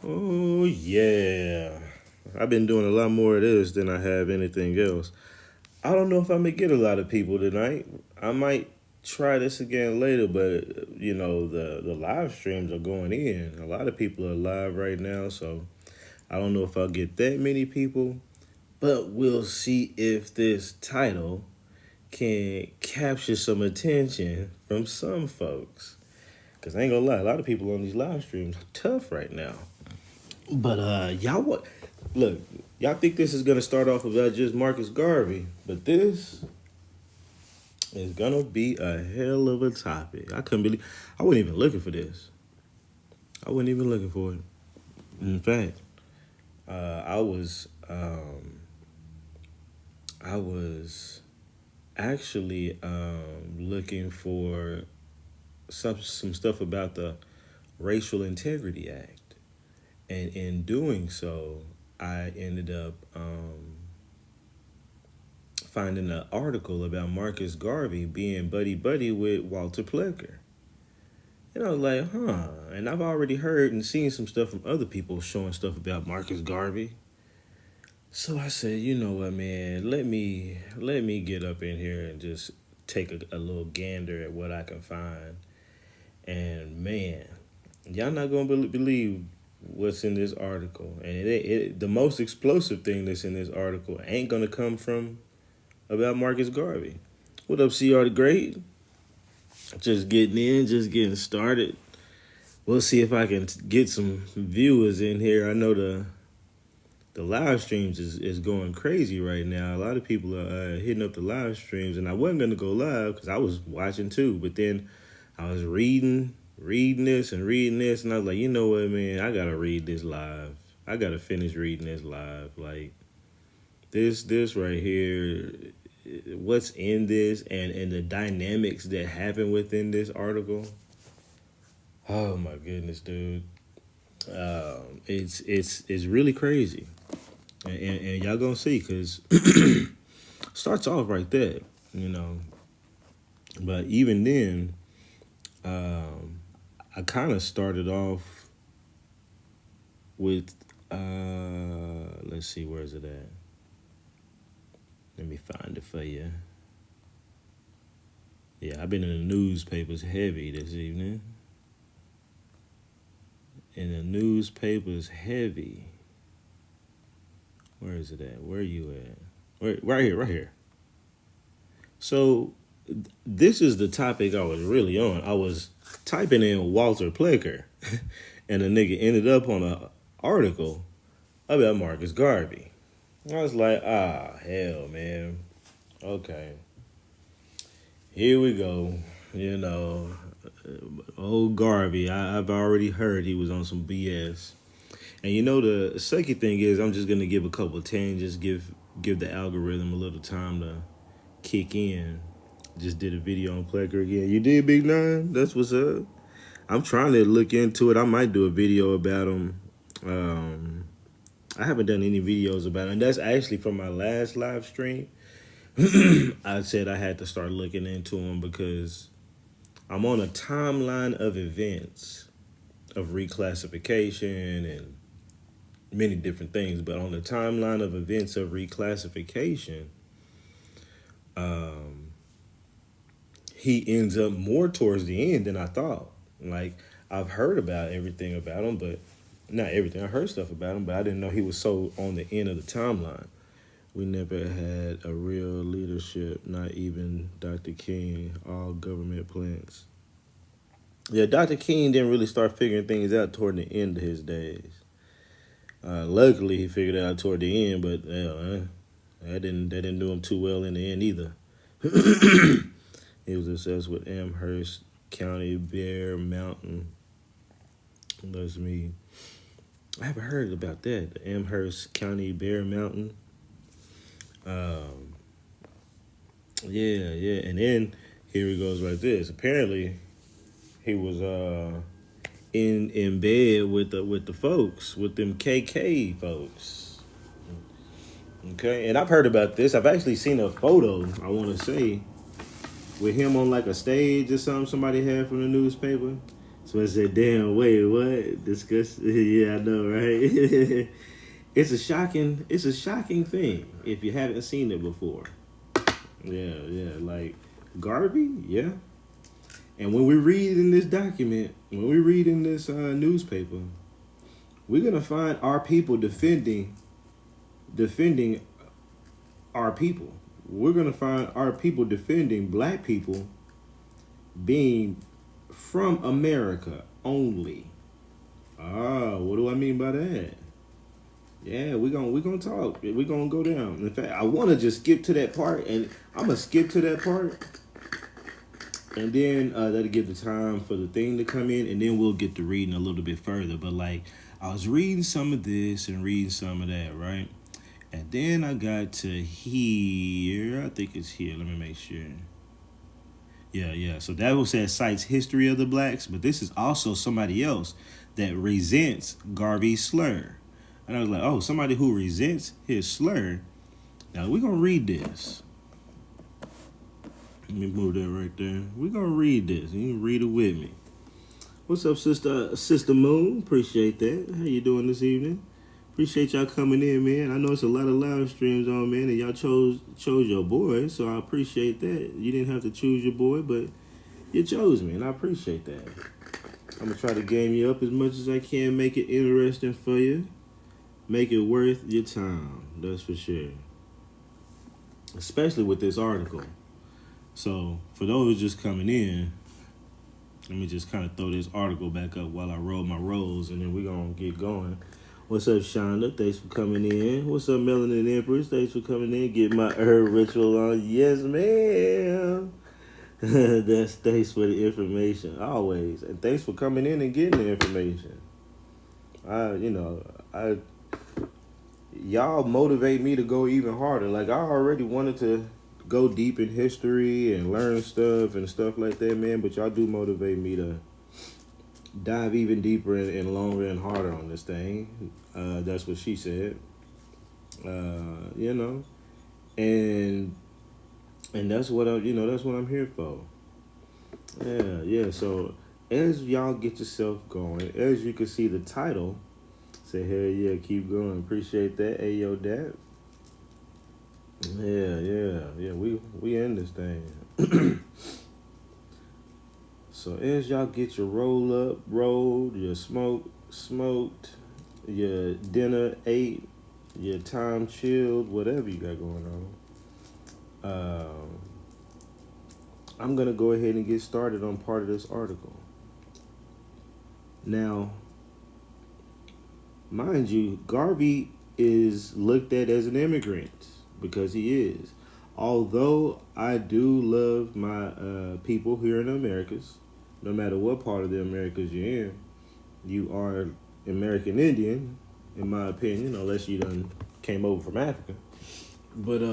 Oh, yeah. I've been doing a lot more of this than I have anything else. I don't know if I'm going to get a lot of people tonight. I might try this again later, but, the live streams are going in. A lot of people are live right now, so I don't know if I'll get that many people, but we'll see if this title can capture some attention from some folks. Because I ain't gonna lie, a lot of people on these live streams are tough right now. But y'all what? Look, y'all think this is gonna start off about just Marcus Garvey, but this is gonna be a hell of a topic. I couldn't believe I wasn't even looking for this. I wasn't even looking for it. In fact, I was actually looking for some stuff about the Racial Integrity Act, and in doing so, I ended up finding an article about Marcus Garvey being buddy buddy with Walter Plecker. And I was like, huh. And I've already heard and seen some stuff from other people showing stuff about Marcus Garvey. So I said, you know what, man, let me get up in here and just take a little gander at what I can find. And man, y'all not gonna believe what's in this article. And the most explosive thing that's in this article ain't gonna come from about Marcus Garvey. What up, CR the Great? Just getting in, just getting started. We'll see if I can get some viewers in here. I know the live streams is going crazy right now. A lot of people are hitting up the live streams, and I wasn't gonna go live because I was watching too. But then I was reading this, and I was like, you know what, man, I gotta read this live. I gotta finish reading this live. Like this right here, what's in this, and the dynamics that happen within this article. Oh my goodness, dude. It's really crazy, and y'all gonna see because starts off right there, you know. But even then, I kind of started off with let's see, where's it at? Let me find it for you. Yeah, I've been in the newspapers heavy this evening. In the newspapers heavy. Where is it at? Where are you at? Right here. So this is the topic I was really on. I was typing in Walter Plecker, and the nigga ended up on an article about Marcus Garvey. I was like, hell, man. Okay. Here we go. You know, old Garvey, I've already heard he was on some BS. And you know, the second thing is I'm just going to give a couple of tangents, give the algorithm a little time to kick in. Just did a video on Plecker again. You did, Big Nine? That's what's up. I'm trying to look into it. I might do a video about him. I haven't done any videos about it. And that's actually from my last live stream. I said I had to start looking into him because I'm on a timeline of events of reclassification and many different things. But on the timeline of events of reclassification, he ends up more towards the end than I thought. Like, I've heard about everything about him, but not everything. I heard stuff about him, but I didn't know he was so on the end of the timeline. We never had a real leadership, not even Dr. King, all government plants. Yeah, Dr. King didn't really start figuring things out toward the end of his days. Luckily, he figured it out toward the end, but that didn't do him too well in the end either. He was obsessed with Amherst County, Bear Mountain. I haven't heard about that. The Amherst County, Bear Mountain. Yeah. And then here he goes right this. Apparently, he was in bed with the folks, with them KK folks. Okay, and I've heard about this. I've actually seen a photo, I want to say, with him on like a stage or something somebody had from the newspaper. So I said, damn, wait, what? Discuss yeah, I know, right? It's a shocking thing if you haven't seen it before. Yeah, like Garvey, yeah. And when we read in this document, when we read in this newspaper, we're gonna find our people defending our people. We're gonna find our people defending black people being from America only. Ah, what do I mean by that? Yeah, we gonna talk. We gonna go down. In fact, I want to just skip to that part, and I'm gonna skip to that part, and then that'll give the time for the thing to come in, and then we'll get to reading a little bit further. But like, I was reading some of this and reading some of that, right? And then I got to here. I think it's here. Let me make sure. Yeah. So that was that cites history of the blacks, but this is also somebody else that resents Garvey's slur. And I was like, oh, somebody who resents his slur. Now we're gonna read this. Let me move that right there. We're gonna read this. You can read it with me. What's up, Sister Moon? Appreciate that. How you doing this evening? Appreciate y'all coming in, man. I know it's a lot of live streams on, man, and y'all chose your boy, so I appreciate that. You didn't have to choose your boy, but you chose me, and I appreciate that. I'm gonna try to game you up as much as I can, make it interesting for you, make it worth your time. That's for sure. Especially with this article. So for those just coming in, let me just kind of throw this article back up while I roll my rolls, and then we're gonna get going. What's up, Shonda? Thanks for coming in. What's up, Melanin Empress? Thanks for coming in. Get my herb ritual on. Yes, ma'am. Thanks for the information, always. And thanks for coming in and getting the information. Y'all motivate me to go even harder. Like, I already wanted to go deep in history and learn stuff and stuff like that, man. But y'all do motivate me to dive even deeper and longer and harder on this thing. That's what she said. And that's what that's what I'm here for. Yeah. So as y'all get yourself going, as you can see the title, say hell yeah, keep going. Appreciate that. Hey yo, Dad. Yeah. We in this thing. So as y'all get your roll up, rolled, your smoked, your dinner ate, your time chilled, whatever you got going on, I'm going to go ahead and get started on part of this article. Now, mind you, Garvey is looked at as an immigrant because he is. Although I do love my people here in the Americas, no matter what part of the Americas you're in, you are American Indian, in my opinion, unless you done came over from Africa. But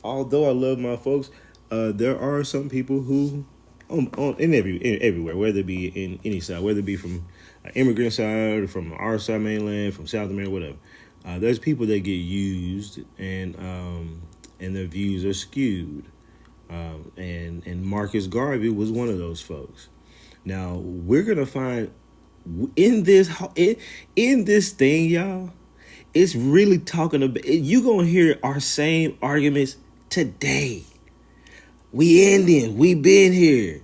although I love my folks, there are some people who, everywhere, whether it be in any side, whether it be from immigrant side, or from our side mainland, from South America, whatever. There's people that get used and their views are skewed. And Marcus Garvey was one of those folks. Now we're gonna find in this thing, y'all. It's really talking about. You gonna hear our same arguments today. We Indian. We been here.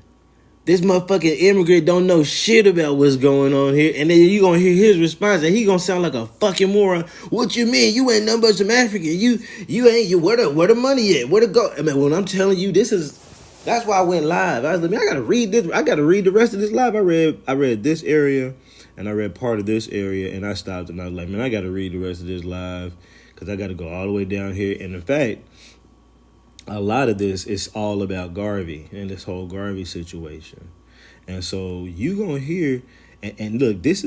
This motherfucking immigrant don't know shit about what's going on here. And then you gonna hear his response and he gonna sound like a fucking moron. What you mean? You ain't nothing but some African. You where the money at? Where to go? I mean, when I'm telling you, that's why I went live. I was like, man, I gotta read this. I gotta read the rest of this live. I read this area and I read part of this area and I stopped and I was like, man, I gotta read the rest of this live because I gotta go all the way down here. And in fact, a lot of this is all about Garvey and this whole Garvey situation. And so you gonna hear and look, has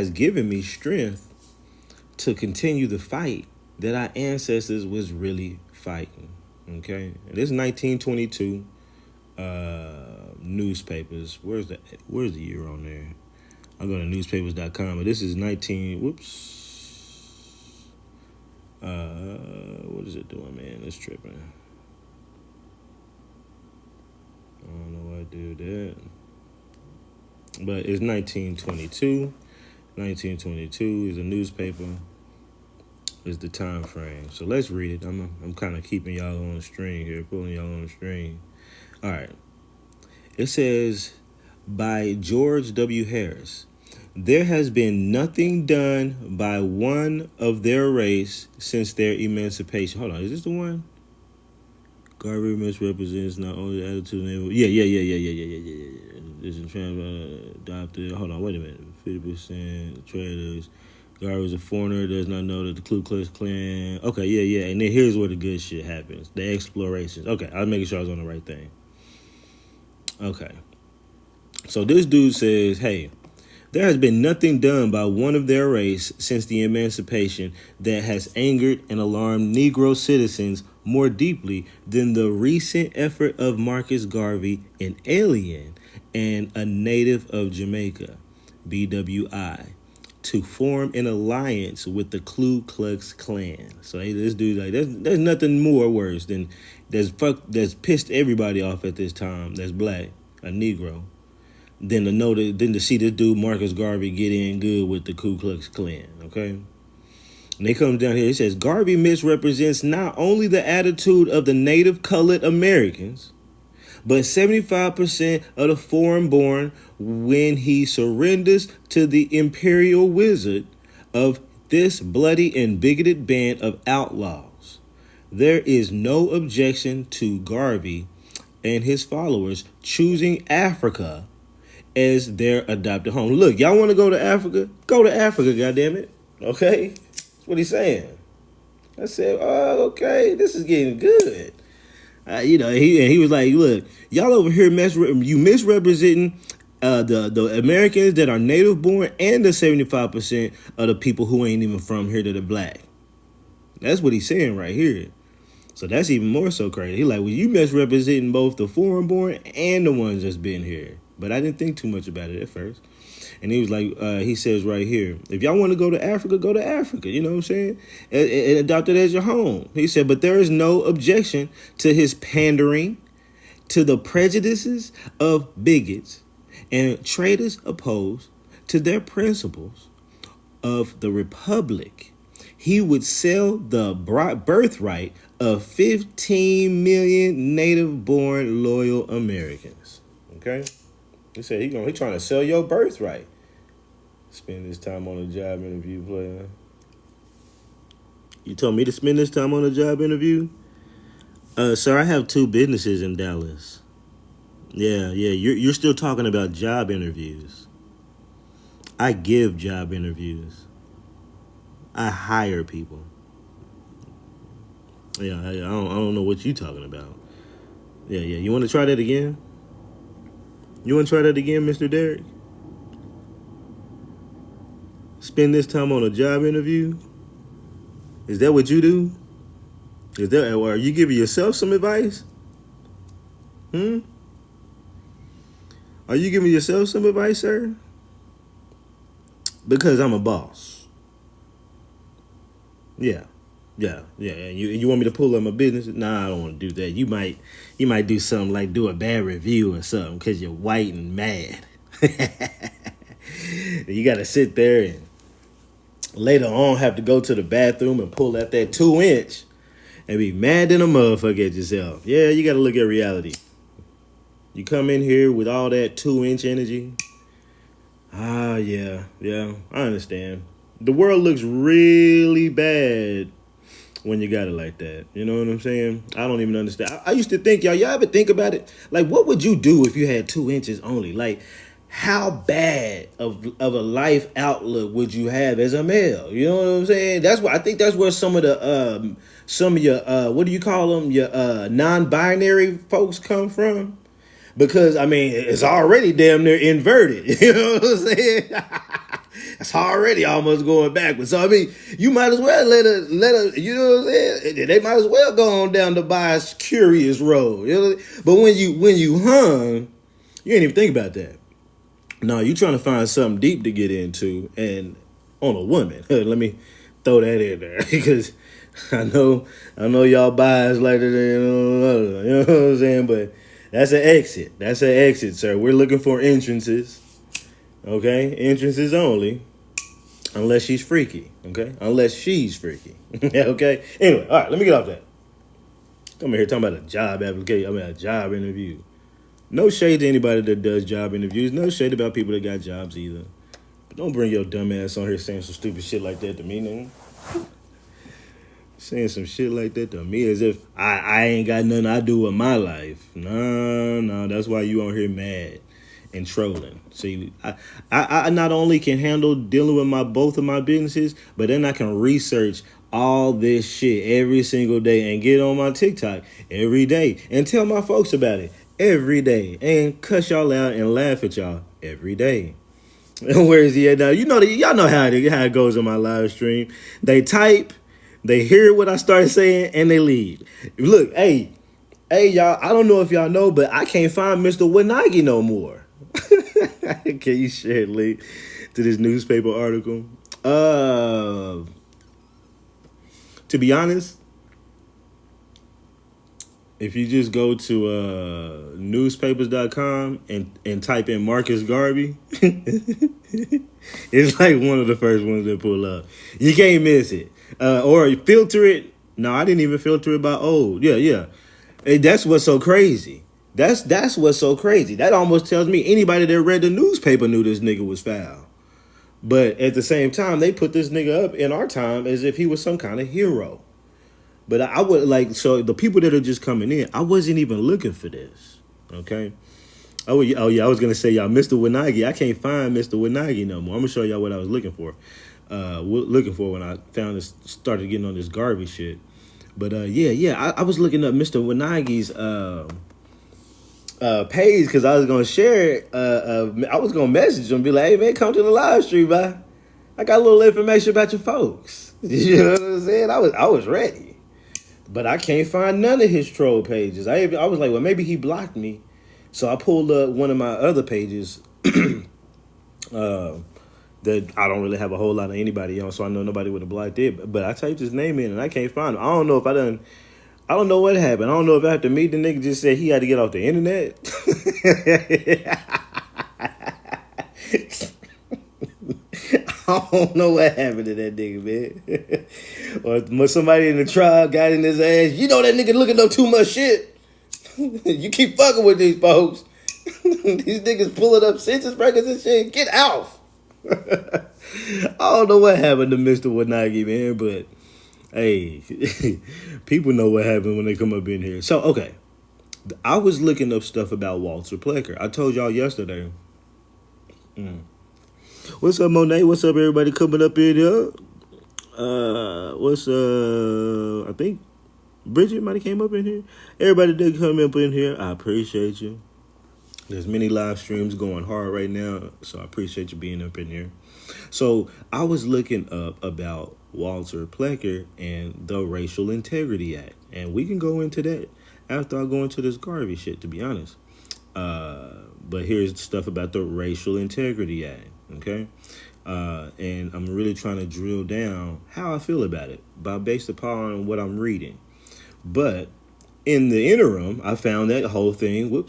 given me strength to continue the fight that our ancestors was really fighting. Okay? And this 1922 newspapers. Where's the year on there? I'm going to newspapers.com, but this is what is it doing, man? It's tripping. I don't know what do that. But it's 1922. 1922 is a newspaper. Is the time frame. So let's read it. I'm kind of keeping y'all on the string here, pulling y'all on the string. All right. It says, by George W. Harris, there has been nothing done by one of their race since their emancipation. Hold on, is this the one? Garvey misrepresents not only the attitude of yeah. This is adopted. Hold on, wait a minute. 50% traitors. Garvey's a foreigner, does not know that the Ku Klux Klan. Okay, yeah. And then here's where the good shit happens. The explorations. Okay, I was making sure I was on the right thing. Okay. So this dude says, hey, there has been nothing done by one of their race since the emancipation that has angered and alarmed Negro citizens more deeply than the recent effort of Marcus Garvey, an alien and a native of Jamaica, BWI, to form an alliance with the Ku Klux Klan. So hey, this dude, like, there's nothing more worse than that's pissed everybody off at this time that's black, a Negro, than to see this dude Marcus Garvey get in good with the Ku Klux Klan. Okay. And they come down here. It says Garvey misrepresents not only the attitude of the native colored Americans, but 75% of the foreign-born when he surrenders to the imperial wizard of this bloody and bigoted band of outlaws. There is no objection to Garvey and his followers choosing Africa as their adopted home. Look, y'all want to go to Africa? Go to Africa, goddammit. Okay? That's what he's saying. I said, oh, okay, this is getting good. He was like, look, y'all over here misrepresenting the Americans that are native born and the 75% of the people who ain't even from here that are black. That's what he's saying right here. So that's even more so crazy. He's like, well, you misrepresenting both the foreign born and the ones that's been here. But I didn't think too much about it at first. And he was like, he says right here, if y'all want to go to Africa, go to Africa. You know what I'm saying? And adopt it as your home. He said, but there is no objection to his pandering to the prejudices of bigots and traitors opposed to their principles of the republic. He would sell the birthright of 15 million native-born loyal Americans. Okay? He said he trying to sell your birthright. Spend this time on a job interview, player. You told me to spend this time on a job interview? Sir, I have 2 businesses in Dallas. Yeah. You're still talking about job interviews. I give job interviews. I hire people. Yeah, I don't know what you're talking about. Yeah. You want to try that again? You want to try that again, Mr. Derek? Spend this time on a job interview? Is that what you do? Or are you giving yourself some advice? Are you giving yourself some advice, sir? Because I'm a boss. Yeah. You want me to pull up my business? Nah, I don't want to do that. You might do something like do a bad review or something because you're white and mad. You got to sit there and later on have to go to the bathroom and pull out that 2-inch and be mad than a motherfucker at yourself. Yeah, you got to look at reality. You come in here with all that 2-inch energy. Yeah, I understand. The world looks really bad when you got it like that. You know what I'm saying? I don't even understand. I used to think, y'all ever think about it? Like, what would you do if you had 2 inches only? Like, how bad of a life outlook would you have as a male? You know what I'm saying? I think that's where some of your what do you call them? Your non-binary folks come from. Because, I mean, it's already damn near inverted. You know what I'm saying? It's already almost going backwards. So, I mean, you might as well let her, you know what I'm saying? They might as well go on down the bias curious road. You know? But when you hung, you ain't even think about that. No, you trying to find something deep to get into and on a woman. Let me throw that in there. Because I know y'all biased like that. You know what I'm saying? But That's an exit. That's an exit, sir. We're looking for entrances. Okay, entrances only. Unless she's freaky. Okay, unless she's freaky. Okay. Anyway, all right. Let me get off that. Come here talking about a job application. I mean, a job interview. No shade to anybody that does job interviews. No shade about people that got jobs either. But don't bring your dumb ass on here saying some stupid shit like that to me, nigga. Saying some shit like that to me as if I ain't got nothing I do with my life. No, that's why you on here mad and trolling. See, I not only can handle dealing with both of my businesses, but then I can research all this shit every single day and get on my TikTok every day and tell my folks about it every day and cuss y'all out and laugh at y'all every day. And where is he at now? You know, y'all know how it goes on my live stream. They type, they hear what I start saying, and they leave. Look, hey, y'all, I don't know if y'all know, but I can't find Mr. Wanagi no more. Can you share a link to this newspaper article? To be honest, if you just go to newspapers.com and type in Marcus Garvey, it's like one of the first ones that pull up. You can't miss it. Or filter it. No, I didn't even filter it by old. Yeah. Hey, that's what's so crazy. That's what's so crazy. That almost tells me anybody that read the newspaper knew this nigga was foul. But at the same time, they put this nigga up in our time as if he was some kind of hero. But I would like, so the people that are just coming in, I wasn't even looking for this. Okay. I was going to say, y'all, Mr. Wanagi. I can't find Mr. Wanagi no more. I'm going to show y'all what I was looking for. When I found this, started getting on this Garvey shit. But I was looking up Mr. Wanagi's page because I was gonna share it. I was gonna message him and be like, "Hey man, come to the live stream, man. I got a little information about your folks." You know what I'm saying? I was ready, but I can't find none of his troll pages. I was like, well, maybe he blocked me, so I pulled up one of my other pages. That I don't really have a whole lot of anybody on, so I know nobody would have blocked it. But I typed his name in and I can't find him. I don't know if I don't know what happened. I don't know if after meet the nigga just said he had to get off the internet. I don't know what happened to that nigga, man. Or somebody in the tribe got in his ass. You know that nigga looking up too much shit. You keep fucking with these folks. These niggas pulling up census records and shit. Get out. I don't know what happened to Mr. Wanagi, man, but hey, people know what happened when they come up in here. So, okay, I was looking up stuff about Walter Plecker. I told y'all yesterday. What's up, Monet? What's up, everybody coming up in here? I think Bridget might have came up in here. Everybody did come up in here. I appreciate you. There's many live streams going hard right now, so I appreciate you being up in here. So I was looking up about Walter Plecker and the Racial Integrity Act, and we can go into that after I go into this Garvey shit, to be honest. But here's stuff about the Racial Integrity Act, okay? And I'm really trying to drill down how I feel about it based upon what I'm reading. But in the interim, I found that whole thing,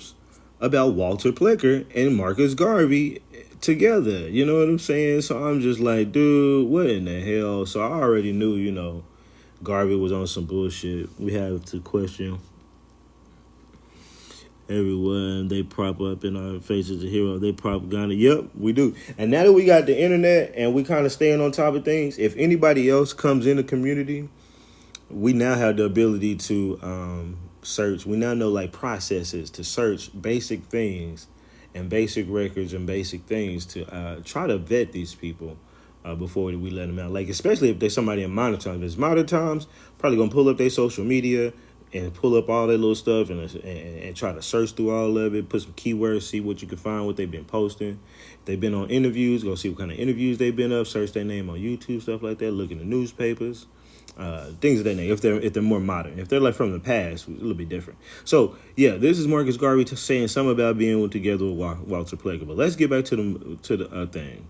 about Walter Plecker and Marcus Garvey together. You know what I'm saying? So I'm just like, dude, what in the hell? So I already knew, Garvey was on some bullshit. We have to question everyone. They prop up in our faces a hero. They propaganda. Yep, we do. And now that we got the internet and we kind of staying on top of things, if anybody else comes in the community, we now have the ability to search. We now know like processes to search basic things and basic records and basic things to try to vet these people before we let them out. Like, especially if there's somebody in modern times. If it's modern times, probably going to pull up their social media and pull up all their little stuff and try to search through all of it, put some keywords, see what you can find, what they've been posting. If they've been on interviews, go see what kind of interviews they've been up, search their name on YouTube, stuff like that, look in the newspapers. Things of that nature. If they're more modern, if they're like from the past, it's a little bit different. So yeah, this is Marcus Garvey saying something about being together with Walter Plecker. But let's get back to the thing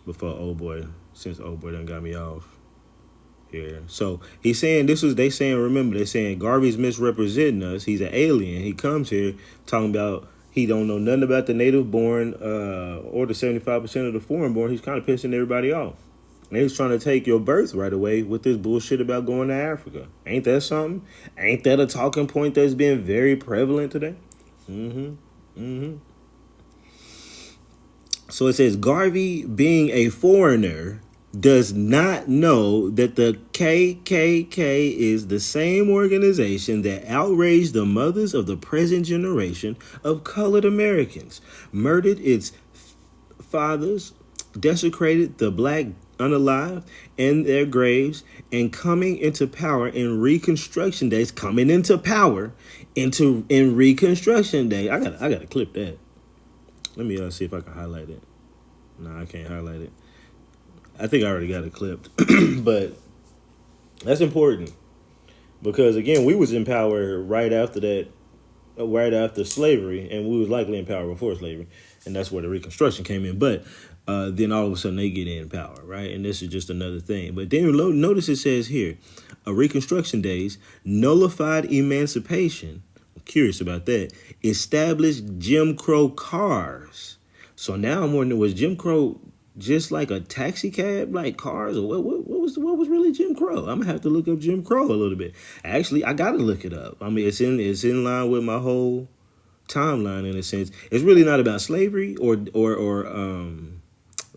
before since old boy done got me off. here. So he's saying they saying, remember, they're saying Garvey's misrepresenting us. He's an alien. He comes here talking about he don't know nothing about the native born or the 75% of the foreign born. He's kind of pissing everybody off. And he's trying to take your birthright away with this bullshit about going to Africa. Ain't that something? Ain't that a talking point that's been very prevalent today? So it says Garvey, being a foreigner, does not know that the KKK is the same organization that outraged the mothers of the present generation of colored Americans, murdered its fathers, desecrated the black unalive in their graves, and coming into power in Reconstruction days. Coming into power in Reconstruction Day. I gotta clip that. Let me see if I can highlight it. No, I can't highlight it. I think I already got it clipped. But that's important because, again, we was in power right after that, right after slavery, and we was likely in power before slavery, and that's where the Reconstruction came in. But then all of a sudden they get in power, right? And this is just another thing. But then notice it says here, Reconstruction days, nullified emancipation. I'm curious about that. Established Jim Crow cars. So now I'm wondering, was Jim Crow just like a taxi cab, like cars, or what was really Jim Crow? I'm gonna have to look up Jim Crow a little bit. Actually, I gotta look it up. I mean, it's in line with my whole timeline in a sense. It's really not about slavery or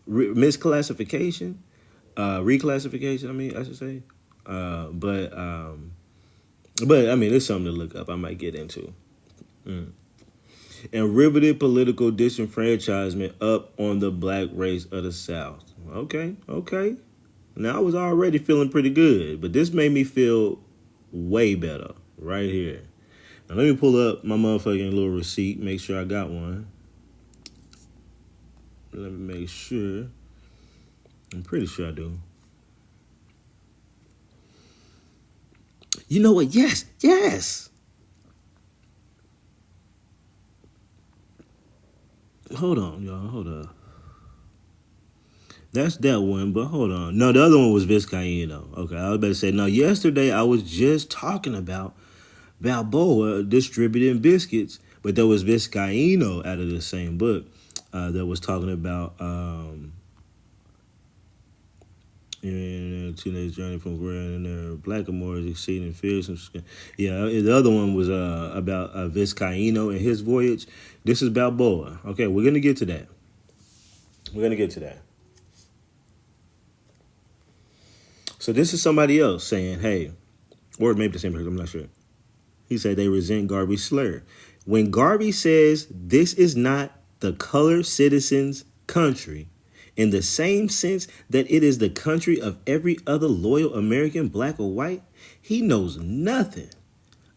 misclassification, reclassification. I mean, I should say, but I mean, it's something to look up. I might get into. And riveted political disenfranchisement up on the black race of the South. Okay. Now I was already feeling pretty good, but this made me feel way better right here. Now let me pull up my motherfucking little receipt, make sure I got one. Let me make sure. I'm pretty sure I do. You know what? Yes. Hold on, y'all. Hold on. That's that one, but hold on. No, the other one was Vizcaíno. Okay, I was about to say, no, yesterday I was just talking about Balboa distributing biscuits, but there was Vizcaíno out of the same book that was talking about teenage journey from growing in their blackamoors exceeding fears. Yeah, the other one was about Vizcaíno and his voyage. This is Balboa. Okay, we're gonna get to that. So this is somebody else saying, hey, or maybe the same person, I'm not sure. He said they resent Garvey's slur. When Garvey says this is not the colored citizens' country, in the same sense that it is the country of every other loyal American, black or white, he knows nothing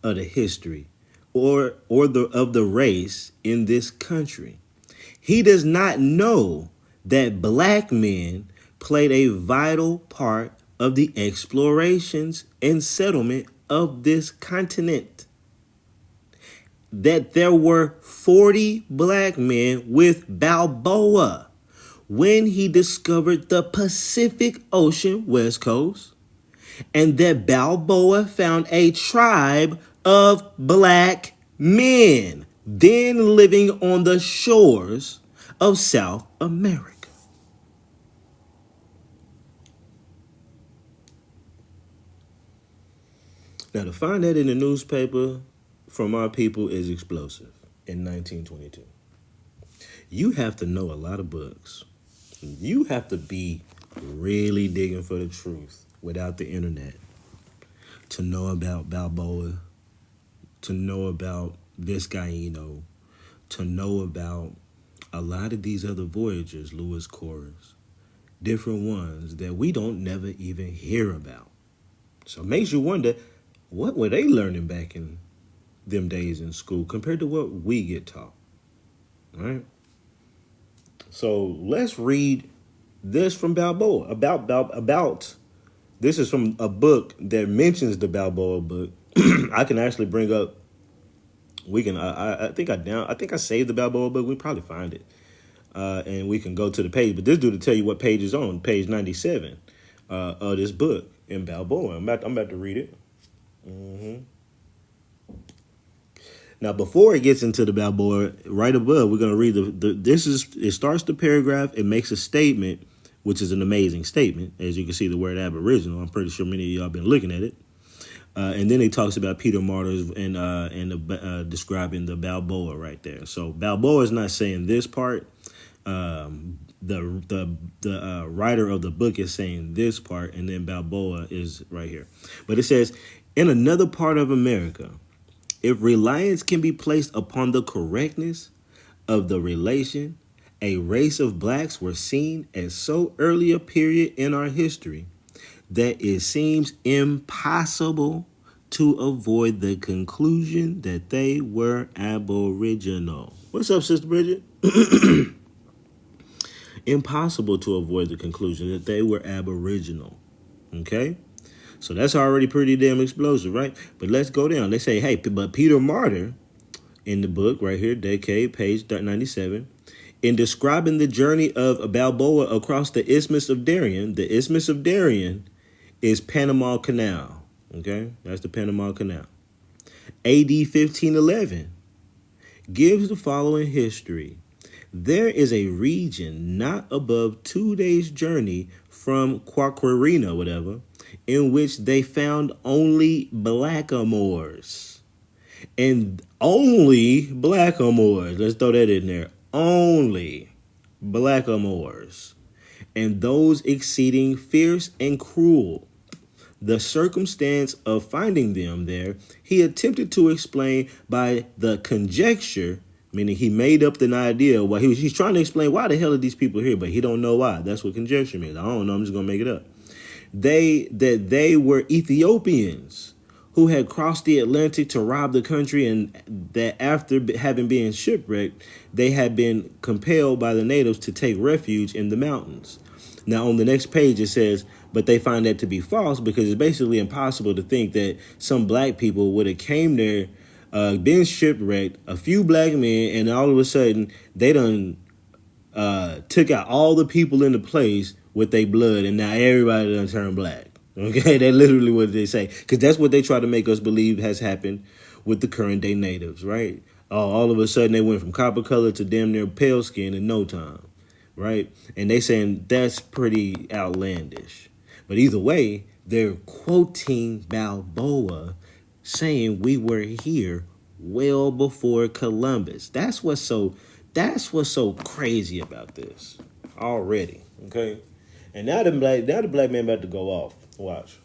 of the history or of the race in this country. He does not know that black men played a vital part of the explorations and settlement of this continent. That there were 40 black men with Balboa when he discovered the Pacific Ocean West Coast, and that Balboa found a tribe of black men then living on the shores of South America. Now, to find that in the newspaper from our people is explosive in 1922. You have to know a lot of books. You have to be really digging for the truth without the internet to know about Balboa, to know about Vizcaíno, to know about a lot of these other voyagers, Lewis Corrs, different ones that we don't never even hear about. So it makes you wonder, what were they learning back in them days in school compared to what we get taught, right? So let's read this from Balboa about this is from a book that mentions the Balboa book. I can actually bring up. We can. I think I saved the Balboa book. We probably find it, and we can go to the page. But this dude to tell you what page is on page 97 of this book. in Balboa. I'm about to read it. hmm Now, before it gets into the Balboa, right above, we're going to read it starts the paragraph, it makes a statement, which is an amazing statement. As you can see, the word Aboriginal. I'm pretty sure many of y'all been looking at it. And then he talks about Peter Martyrs and describing the Balboa right there. So Balboa is not saying this part. The writer of the book is saying this part, and then Balboa is right here. But it says, in another part of America, if reliance can be placed upon the correctness of the relation, a race of blacks were seen at so early a period in our history that it seems impossible to avoid the conclusion that they were aboriginal. What's up, Sister Bridget? Impossible to avoid the conclusion that they were aboriginal. Okay? So that's already pretty damn explosive, right? But let's go down. They say, hey, but Peter Martyr in the book right here, decade, page 97, in describing the journey of Balboa across the Isthmus of Darien, the Isthmus of Darien is Panama Canal. Okay? That's the Panama Canal. AD 1511 gives the following history. There is a region not above 2 days' journey from Quaquarina, whatever, in which they found only blackamoors. And only blackamoors. Let's throw that in there. Only blackamoors. And those exceeding fierce and cruel. The circumstance of finding them there, he attempted to explain by the conjecture, meaning he made up an idea. Why he's trying to explain why the hell are these people here, but he don't know why. That's what conjecture means. I don't know. I'm just gonna make it up. They were Ethiopians who had crossed the Atlantic to rob the country, and that after having been shipwrecked, they had been compelled by the natives to take refuge in the mountains. Now, on the next page, it says, but they find that to be false because it's basically impossible to think that some black people would have came there, been shipwrecked, a few black men, and all of a sudden they done took out all the people in the place with their blood, and now everybody done turned black. Okay, that's literally what they say, because that's what they try to make us believe has happened with the current day natives, right? All of a sudden they went from copper color to damn near pale skin in no time, right? And they saying that's pretty outlandish. But either way, they're quoting Balboa saying we were here well before Columbus. That's what's so crazy about this already. Okay. And now the black man about to go off. Watch.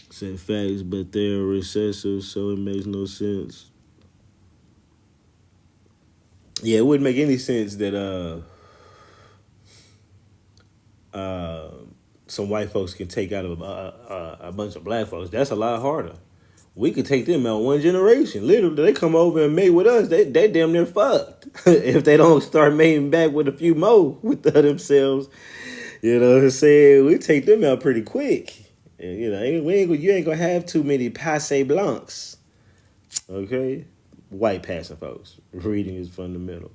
Said facts, but they're recessive, so it makes no sense. Yeah, it wouldn't make any sense that some white folks can take out a bunch of black folks. That's a lot harder. We could take them out one generation. Literally, they come over and mate with us. They damn near fucked. If they don't start mating back with a few more with themselves, you know what I'm saying? We take them out pretty quick. And, you know, you ain't gonna have too many passe blancs. Okay? White passing folks. Reading is fundamental.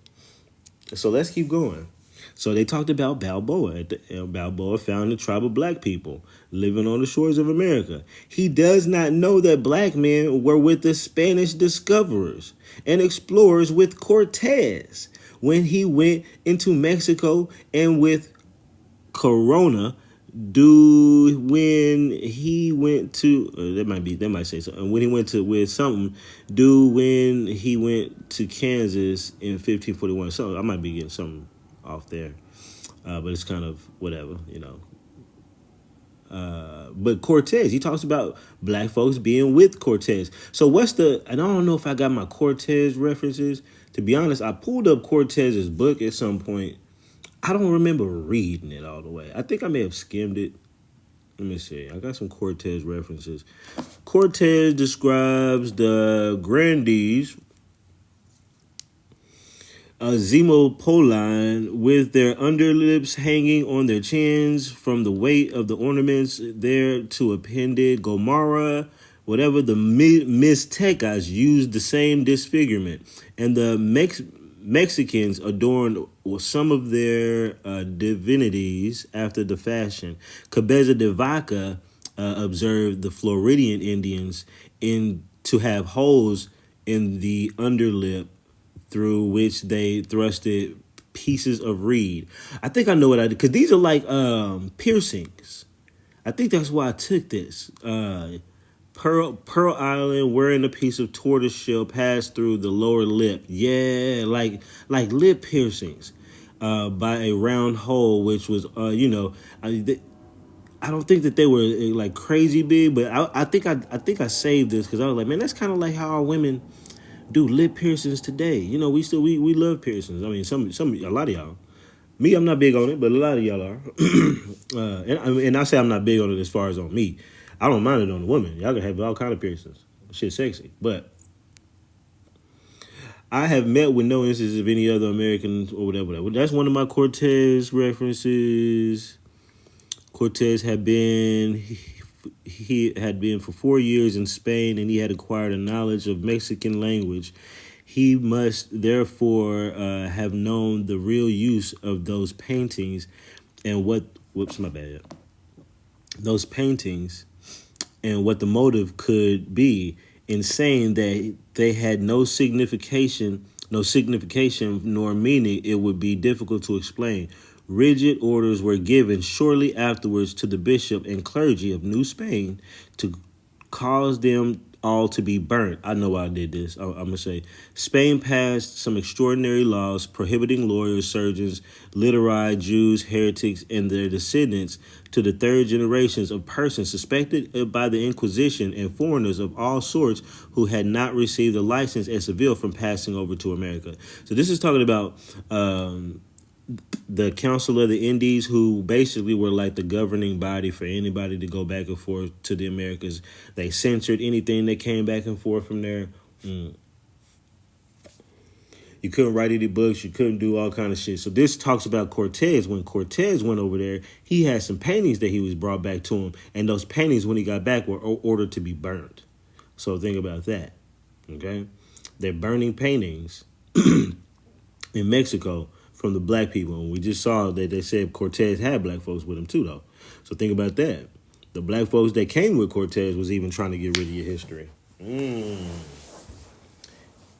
So let's keep going. So they talked about Balboa. Balboa found a tribe of black people living on the shores of America. He does not know that black men were with the Spanish discoverers and explorers with Cortez when he went into Mexico, and with Corona when he went to they might say something when he went to with something when he went to Kansas in 1541. So I might be getting something off there, but it's kind of whatever, you know. But Cortez, he talks about black folks being with Cortez. So and I don't know if I got my Cortez references. To be honest, I pulled up Cortez's book at some point. I don't remember reading it all the way. I think I may have skimmed it. Let me see. I got some Cortez references. Cortez describes the grandees, Zemopoline, with their underlips hanging on their chins from the weight of the ornaments there to appended. Gomorrah, whatever, the Mixtecas used the same disfigurement. And the Mexicans adorned some of their divinities after the fashion. Cabeza de Vaca observed the Floridian Indians in to have holes in the underlip through which they thrusted pieces of reed. I think I know what I did because these are like piercings. I think that's why I took this. Pearl Island wearing a piece of tortoise shell passed through the lower lip. Yeah, like lip piercings by a round hole, which was I don't think that they were like crazy big, but I think I saved this because I was like, man, that's kind of like how our women do lip piercings today. You know, we love piercings. I mean, some a lot of y'all. Me, I'm not big on it, but a lot of y'all are. And I say I'm not big on it as far as on me. I don't mind it on the women. Y'all can have all kind of piercings. Shit sexy. But I have met with no instances of any other Americans or whatever. That's one of my Cortez references. Cortez he had been for 4 years in Spain, and he had acquired a knowledge of Mexican language. He must therefore have known the real use of those paintings and those paintings and what the motive could be in saying that they had no signification nor meaning. It would be difficult to explain. Rigid orders were given shortly afterwards to the bishop and clergy of New Spain to cause them all to be burnt. I know why I did this. I'm going to say Spain passed some extraordinary laws prohibiting lawyers, surgeons, literati, Jews, heretics, and their descendants to the third generations of persons suspected by the Inquisition and foreigners of all sorts who had not received a license at Seville from passing over to America. So this is talking about the Council of the Indies, who basically were like the governing body for anybody to go back and forth to the Americas. They censored anything that came back and forth from there. You couldn't write any books. You couldn't do all kind of shit. So this talks about Cortez. When Cortez went over there, he had some paintings that he was brought back to him. And those paintings, when he got back, were ordered to be burned. So think about that. Okay? They're burning paintings in Mexico from the black people. And we just saw that they said Cortez had black folks with him too, though. So think about that. The black folks that came with Cortez was even trying to get rid of your history.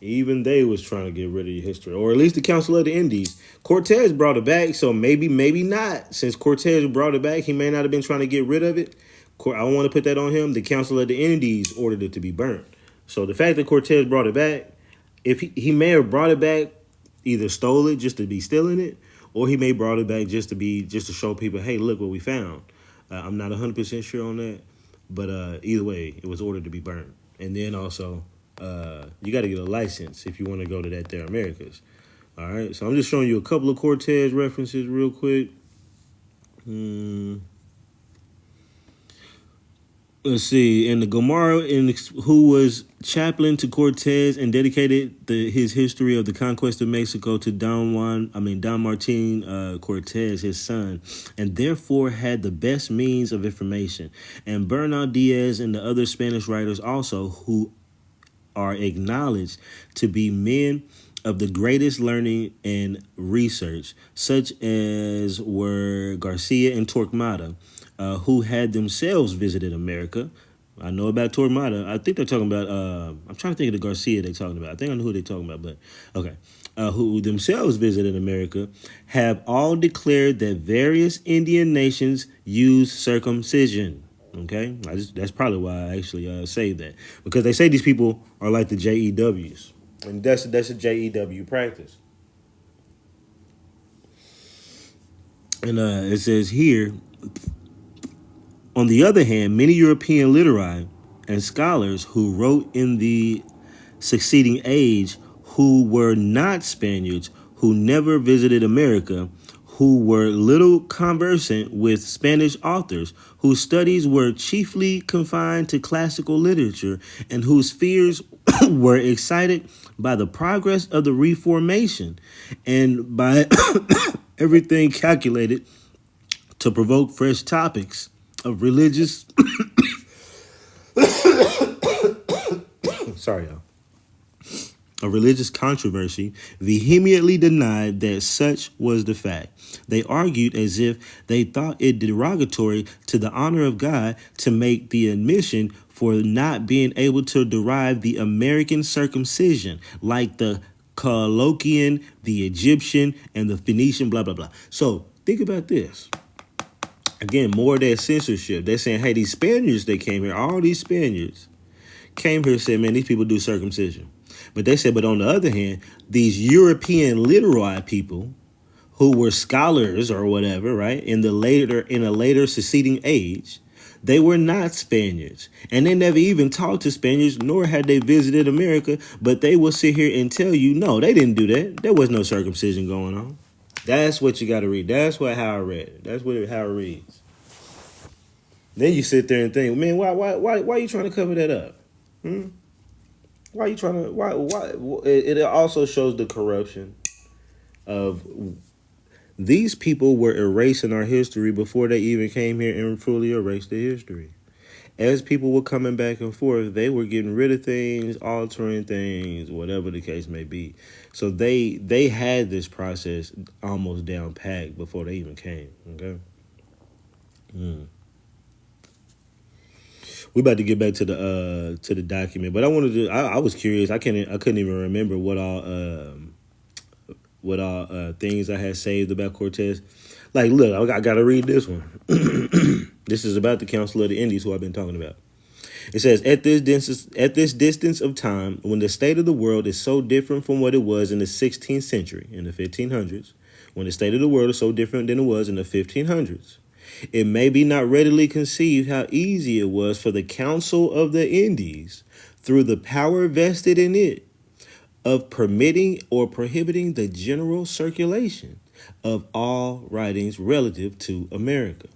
Even they was trying to get rid of your history. Or at least the Council of the Indies. Cortez brought it back, so maybe not. Since Cortez brought it back, he may not have been trying to get rid of it. I don't want to put that on him. The Council of the Indies ordered it to be burnt. So the fact that Cortez brought it back, if he may have brought it back, either stole it just to be stealing it, or he may have brought it back just to show people, hey, look what we found. I'm not 100% sure on that, but either way, it was ordered to be burned. And then also, you got to get a license if you want to go to that there Americas. All right, so I'm just showing you a couple of Cortez references real quick. Let's see. And the Gomara, who was chaplain to Cortez and dedicated his history of the conquest of Mexico to Don Martin Cortez, his son, and therefore had the best means of information. And Bernal Diaz and the other Spanish writers also, who are acknowledged to be men of the greatest learning and research, such as were Garcia and Torquemada, who had themselves visited America. I know about Torquemada. I think they're talking about, I'm trying to think of the Garcia they're talking about. I think I know who they're talking about, but okay. Who themselves visited America, have all declared that various Indian nations use circumcision. Okay? That's probably why I actually say that. Because they say these people are like the JEWs. And that's a JEW practice. And it says here, on the other hand, many European literati and scholars who wrote in the succeeding age, who were not Spaniards, who never visited America, who were little conversant with Spanish authors, whose studies were chiefly confined to classical literature, and whose fears were excited by the progress of the Reformation and by everything calculated to provoke fresh topics of religious sorry, y'all. a religious controversy, vehemently denied that such was the fact. They argued as if they thought it derogatory to the honor of God to make the admission for not being able to derive the American circumcision, like the Coloquian, the Egyptian, and the Phoenician, blah, blah, blah. So think about this. Again, more of that censorship. They're saying, hey, these Spaniards that came here, all these Spaniards came here and said, man, these people do circumcision. But they said, but on the other hand, these European literati people who were scholars or whatever, right, in a later succeeding age, they were not Spaniards. And they never even talked to Spaniards, nor had they visited America, but they will sit here and tell you, no, they didn't do that. There was no circumcision going on. That's what you got to read. That's how I read it. That's how it reads. Then you sit there and think, man, why are you trying to cover that up? Why are you trying to? Why? It also shows the corruption of these people were erasing our history before they even came here and fully erased the history. As people were coming back and forth, they were getting rid of things, altering things, whatever the case may be. So they had this process almost down packed before they even came. Okay. We about to get back to the document, but I wanted to. I was curious. I couldn't even remember what all things I had saved about Cortez. Like, look, I got to read this one. This is about the Council of the Indies, who I've been talking about. It says, at this distance of time, when the state of the world is so different from what it was in the 16th century, in the 1500s, when the state of the world is so different than it was in the 1500s, it may be not readily conceived how easy it was for the Council of the Indies, through the power vested in it, of permitting or prohibiting the general circulation of all writings relative to America.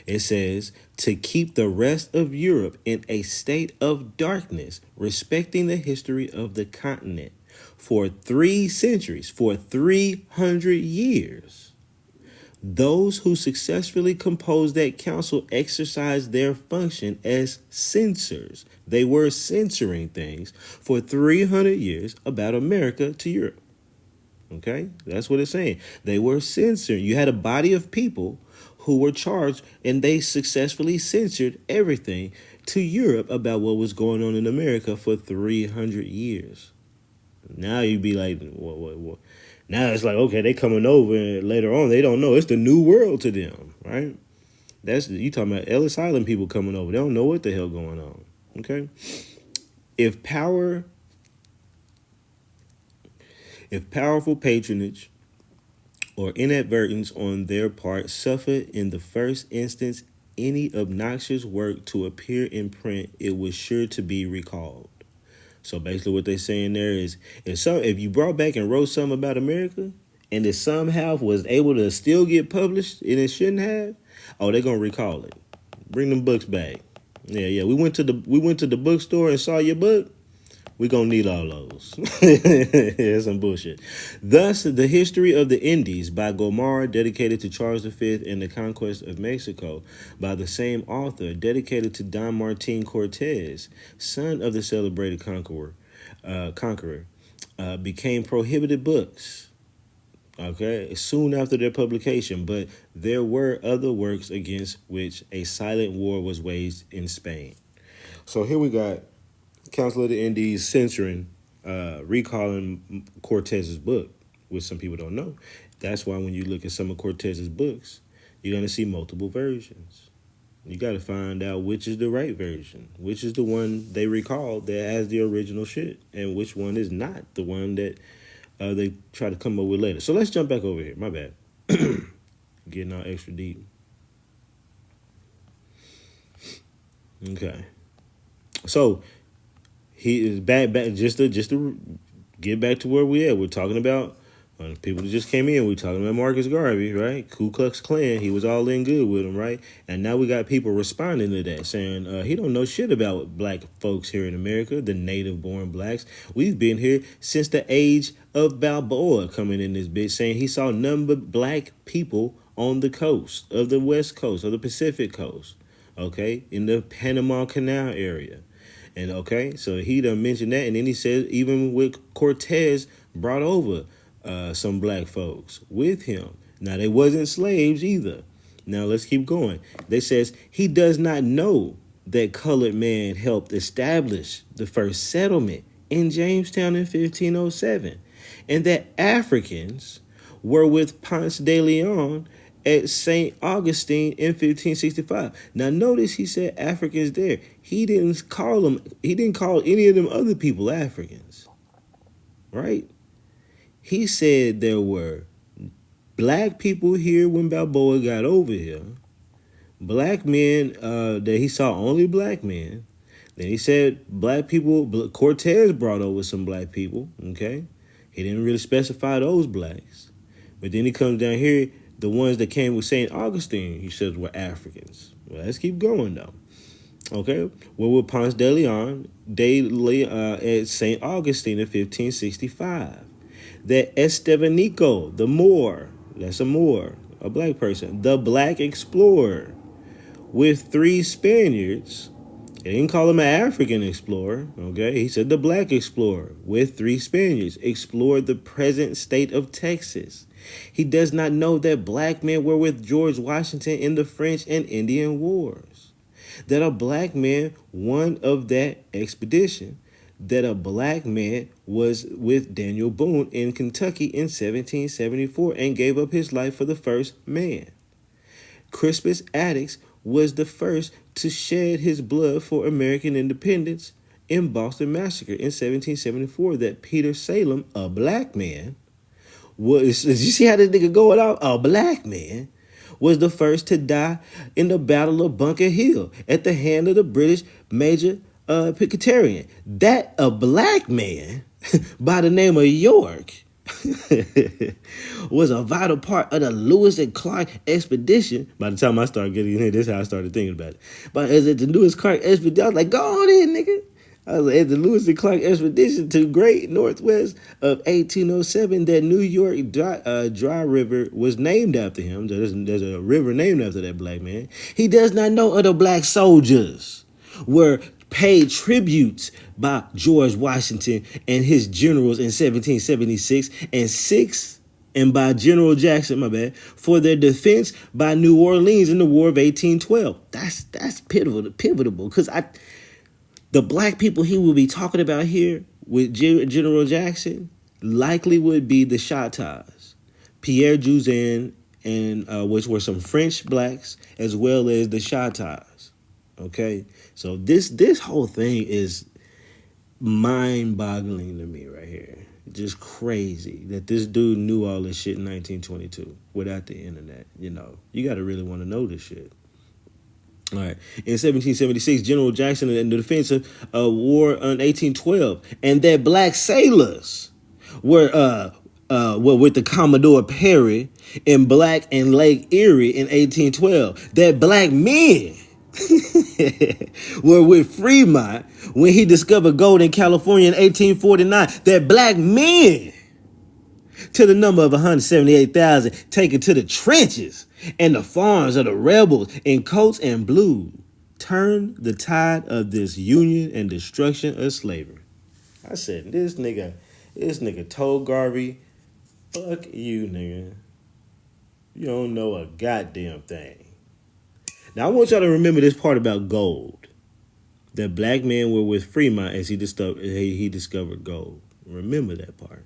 It says, to keep the rest of Europe in a state of darkness respecting the history of the continent for 3 centuries, for 300 years. Those who successfully composed that council exercised their function as censors. They were censoring things for 300 years about America to Europe. Okay? That's what it's saying. They were censoring. You had a body of people who were charged, and they successfully censored everything to Europe about what was going on in America for 300 years. Now you'd be like, what? Now it's like, okay, they coming over, and later on they don't know. It's the new world to them, right? You talking about Ellis Island people coming over. They don't know what the hell going on. Okay? If powerful patronage or inadvertence on their part suffered in the first instance any obnoxious work to appear in print, it was sure to be recalled. So basically what they're saying there is, if you brought back and wrote something about America and it somehow was able to still get published and it shouldn't have, they're gonna recall it. Bring them books back. Yeah. We went to the bookstore and saw your book. We're going to need all those. That's some bullshit. Thus, The History of the Indies by Gomara, dedicated to Charles V and the Conquest of Mexico, by the same author, dedicated to Don Martin Cortez, son of the celebrated conqueror, became prohibited books. Okay, soon after their publication, but there were other works against which a silent war was waged in Spain. So here we got Council of the Indies censoring, recalling Cortez's book, which some people don't know. That's why when you look at some of Cortez's books, you're going to see multiple versions. You got to find out which is the right version, which is the one they recalled that has the original shit, and which one is not the one that they try to come up with later. So let's jump back over here. My bad. Getting all extra deep. Okay. So he is back just to get back to where we at. We're talking about people that just came in. We're talking about Marcus Garvey, right? Ku Klux Klan. He was all in good with him, right? And now we got people responding to that, saying he don't know shit about black folks here in America, the native-born blacks. We've been here since the age of Balboa, coming in this bitch, saying he saw none but black people on the coast of the West Coast, of the Pacific Coast, okay, in the Panama Canal area. And okay, so he done mentioned that, and then he says even with Cortez brought over some black folks with him. Now they wasn't slaves either. Now let's keep going. They says he does not know that colored man helped establish the first settlement in Jamestown in 1507, and that Africans were with Ponce de Leon at St. Augustine in 1565. Now notice he said Africans there. He didn't call any of them other people Africans. Right? He said there were black people here when Balboa got over here. Black men, that he saw only black men. Then he said black people, Cortez brought over some black people, okay? He didn't really specify those blacks. But then he comes down here, the ones that came with St. Augustine, he says were Africans. Well, let's keep going, though. Okay? Well, with Ponce de Leon, they lay at St. Augustine in 1565. That Estevanico, the Moor, that's a Moor, a black person, the black explorer, with 3 Spaniards. He didn't call him an African explorer, okay? He said the black explorer with 3 Spaniards explored the present state of Texas. He does not know that black men were with George Washington in the French and Indian Wars. That a black man won of that expedition. That a black man was with Daniel Boone in Kentucky in 1774 and gave up his life for the first man. Crispus Attucks was the first to shed his blood for American independence in Boston Massacre in 1774. That Peter Salem, a black man, was, you see how this nigga going out? A black man was the first to die in the Battle of Bunker Hill at the hand of the British Major Picketerian. That a black man by the name of York was a vital part of the Lewis and Clark expedition. By the time I started getting in here, this is how I started thinking about it. But as it the Lewis and Clark expedition, I was like, go on in, nigga. I was like, at the Lewis and Clark expedition to Great Northwest of 1807, that New York dry river was named after him. There's a river named after that black man. He does not know other black soldiers were paid tributes by George Washington and his generals in 1776 and by General Jackson, my bad, for their defense by New Orleans in the War of 1812. That's pivotal, because the black people he will be talking about here with General Jackson likely would be the Chatas, Pierre Juzin, and which were some French blacks, as well as the Chatas. Okay, so this whole thing is mind-boggling to me right here. Just crazy that this dude knew all this shit in 1922 without the internet. You know, you got to really want to know this shit. All right. In 1776, General Jackson in the defense of war in 1812, and that black sailors were with the Commodore Perry in Black and Lake Erie in 1812. That black men were with Fremont when he discovered gold in California in 1849. That black men, to the number of 178,000, taken to the trenches and the farms of the rebels in coats and blue, turned the tide of this union and destruction of slavery. I said, this nigga told Garvey, fuck you, nigga. You don't know a goddamn thing. Now, I want y'all to remember this part about gold. That black men were with Fremont as he discovered gold. Remember that part.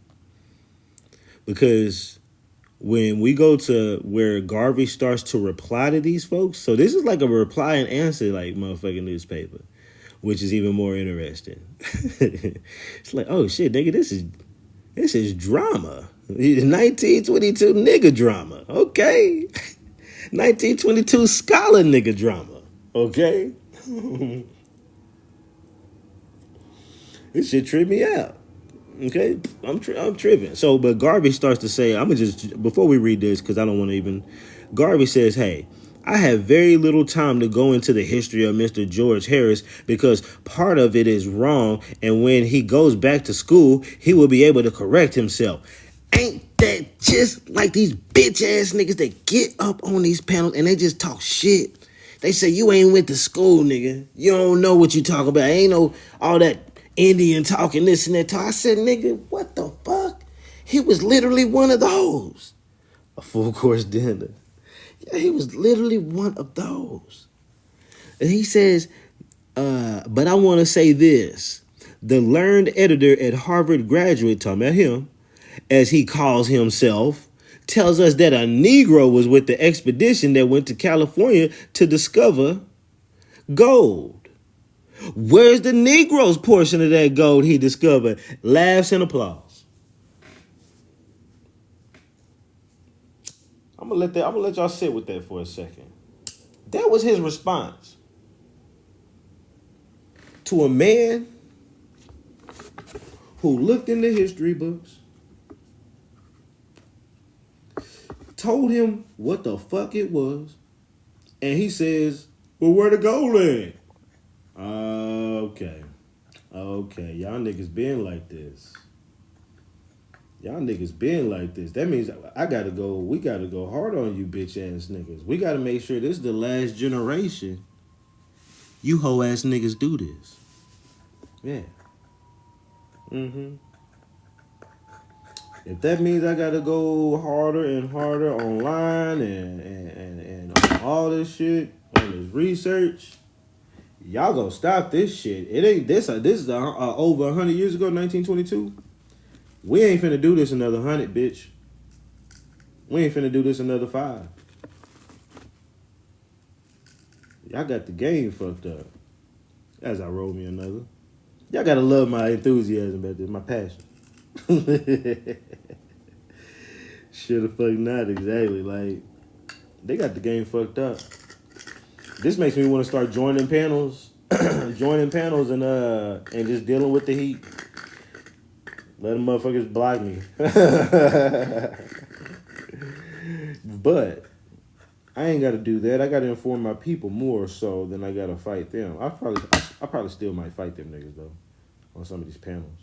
Because when we go to where Garvey starts to reply to these folks, so this is like a reply and answer like motherfucking newspaper, which is even more interesting. It's like, oh shit, nigga, this is drama. 1922 nigga drama, okay? 1922 scholar nigga drama, okay? This shit tripped me out. Okay, I'm tripping. So, but Garvey starts to say, I'm gonna just, before we read this, because I don't want to even, Garvey says, hey, I have very little time to go into the history of Mr. George Harris because part of it is wrong, and when he goes back to school, he will be able to correct himself. Ain't that just like these bitch ass niggas that get up on these panels and they just talk shit? They say you ain't went to school, nigga. You don't know what you talk about. Ain't no all that Indian talking this and that talk. I said, nigga, what the fuck? He was literally one of those. A full course dinner. Yeah, he was literally one of those. And he says, but I want to say this. The learned editor at Harvard graduate, talking about him, as he calls himself, tells us that a Negro was with the expedition that went to California to discover gold. Where's the Negro's portion of that gold he discovered? Laughs and applause. I'm gonna let y'all sit with that for a second. That was his response to a man who looked in the history books, told him what the fuck it was, and he says, well, where the gold at? Okay. Y'all niggas been like this. That means we gotta go hard on you bitch ass niggas. We gotta make sure this is the last generation you hoe ass niggas do this. Yeah. If that means I gotta go harder and harder online and on all this shit, on this research, y'all gonna stop this shit. It ain't this. This is over 100 years ago, 1922. We ain't finna do this another 100, bitch. We ain't finna do this another 5. Y'all got the game fucked up. As I roll me another. Y'all gotta love my enthusiasm about this, my passion. Shoulda fuck not, exactly. Like, they got the game fucked up. This makes me want to start joining panels, and just dealing with the heat. Let them motherfuckers block me. But I ain't got to do that. I got to inform my people more so than I got to fight them. I probably still might fight them niggas though on some of these panels.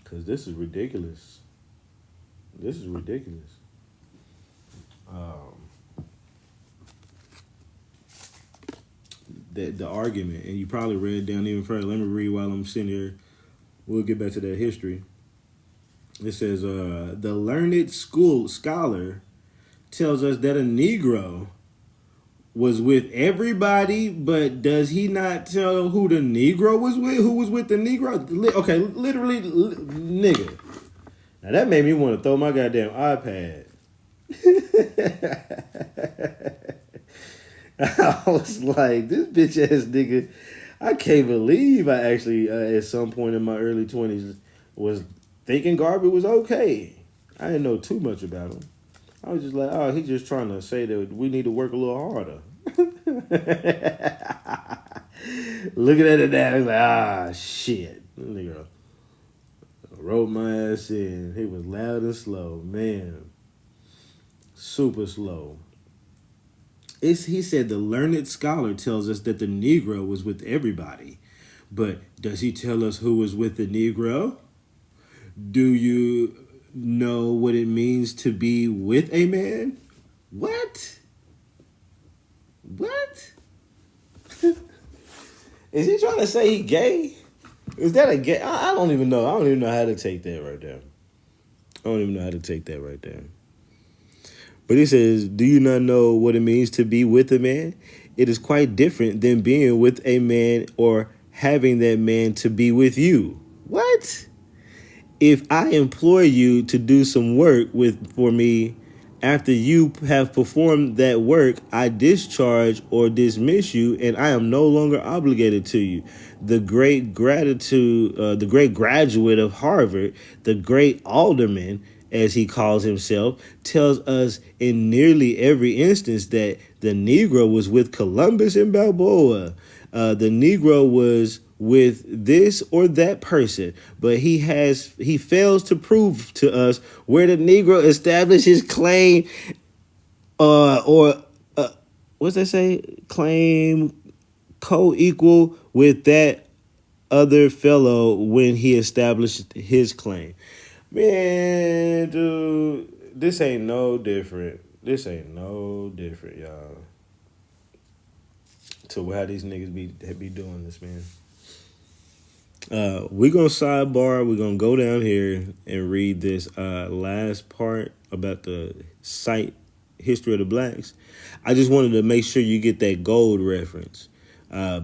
Cause this is ridiculous. The argument, and you probably read down even further. Let me read while I'm sitting here. We'll get back to that history. It says, the learned scholar tells us that a Negro was with everybody, but does he not tell who the Negro was with? Who was with the Negro? Okay, literally, nigga. Now that made me want to throw my goddamn iPad. I was like, this bitch ass nigga. I can't believe I actually, at some point in my early 20s, was thinking Garvey was okay. I didn't know too much about him. I was just like, oh, he's just trying to say that we need to work a little harder. Looking at it now, he's like, shit. Nigga wrote my ass in. He was loud and slow, man. Super slow. He said the learned scholar tells us that the Negro was with everybody. But does he tell us who was with the Negro? Do you know what it means to be with a man? What? Is he trying to say he gay? Is that a gay? I don't even know. I don't even know how to take that right there. But he says, do you not know what it means to be with a man? It is quite different than being with a man or having that man to be with you. What? If I employ you to do some work for me, after you have performed that work, I discharge or dismiss you, and I am no longer obligated to you. The great graduate of Harvard, the great alderman, as he calls himself, tells us in nearly every instance that the Negro was with Columbus and Balboa. The Negro was with this or that person, but he fails to prove to us where the Negro established his claim, what's that say? Claim co-equal with that other fellow when he established his claim. Man, dude, this ain't no different, y'all. to how these niggas be doing this, man. We're gonna sidebar. We're gonna go down here and read this last part about the site history of the blacks. I just wanted to make sure you get that gold reference.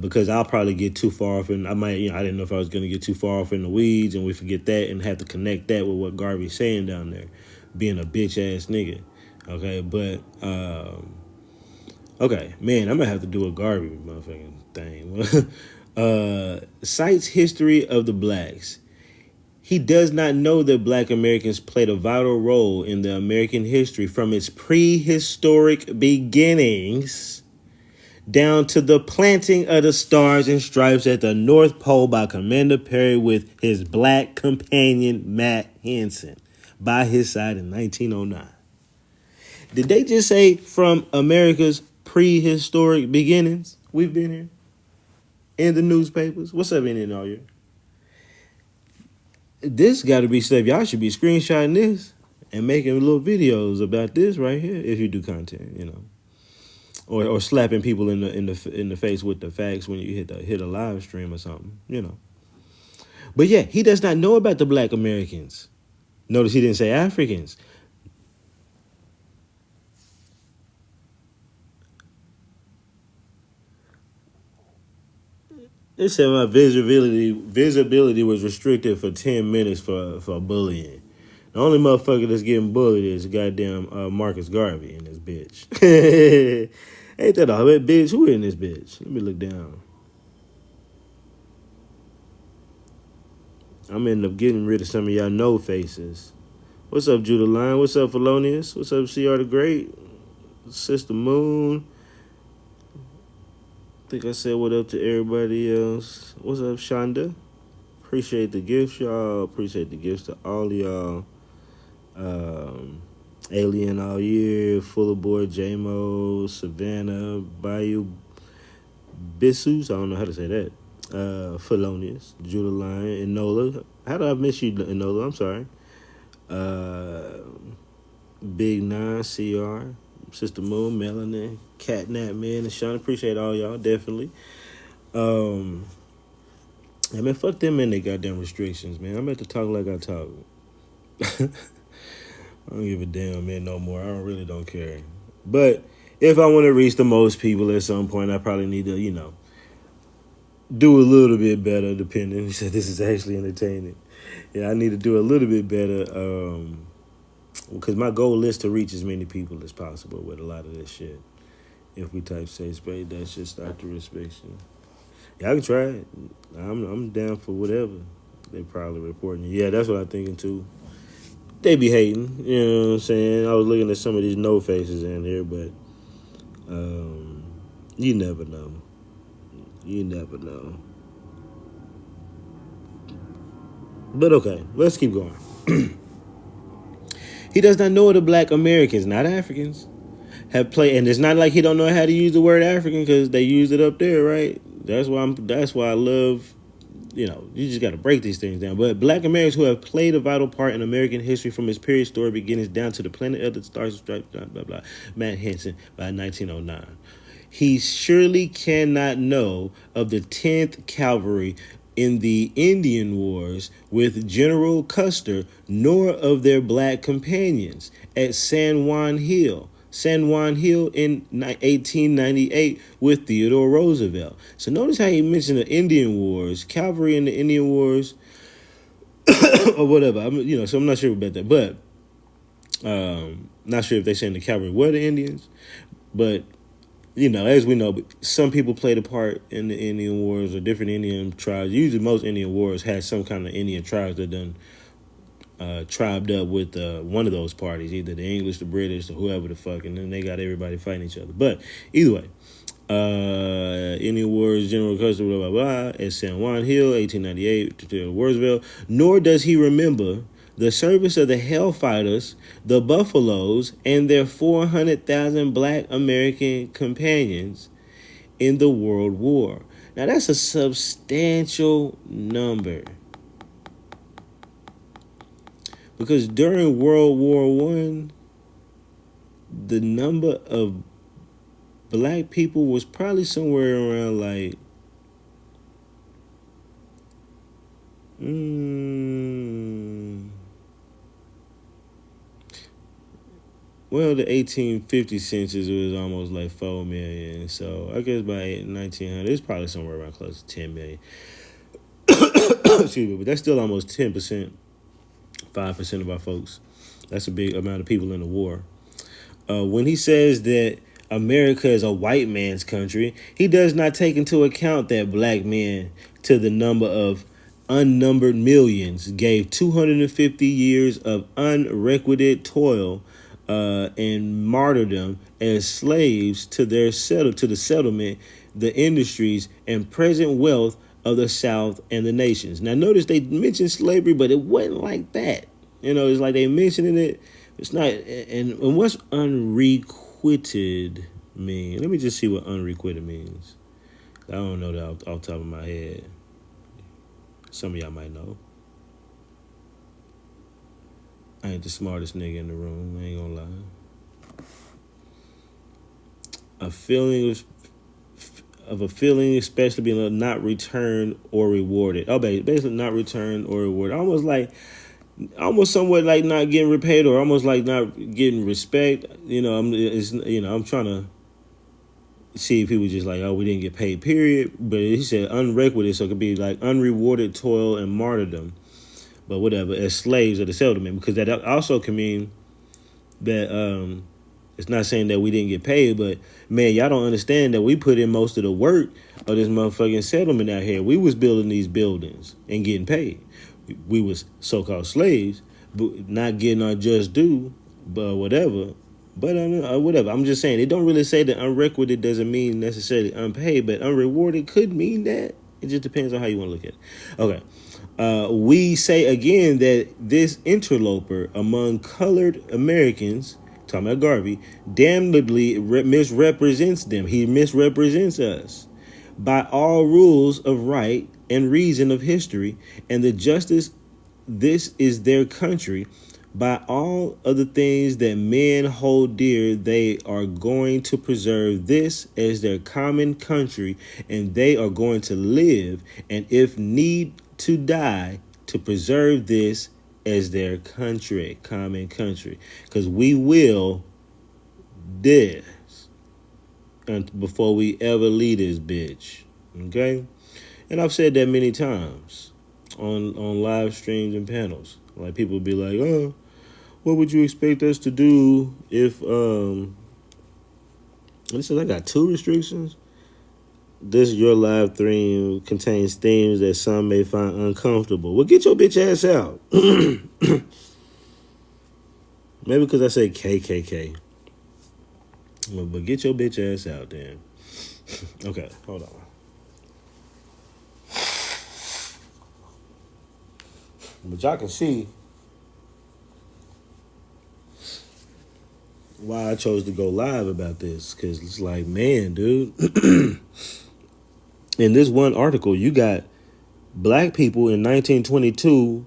Because I'll probably get too far off, and I might, I didn't know if I was going to get too far off in the weeds, and we forget that and have to connect that with what Garvey's saying down there, being a bitch ass nigga. Okay, but okay, man, I'm gonna have to do a Garvey motherfucking thing. Cites history of the blacks. He does not know that black Americans played a vital role in the American history from its prehistoric beginnings down to the planting of the stars and stripes at the North Pole by Commander Perry with his black companion Matt Henson by his side in 1909. Did they just say from America's prehistoric beginnings? We've been here. In the newspapers. What's up, Indian all year? This got to be stuff. Y'all should be screenshotting this and making little videos about this right here if you do content, you know. Or slapping people in the face with the facts when you hit a live stream or something, you know. But yeah, he does not know about the black Americans. Notice he didn't say Africans. They said my visibility was restricted for 10 minutes for bullying. The only motherfucker that's getting bullied is goddamn Marcus Garvey in this bitch. Ain't that a bitch? Who in this bitch? Let me look down. I'm ending up getting rid of some of y'all no faces. What's up, Judah Line? What's up, Felonious? What's up, CR the Great? Sister Moon. I think I said what up to everybody else. What's up, Shonda? Appreciate the gifts, y'all. Appreciate the gifts to all y'all. Alien All Year, Full Aboard, J-Mo, Savannah, Bayou Bissus, I don't know how to say that. Felonious, Judah Lion, Enola. How did I miss you, Enola? I'm sorry. Big Nine, CR, Sister Moon, Melanie, Catnap Man, and Sean. Appreciate all y'all, definitely. I mean, fuck them and they goddamn restrictions, man. I'm about to talk like I talk. I don't give a damn, man, no more. I really don't care. But if I want to reach the most people at some point, I probably need to, you know, do a little bit better, depending. He said this is actually entertaining. Yeah, I need to do a little bit better because my goal is to reach as many people as possible with a lot of this shit. If we type safe space, that should start the inspection. Yeah, I can try it. I'm down for whatever. They probably reporting. Yeah, that's what I'm thinking too. They be hating, you know what I'm saying? I was looking at some of these no faces in here, but you never know. You never know. But okay, let's keep going. He does not know the black Americans, not Africans, have played, and it's not like he don't know how to use the word African because they used it up there, right? That's why I love. You know, you just got to break these things down. But black Americans who have played a vital part in American history from its period story beginnings down to the planet of the stars and stripes, blah, blah, blah. Matt Henson by 1909. He surely cannot know of the 10th Cavalry in the Indian Wars with General Custer, nor of their black companions at San Juan Hill in 1898 with Theodore Roosevelt. So notice how he mentioned the Indian Wars, cavalry in the Indian Wars, or whatever. So I'm not sure about that, but not sure if they're saying the cavalry were the Indians, but as we know, some people played a part in the Indian Wars or different Indian tribes. Usually, most Indian Wars had some kind of Indian tribes that done tribed up with one of those parties, either the English, the British, or whoever the fuck, and then they got everybody fighting each other. But either way, Indian Wars, General Custer, blah, blah, blah, at San Juan Hill, 1898, to Roosevelt, nor does he remember the service of the Hellfighters, the Buffaloes, and their 400,000 black American companions in the World War. Now, that's a substantial number. Because during World War I, the number of black people was probably somewhere around like mm, well, the 1850 census was almost like 4 million. So I guess by 1900, it's probably somewhere around close to 10 million. Excuse me, but that's still almost 10%, 5% of our folks. That's a big amount of people in the war. When he says that America is a white man's country, he does not take into account that black men, to the number of unnumbered millions, gave 250 years of unrequited toil and martyrdom as slaves to to the settlement, the industries, and present wealth of the South and the nations. Now, notice they mentioned slavery, but it wasn't like that. It's like they mentioning it. It's not. And what's unrequited mean? Let me just see what unrequited means. I don't know that off the top of my head. Some of y'all might know. I ain't the smartest nigga in the room. I ain't gonna lie. A feeling of a feeling, especially being not returned or rewarded. Oh, basically not returned or rewarded. Almost somewhat like not getting repaid, or almost like not getting respect. I'm trying to see if people just like, oh, we didn't get paid, period. But he said unrequited, so it could be like unrewarded toil and martyrdom. But whatever, as slaves of the settlement, because that also can mean that it's not saying that we didn't get paid, but man, y'all don't understand that we put in most of the work of this motherfucking settlement out here. We was building these buildings and getting paid. We was so-called slaves, but not getting our just due, but whatever. But whatever. I'm just saying, it don't really say that unrequited doesn't mean necessarily unpaid, but unrewarded could mean that. It just depends on how you want to look at it. Okay. We say again that this interloper among colored Americans, talking about Garvey, damnably misrepresents them. He misrepresents us by all rules of right and reason of history and the justice. This is their country. By all of the things that men hold dear, they are going to preserve this as their common country, and they are going to live, and if need to die, to preserve this as their country, common country. Because we will this before we ever leave this bitch. Okay? And I've said that many times on live streams and panels. Like, people be like, oh, what would you expect us to do if it says I got 2 restrictions? This Your Live stream contains themes that some may find uncomfortable. Well, get your bitch ass out. Maybe because I said KKK. But get your bitch ass out then. Okay, hold on. But y'all can see why I chose to go live about this. Because it's like, man, dude. In this one article, you got black people in 1922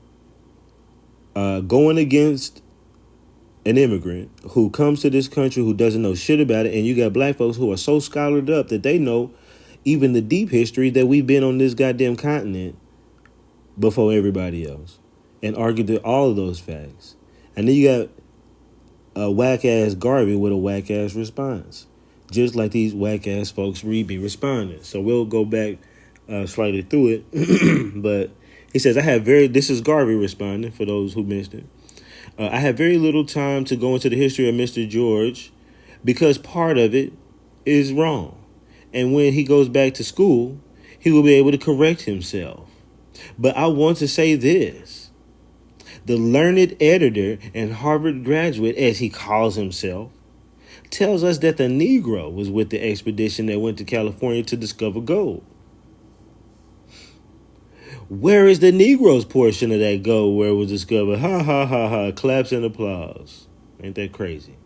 going against an immigrant who comes to this country who doesn't know shit about it. And you got black folks who are so scholared up that they know even the deep history that we've been on this goddamn continent before everybody else and argued all of those facts. And then you got a whack-ass Garvey with a whack-ass response. Just like these whack-ass folks be responding. So we'll go back slightly through it. But he says, this is Garvey responding for those who missed it. I have very little time to go into the history of Mr. George because part of it is wrong. And when he goes back to school, he will be able to correct himself. But I want to say this. The learned editor and Harvard graduate, as he calls himself, tells us that the Negro was with the expedition that went to California to discover gold. Where is the Negro's portion of that gold where it was discovered? Ha, ha, ha, ha. Claps and applause. Ain't that crazy?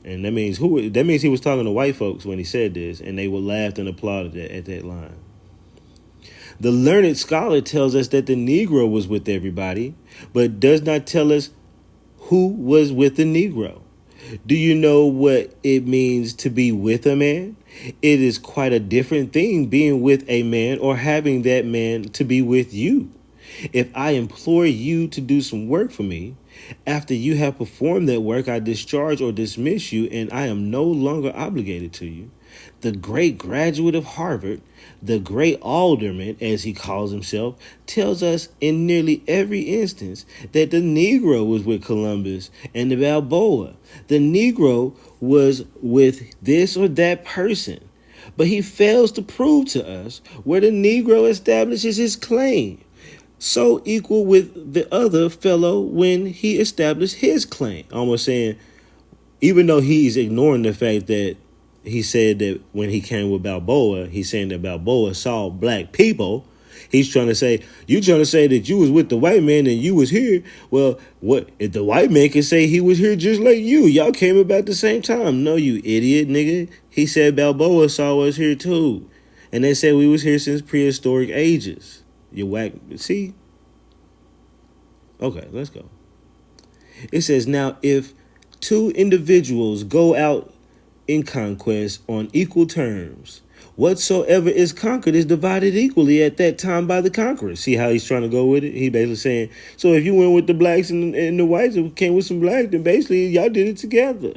And that means he was talking to white folks when he said this, and they would laugh and applaud at that line. The learned scholar tells us that the Negro was with everybody, but does not tell us who was with the Negro. Do you know what it means to be with a man? It is quite a different thing being with a man or having that man to be with you. If I implore you to do some work for me, after you have performed that work, I discharge or dismiss you, and I am no longer obligated to you. The great graduate of Harvard, the great alderman, as he calls himself, tells us in nearly every instance that the Negro was with Columbus and the Balboa. The Negro was with this or that person. But he fails to prove to us where the Negro establishes his claim, so equal with the other fellow when he established his claim. Almost saying, even though he's ignoring the fact that he said that when he came with Balboa, he's saying that Balboa saw black people. He's trying to say, you trying to say that you was with the white man and you was here. Well, what if the white man can say he was here just like you? Y'all came about the same time. No, you idiot, nigga. He said Balboa saw us here too. And they said we was here since prehistoric ages. You whack. See? Okay, let's go. It says, now if two individuals go out in conquest on equal terms, whatsoever is conquered is divided equally at that time by the conqueror. See how he's trying to go with it? He basically saying, so if you went with the blacks and the whites and came with some blacks, then basically y'all did it together.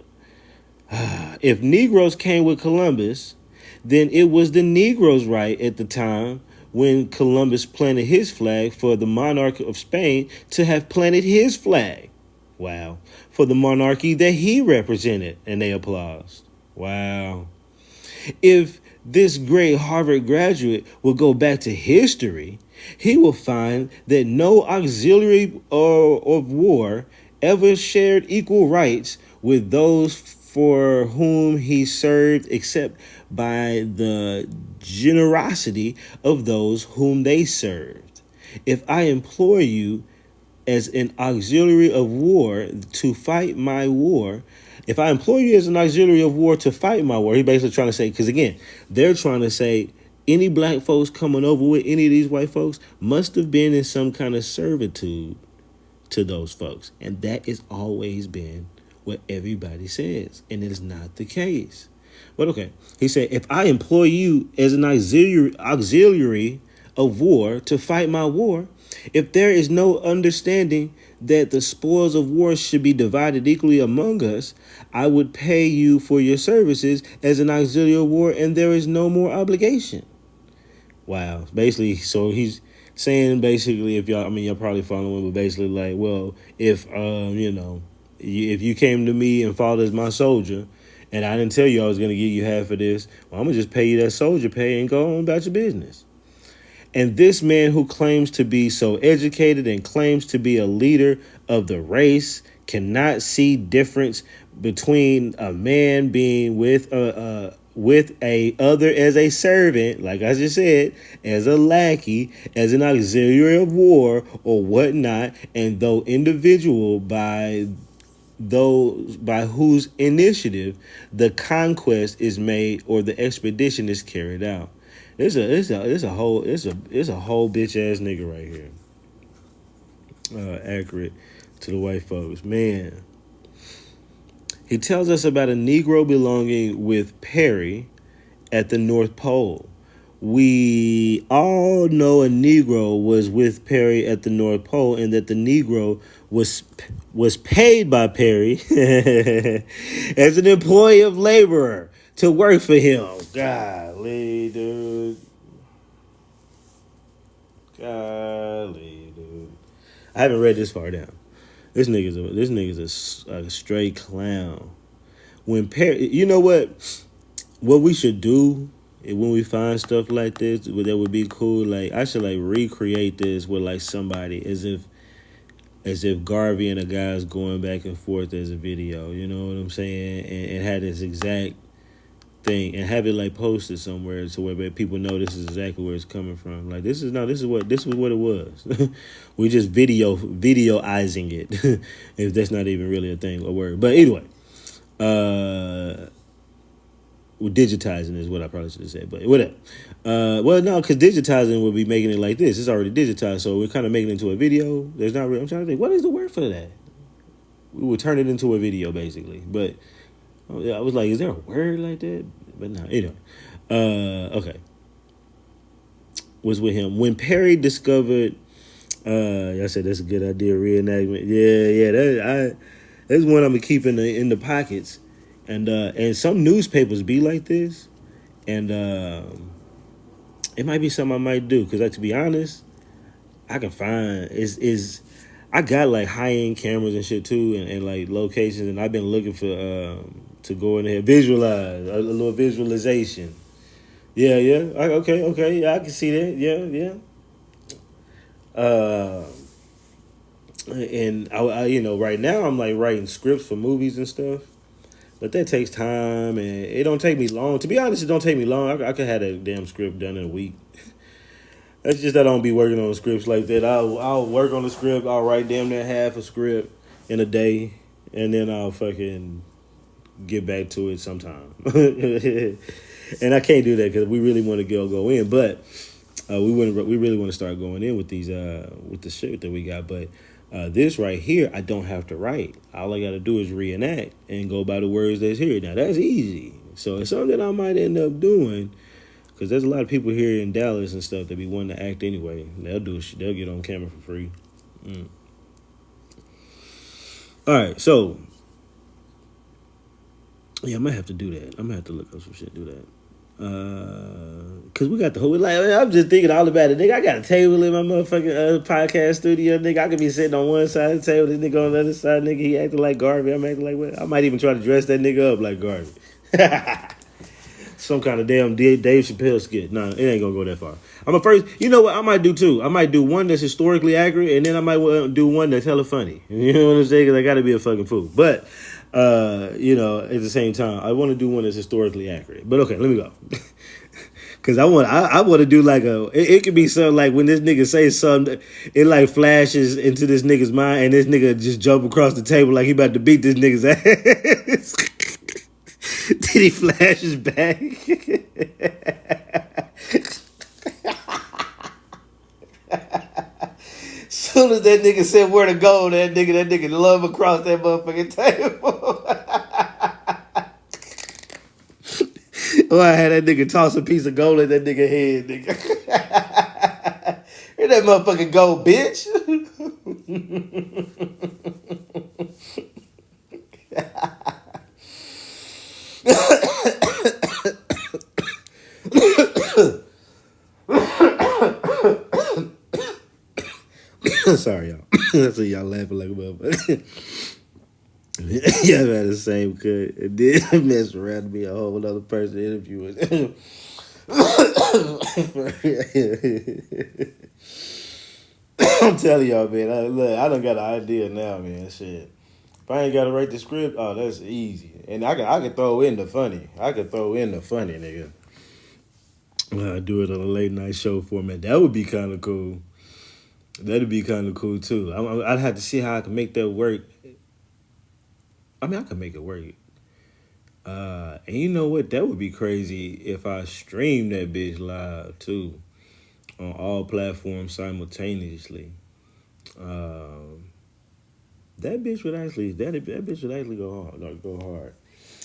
If Negroes came with Columbus, then it was the Negroes' right at the time when Columbus planted his flag for the monarch of Spain to have planted his flag. Wow. For the monarchy that he represented. And they applause. Wow. If this great Harvard graduate will go back to history, he will find that no auxiliary of war ever shared equal rights with those for whom he served except by the generosity of those whom they served. If I implore you as an auxiliary of war to fight my war, if I employ you as an auxiliary of war to fight my war, he's basically trying to say, because again, they're trying to say any black folks coming over with any of these white folks must have been in some kind of servitude to those folks. And that has always been what everybody says. And it is not the case. But okay, he said, if I employ you as an auxiliary of war to fight my war, if there is no understanding that the spoils of war should be divided equally among us, I would pay you for your services as an auxiliary of war, and there is no more obligation. Wow. Basically, so he's saying basically, if y'all, I mean, you're probably following, but basically like, well, if, if you came to me and fought as my soldier, and I didn't tell you I was going to give you half of this, well, I'm going to just pay you that soldier pay and go on about your business. And this man who claims to be so educated and claims to be a leader of the race cannot see difference between a man being with a other as a servant, like I just said, as a lackey, as an auxiliary of war or whatnot, and though individual by whose initiative the conquest is made or the expedition is carried out. It's a whole bitch ass nigga right here. Accurate to the white folks. Man. He tells us about a Negro belonging with Perry at the North Pole. We all know a Negro was with Perry at the North Pole and that the Negro was paid by Perry as an employee of laborer to work for him. Golly, dude. Golly, dude. I haven't read this far down. This nigga's a straight clown. When Perry, you know what we should do when we find stuff like this, that would be cool. Like I should like recreate this with like somebody as if Garvey and a guy's going back and forth as a video. You know what I'm saying? And had this exact thing and have it like posted somewhere so where people know this is exactly where it's coming from. Like this is what it was. We just videoizing it. If that's not even really a thing or word. But anyway, digitizing is what I probably should have said, but whatever. Well, no, because digitizing would be making it like this. It's already digitized, so we're kind of making it into a video. There's not really, I'm trying to think, what is the word for that? we would turn it into a video basically. But I was like, is there a word like that? But no, okay. Was with him when Perry discovered. I said that's a good idea. Reenactment. Yeah. That's one I'm gonna keep in the pockets, and some newspapers be like this, and it might be something I might do because, like, to be honest, I can find is I got like high end cameras and shit too, and like locations, and I've been looking for to go in there visualize a little visualization. Yeah. Okay. Yeah, I can see that. Yeah. Uh, and right now I'm like writing scripts for movies and stuff, but that takes time, and it don't take me long. To be honest, it don't take me long. I could have that damn script done in a week. That's just I don't be working on scripts like that. I'll work on the script. I'll write damn near half a script in a day, and then I'll fucking get back to it sometime. And I can't do that because we really want to go in, but we really want to start going in with these with the shit that we got. But this right here, I don't have to write. All I got to do is reenact and go by the words that's here. Now that's easy. So it's something that I might end up doing. Because there's a lot of people here in Dallas and stuff that be wanting to act anyway. They'll get on camera for free. All right, so yeah, I might have to do that. I'm gonna have to look up some shit, do that. Cause we got the whole I'm just thinking all about it, nigga. I got a table in my motherfucking podcast studio, nigga. I could be sitting on one side of the table, this nigga on the other side, nigga. He acting like Garvey. I'm acting like what? I might even try to dress that nigga up like Garvey. Some kind of damn Dave Chappelle skit. Nah, it ain't gonna go that far. I'm a first. You know what I might do too? I might do one that's historically accurate, and then I might do one that's hella funny. You know what I'm saying? Because I got to be a fucking fool. But at the same time, I want to do one that's historically accurate. But okay, let me go. Cause I want to do like it could be something like when this nigga says something, it like flashes into this nigga's mind, and this nigga just jump across the table like he about to beat this nigga's ass. Then he flashes back. Soon as that nigga said where to go, that nigga love across that motherfucking table. Or I had that nigga toss a piece of gold at that nigga head, nigga. Here that motherfucking gold, bitch. Sorry, y'all. That's what y'all laughing like a motherfucker. Yeah, I've had the same cut. And then mess around to be a whole other person interviewing. I'm telling y'all, man. I done got an idea now, man. Shit. If I ain't got to write the script, oh, that's easy. And I can throw in the funny. Nigga. Do it on a late night show format. That would be kind of cool. That'd be kind of cool too. I'd have to see how I can make that work. I mean, I can make it work. And you know what? That would be crazy if I stream that bitch live too, on all platforms simultaneously. That bitch would actually go hard.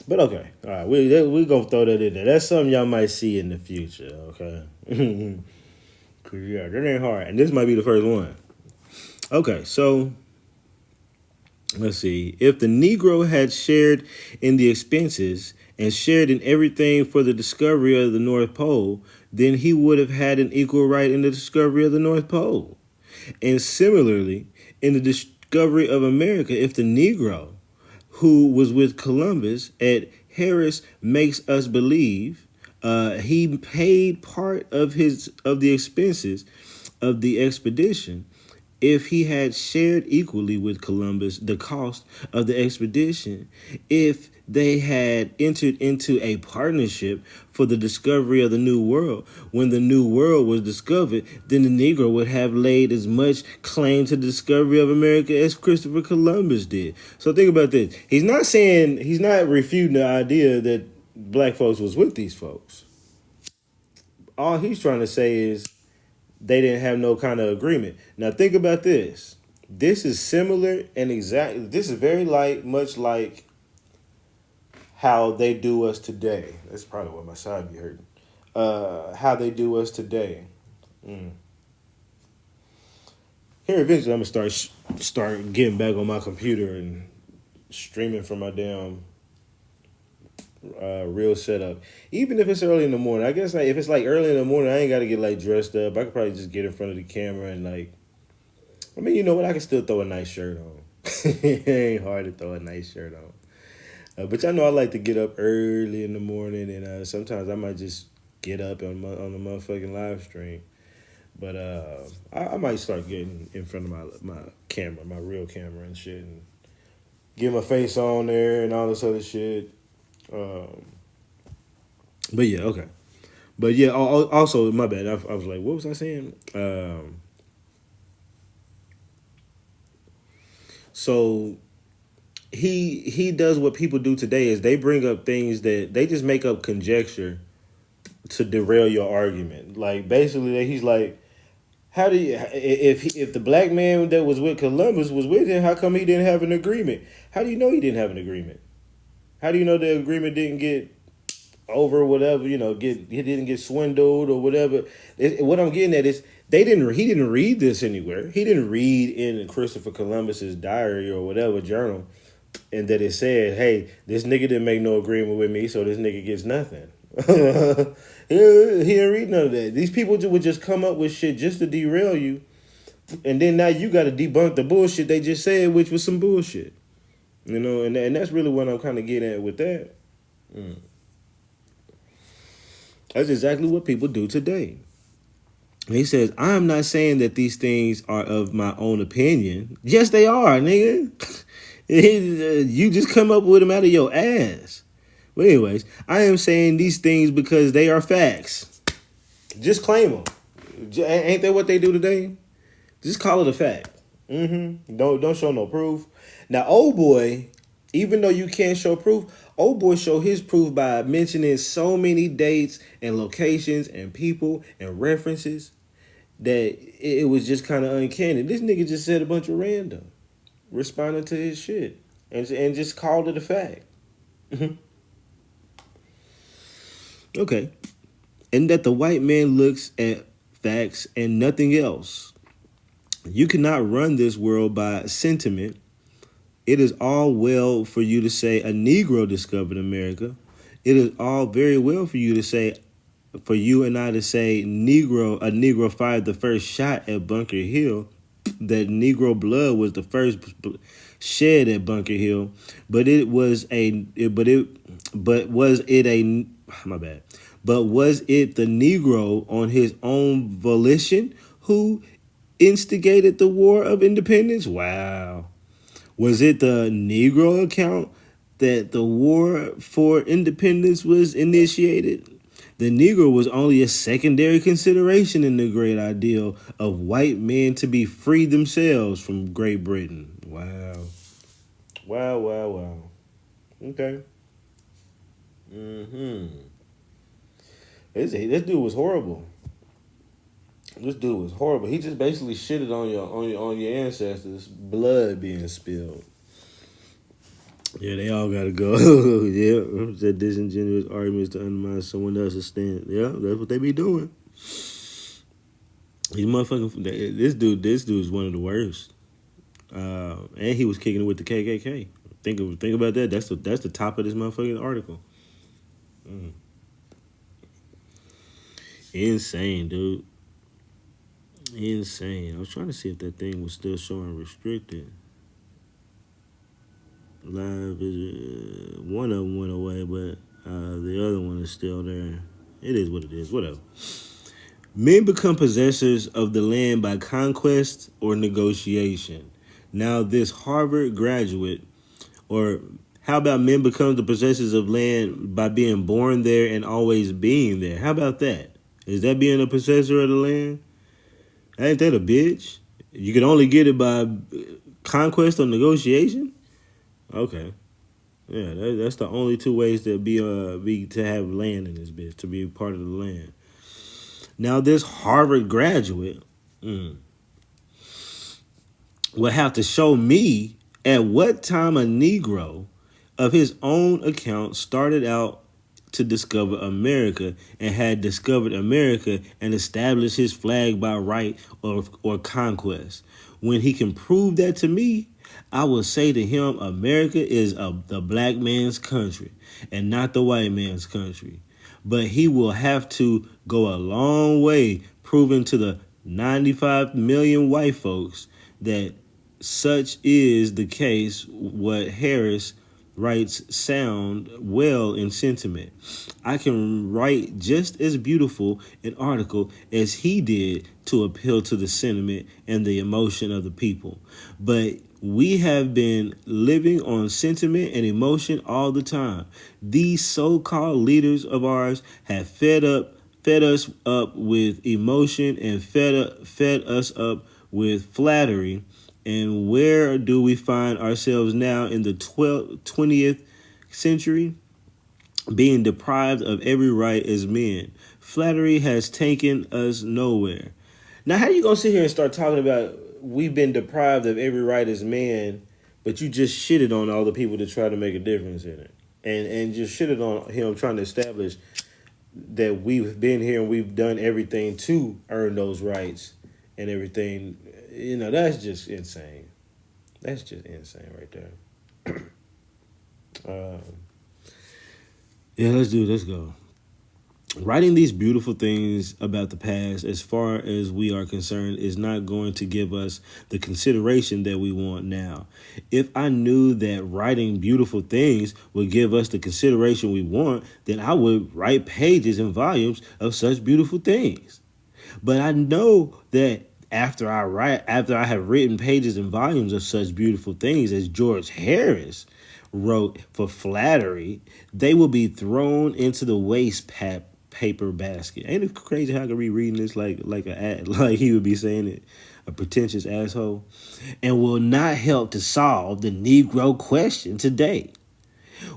But okay, all right, we gonna throw that in there. That's something y'all might see in the future. Okay. Yeah, that ain't hard. And this might be the first one. Okay, so let's see. If the Negro had shared in the expenses and shared in everything for the discovery of the North Pole, then he would have had an equal right in the discovery of the North Pole. And similarly, in the discovery of America, if the Negro who was with Columbus at Harris makes us believe he paid part of the expenses of the expedition, if he had shared equally with Columbus the cost of the expedition, if they had entered into a partnership for the discovery of the New World, when the New World was discovered, then the Negro would have laid as much claim to the discovery of America as Christopher Columbus did. So think about this. He's not refuting the idea that black folks was with these folks. All he's trying to say is they didn't have no kind of agreement. Now think about this. This is similar and exactly. This is very much like how they do us today. That's probably what my side be hurting. How they do us today. Mm. Here eventually, I'm gonna start getting back on my computer and streaming from my damn real setup. Even if it's early in the morning, I guess like if it's like early in the morning, I ain't gotta get like dressed up. I could probably just get in front of the camera and like. I mean, you know what? I can still throw a nice shirt on. It ain't hard to throw a nice shirt on. But y'all know I like to get up early in the morning, and sometimes I might just get up on the motherfucking live stream. But I might start getting in front of my camera, my real camera and shit, and get my face on there and all this other shit. Um, but yeah, okay. But yeah, also my bad. I was like, what was I saying? So he does what people do today is they bring up things that they just make up conjecture to derail your argument. Like basically, he's like, how do you if the black man that was with Columbus was with him, how come he didn't have an agreement? How do you know he didn't have an agreement? How do you know the agreement didn't get over whatever, he didn't get swindled or whatever. What I'm getting at is he didn't read this anywhere. He didn't read in Christopher Columbus's diary or whatever journal, and that it said, hey, this nigga didn't make no agreement with me, so this nigga gets nothing. He didn't read none of that. These people would just come up with shit just to derail you, and then now you got to debunk the bullshit they just said, which was some bullshit. And that's really what I'm kind of getting at with that. Mm. That's exactly what people do today. He says, I'm not saying that these things are of my own opinion. Yes, they are, nigga. You just come up with them out of your ass. But anyways, I am saying these things because they are facts. Just claim them. Ain't that what they do today? Just call it a fact. Don't show no proof. Now, old boy, even though you can't show proof, old boy show his proof by mentioning so many dates and locations and people and references that it was just kind of uncanny. This nigga just said a bunch of random, responding to his shit, and just called it a fact. Okay. And that the white man looks at facts and nothing else. You cannot run this world by sentiment. It is all well for you to say a Negro discovered America. It is all very well for you to say, for you and I to say a Negro fired the first shot at Bunker Hill, that Negro blood was the first shed at Bunker Hill, but was it the Negro on his own volition who instigated the War of Independence? Wow. Was it the Negro account that the War for Independence was initiated? The Negro was only a secondary consideration in the great ideal of white men to be free themselves from Great Britain. Wow. Wow, wow, wow. Okay. This dude was horrible. This dude was horrible. He just basically shitted on your ancestors' blood being spilled. Yeah, they all gotta go. Yeah, said disingenuous arguments to undermine someone else's stand. Yeah, that's what they be doing. These motherfucking this dude's one of the worst. And he was kicking it with the KKK. Think about that. That's the top of this motherfucking article. Insane, dude. Insane. I was trying to see if that thing was still showing restricted. Live is one of them went away, but the other one is still there. It is what it is. Whatever. Men become possessors of the land by conquest or negotiation. Now, this Harvard graduate, or how about men become the possessors of land by being born there and always being there? How about that? Is that being a possessor of the land? Ain't that a bitch? You can only get it by conquest or negotiation? Okay. Yeah, that's the only two ways to be to have land in this bitch, to be part of the land. Now, this Harvard graduate will have to show me at what time a Negro of his own account started out to discover America and had discovered America and established his flag by right or conquest. When he can prove that to me, I will say to him, America is the black man's country and not the white man's country. But he will have to go a long way proving to the 95 million white folks that such is the case. What Harris writes sound well in sentiment. I can write just as beautiful an article as he did to appeal to the sentiment and the emotion of the people. But we have been living on sentiment and emotion all the time. These so-called leaders of ours have fed us up with emotion and fed us up with flattery. And where do we find ourselves now in the 20th century? Being deprived of every right as men. Flattery has taken us nowhere. Now, how you gonna sit here and start talking about we've been deprived of every right as men, but you just shitted on all the people that try to make a difference in it, and just shitted on him trying to establish that we've been here and we've done everything to earn those rights and everything. You know, that's just insane. That's just insane right there. Yeah, let's go. Writing these beautiful things about the past, as far as we are concerned, is not going to give us the consideration that we want now. If I knew that writing beautiful things would give us the consideration we want, then I would write pages and volumes of such beautiful things. But I know that after I have written pages and volumes of such beautiful things as George Harris wrote for flattery, they will be thrown into the waste paper basket. Ain't it crazy how I can be reading this like he would be saying it, a pretentious asshole, and will not help to solve the Negro question today.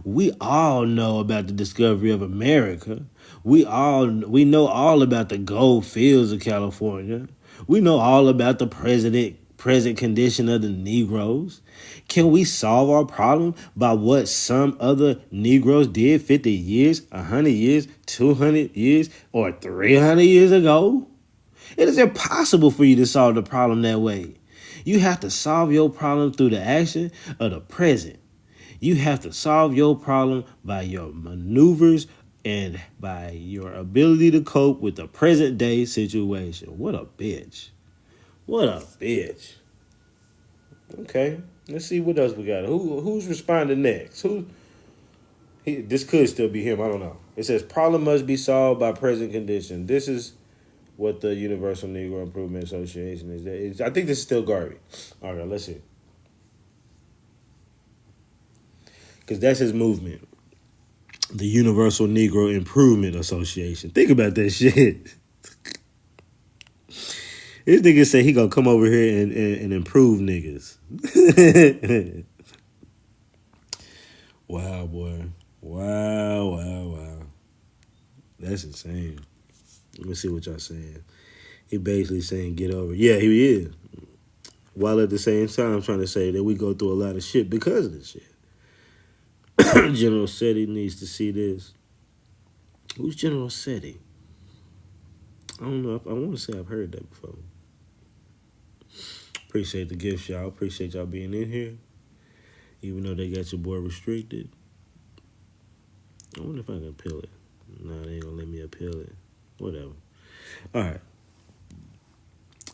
We all know about the discovery of America. We know all about the gold fields of California. We know all about the present condition of the Negroes. Can we solve our problem by what some other Negroes did 50 years, 100 years, 200 years, or 300 years ago? It is impossible for you to solve the problem that way. You have to solve your problem through the action of the present. You have to solve your problem by your maneuvers and by your ability to cope with the present day situation. What a bitch. What a bitch. Okay, let's see what else we got. Who's responding next? This could still be him. I don't know. It says problem must be solved by present condition. This is what the Universal Negro Improvement Association is. I think this is still Garvey. All right, let's see. Because that's his movement. The Universal Negro Improvement Association. Think about that shit. This nigga say he gonna come over here and improve niggas. Wow, boy. Wow. That's insane. Let me see what y'all saying. He basically saying get over. Yeah, he is. While at the same time trying to say that we go through a lot of shit because of this shit. General Seti needs to see this. Who's General Seti? I don't know. I want to say I've heard that before. Appreciate the gifts, y'all. Appreciate y'all being in here. Even though they got your boy restricted. I wonder if I can appeal it. No, they ain't gonna let me appeal it. Whatever. All right.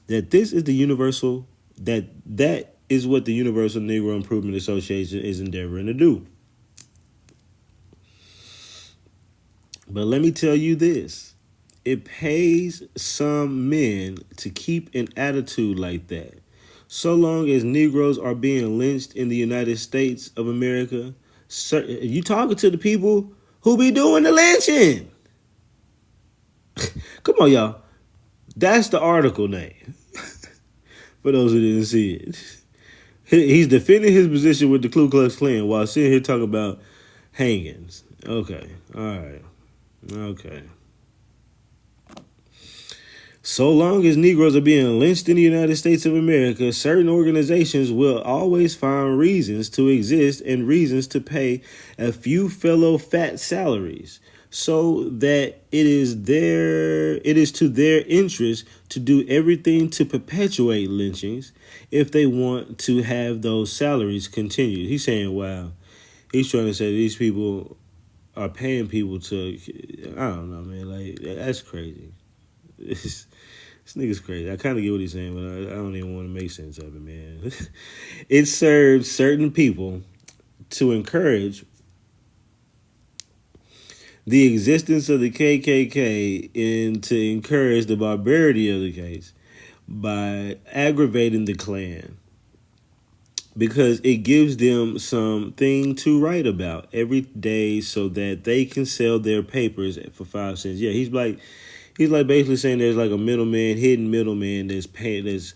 That this is the universal, that is what the Universal Negro Improvement Association is endeavoring to do. But let me tell you this. It pays some men to keep an attitude like that. So long as Negroes are being lynched in the United States of America, you talking to the people who be doing the lynching. Come on, y'all. That's the article name. For those who didn't see it. He's defending his position with the Ku Klux Klan while sitting here talking about hangings. Okay. All right. Okay. So long as Negroes are being lynched in the United States of America, certain organizations will always find reasons to exist and reasons to pay a few fellow fat salaries, so that it is to their interest to do everything to perpetuate lynchings if they want to have those salaries continued. He's saying, wow, he's trying to say these people are paying people to, I don't know, man, like that's crazy. This nigga's crazy. I kind of get what he's saying, but I don't even want to make sense of it, man. It serves certain people to encourage the existence of the KKK and to encourage the barbarity of the case by aggravating the Klan, because it gives them something to write about every day so that they can sell their papers for 5 cents. Yeah, he's like basically saying there's like a middleman, hidden middleman that's paying, that's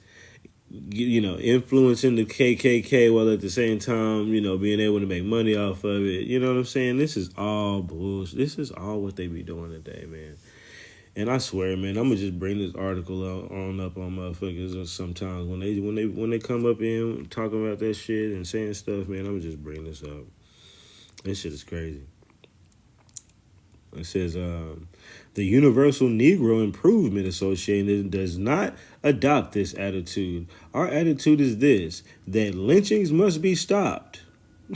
influencing the KKK while at the same time being able to make money off of it. You know what I'm saying? This is all bullshit. This is all what they be doing today, man. And I swear, man, I'm gonna just bring this article on up on motherfuckers sometimes when they come up in talking about that shit and saying stuff, man. I'm gonna just bring this up. This shit is crazy. It says the Universal Negro Improvement Association does not adopt this attitude. Our attitude is this: that lynchings must be stopped.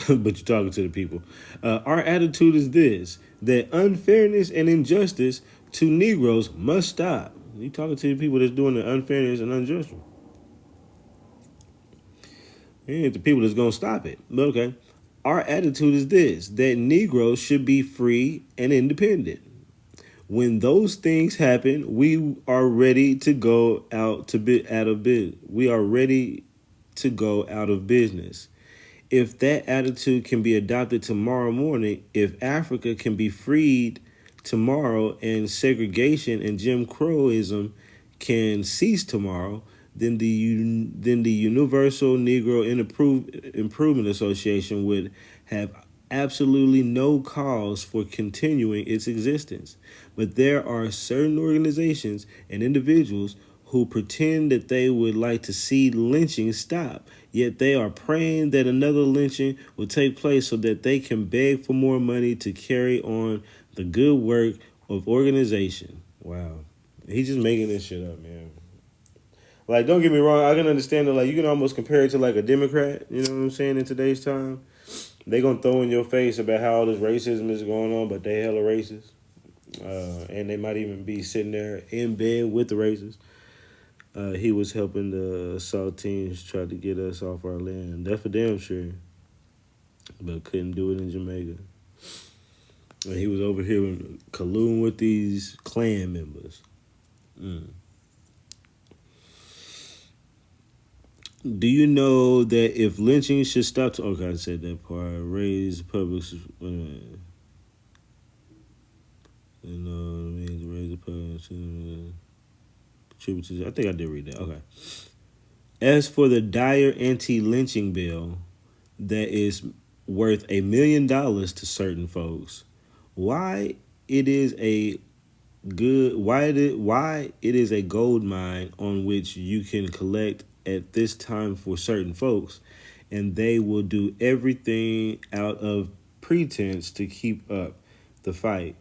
But you're talking to the people. Our attitude is this: that unfairness and injustice to Negroes must stop. You talking to the people that's doing the unfairness and injustice. It ain't the people that's gonna stop it. But okay. Our attitude is this: that Negroes should be free and independent. When those things happen, we are ready to go out of business. We are ready to go out of business. If that attitude can be adopted tomorrow morning, if Africa can be freed tomorrow and segregation and Jim Crowism can cease tomorrow, then the Universal Negro Improvement Association would have absolutely no cause for continuing its existence. But there are certain organizations and individuals who pretend that they would like to see lynching stop, yet they are praying that another lynching will take place so that they can beg for more money to carry on the good work of organization. Wow. He's just making this shit up, man. Like, don't get me wrong, I can understand that, like, you can almost compare it to, like, a Democrat, you know what I'm saying, in today's time. They gonna throw in your face about how all this racism is going on, but they hella racist. And they might even be sitting there in bed with the racists. He was helping the assault teams try to get us off our land. That's for damn sure. But couldn't do it in Jamaica. And he was over here colluding with these Klan members. Do you know that if lynching should stop to... Okay, I said that part. Raise public... raise the public... I think I did read that. Okay. As for the dire anti-lynching bill that is worth $1 million to certain folks, why it is a gold mine on which you can collect at this time for certain folks, and they will do everything out of pretense to keep up the fight.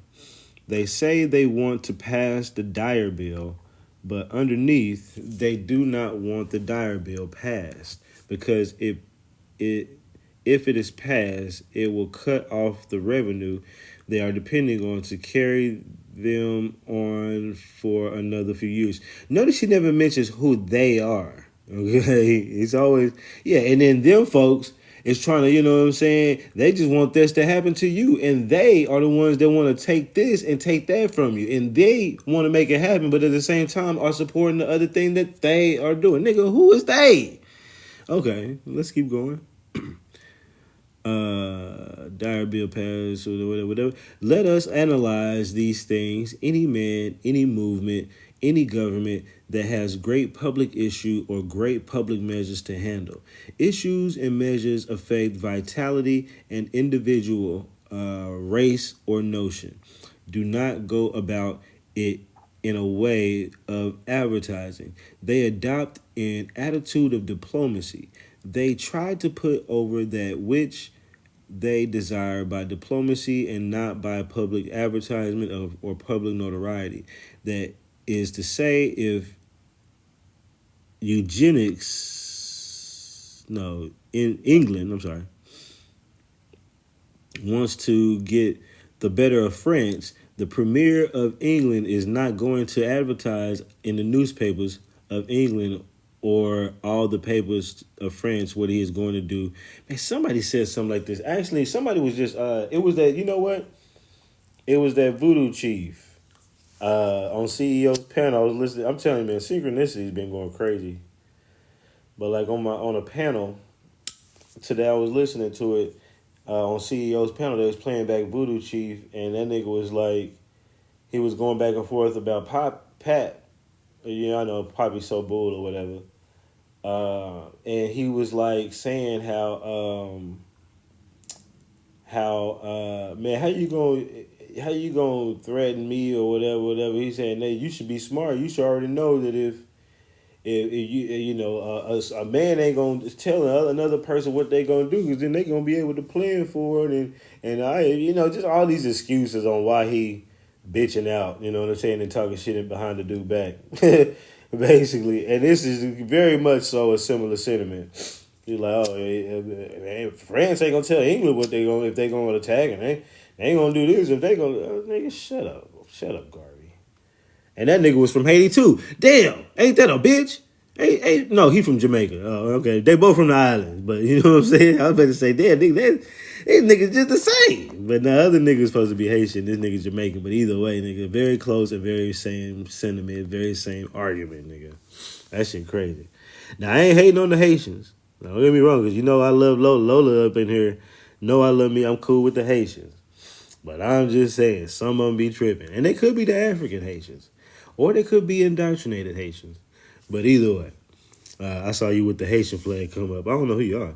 They say they want to pass the Dyer bill, but underneath they do not want the Dyer bill passed, because if it is passed, it will cut off the revenue they are depending on to carry them on for another few years. Notice he never mentions who they are. Okay, it's always, yeah, and then them folks is trying to, you know what I'm saying, they just want this to happen to you, and they are the ones that want to take this and take that from you, and they want to make it happen, but at the same time are supporting the other thing that they are doing. Nigga, who is they? Okay, let's keep going. Dire bill pass, or whatever. Let us analyze these things. Any man, any movement, any government that has great public issue or great public measures to handle. Issues and measures affect vitality and individual race or notion. Do not go about it in a way of advertising. They adopt an attitude of diplomacy. They try to put over that which they desire by diplomacy and not by public advertisement or public notoriety. That is to say, if eugenics, no, in England, I'm sorry, wants to get the better of France, the premier of England is not going to advertise in the newspapers of England or all the papers of France what he is going to do. Man, somebody said something like this. Actually, somebody was just, it was that, you know what? It was that voodoo chief on CEO's panel. I was listening. I'm telling you, man, synchronicity's been going crazy. But like on a panel today, I was listening to it on CEO's panel. They was playing back Voodoo Chief, and that nigga was like, he was going back and forth about Pat. Yeah, I know Poppy so bull or whatever. And he was like saying how man, how you gonna threaten me or whatever. He said, "Hey, you should be smart. You should already know that if a man ain't gonna tell another person what they gonna do, because then they gonna be able to plan for it, and just all these excuses on why he bitching out, you know what I'm saying, and talking shit behind the dude back, basically. And this is very much so a similar sentiment. He's like, France ain't gonna tell England what they gonna if they gonna attack, and they ain't gonna do this if they gonna nigga shut up, Garvey. And that nigga was from Haiti too. Damn, ain't that a bitch? Hey, no, he from Jamaica. Oh, okay. They both from the islands, but you know what I'm saying? I was about to say, damn, nigga, these niggas just the same. But now other niggas supposed to be Haitian. This nigga's Jamaican. But either way, nigga, very close and very same sentiment, very same argument, nigga. That shit crazy. Now, I ain't hating on the Haitians. Now, don't get me wrong, because you know I love Lola. Lola up in here. Know I love me. I'm cool with the Haitians. But I'm just saying, some of them be tripping. And they could be the African Haitians. Or they could be indoctrinated Haitians. But either way, I saw you with the Haitian flag come up. I don't know who you are.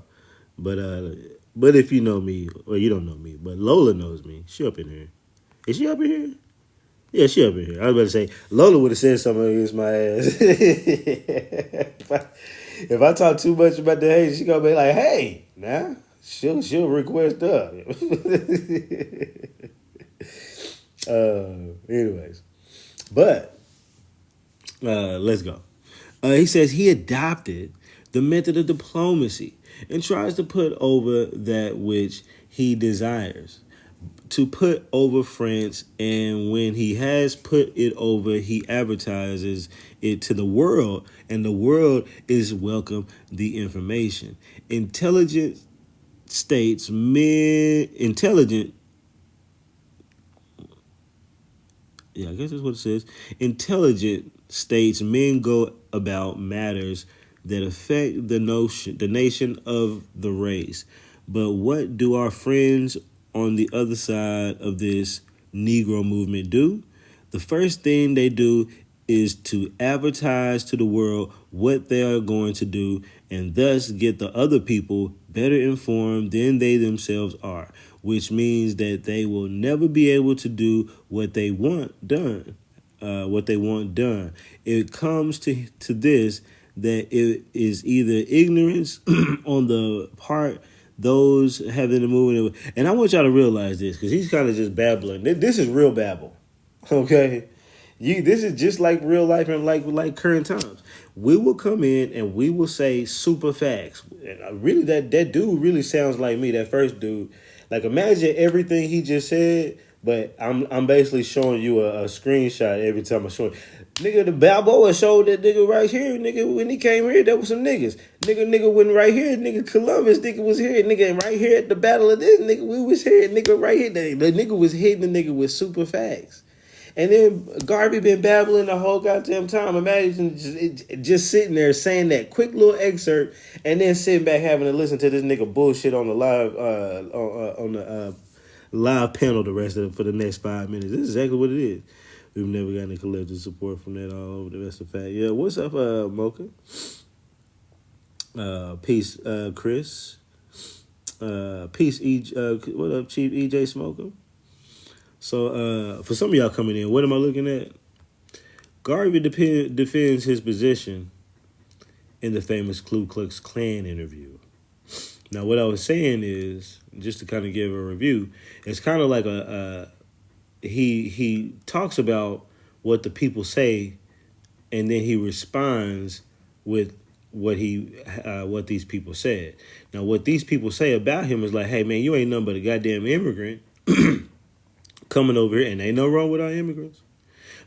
But if you know me, or you don't know me, but Lola knows me. She up in here. Is she up in here? Yeah, she up in here. I was about to say, Lola would have said something against my ass. if I talk too much about the Haitian, she gonna be like, hey, nah. She'll request up. Anyways. But let's go. He says he adopted the method of diplomacy and tries to put over that which he desires. To put over France, and when he has put it over, he advertises it to the world, and the world is welcome the information. Intelligent yeah, I guess that's what it says. Intelligent states men go about matters that affect the nation of the race. But what do our friends on the other side of this Negro movement do? The first thing they do is to advertise to the world what they are going to do, and thus get the other people better informed than they themselves are, which means that they will never be able to do what they want done. It comes to this, that it is either ignorance on the part those having the movement. And I want y'all to realize this, because he's kind of just babbling. This is real babble, okay? This is just like real life and like current times. We will come in and we will say super facts. And really, that dude really sounds like me. That first dude. Like, imagine everything he just said, but I'm basically showing you a screenshot every time I show it. Nigga, the Balboa showed that nigga right here. Nigga, when he came here, there was some niggas. Nigga went right here. Nigga, Columbus, nigga was here. Nigga, right here at the Battle of this. Nigga, we was here. Nigga, right here. The nigga was hitting the nigga with super facts. And then Garvey been babbling the whole goddamn time. Imagine just sitting there saying that quick little excerpt, and then sitting back having to listen to this nigga bullshit on the live panel for the next 5 minutes. This is exactly what it is. We've never gotten any collective support from that all over the rest of the fact. Yeah, what's up, Mocha? Peace, Chris. Peace, what up, Chief EJ Smoker? So, for some of y'all coming in, what am I looking at? Garvey defends his position in the famous Ku Klux Klan interview. Now, what I was saying is, just to kind of give a review, it's kind of like he talks about what the people say, and then he responds with what these people said. Now, what these people say about him is like, hey man, you ain't nothing but a goddamn immigrant coming over here, and ain't no wrong with our immigrants.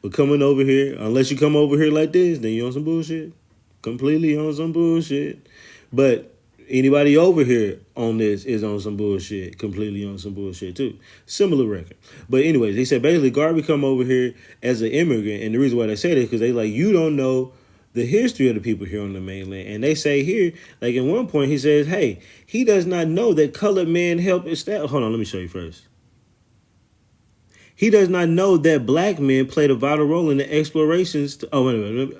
But coming over here, unless you come over here like this, then you on some bullshit. Completely on some bullshit. But anybody over here on this is on some bullshit. Completely on some bullshit too. Similar record. But anyways, they said basically Garvey come over here as an immigrant. And the reason why they say this is because they like, you don't know the history of the people here on the mainland. And they say here, like at one point he says, hey, he does not know that colored men help establish. Hold on, let me show you first. He does not know that black men played a vital role in the explorations. Wait a minute.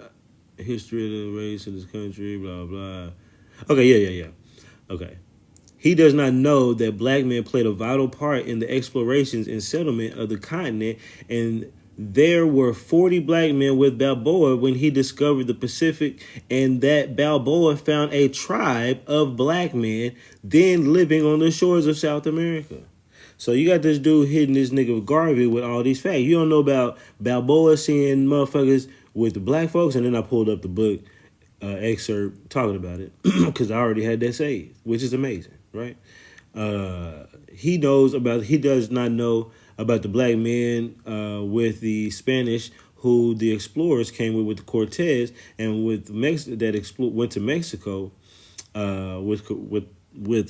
History of the race in this country, blah, blah. Okay, yeah. Okay. He does not know that black men played a vital part in the explorations and settlement of the continent, and there were 40 black men with Balboa when he discovered the Pacific, and that Balboa found a tribe of black men then living on the shores of South America. So you got this dude hitting this nigga Garvey with all these facts. You don't know about Balboa seeing motherfuckers with the black folks, and then I pulled up the book excerpt talking about it because I already had that saved, which is amazing, right? He does not know about the black men with the Spanish who the explorers came with Cortez, and with went to Mexico with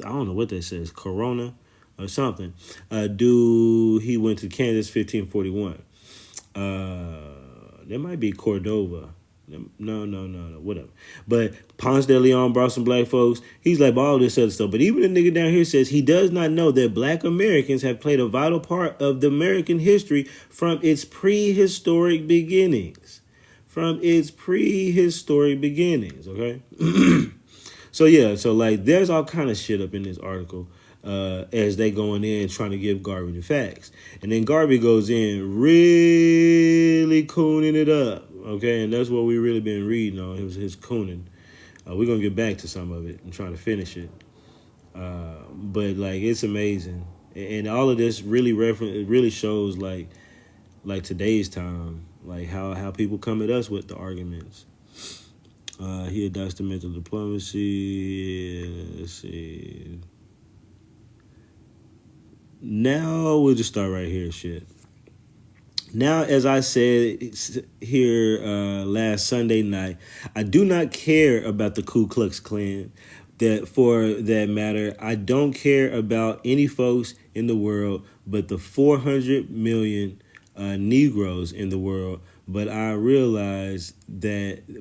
I don't know what that says, Corona or something. He went to Kansas 1541. There might be Cordova. No, whatever. But Ponce de Leon brought some black folks. He's like all this other stuff. But even the nigga down here says he does not know that black Americans have played a vital part of the American history from its prehistoric beginnings. Okay? So like there's all kind of shit up in this article as they going in trying to give Garvey the facts. And then Garvey goes in really cooning it up. Okay, and that's what we really been reading on. It was his cooning. We're going to get back to some of it and trying to finish it. But like it's amazing. And all of this really shows like today's time, like how people come at us with the arguments. He adopts the mental diplomacy. Let's see. Now we'll just start right here, shit. Now, as I said here last Sunday night, I do not care about the Ku Klux Klan. That for that matter, I don't care about any folks in the world but the 400 million Negroes in the world. But I realize this,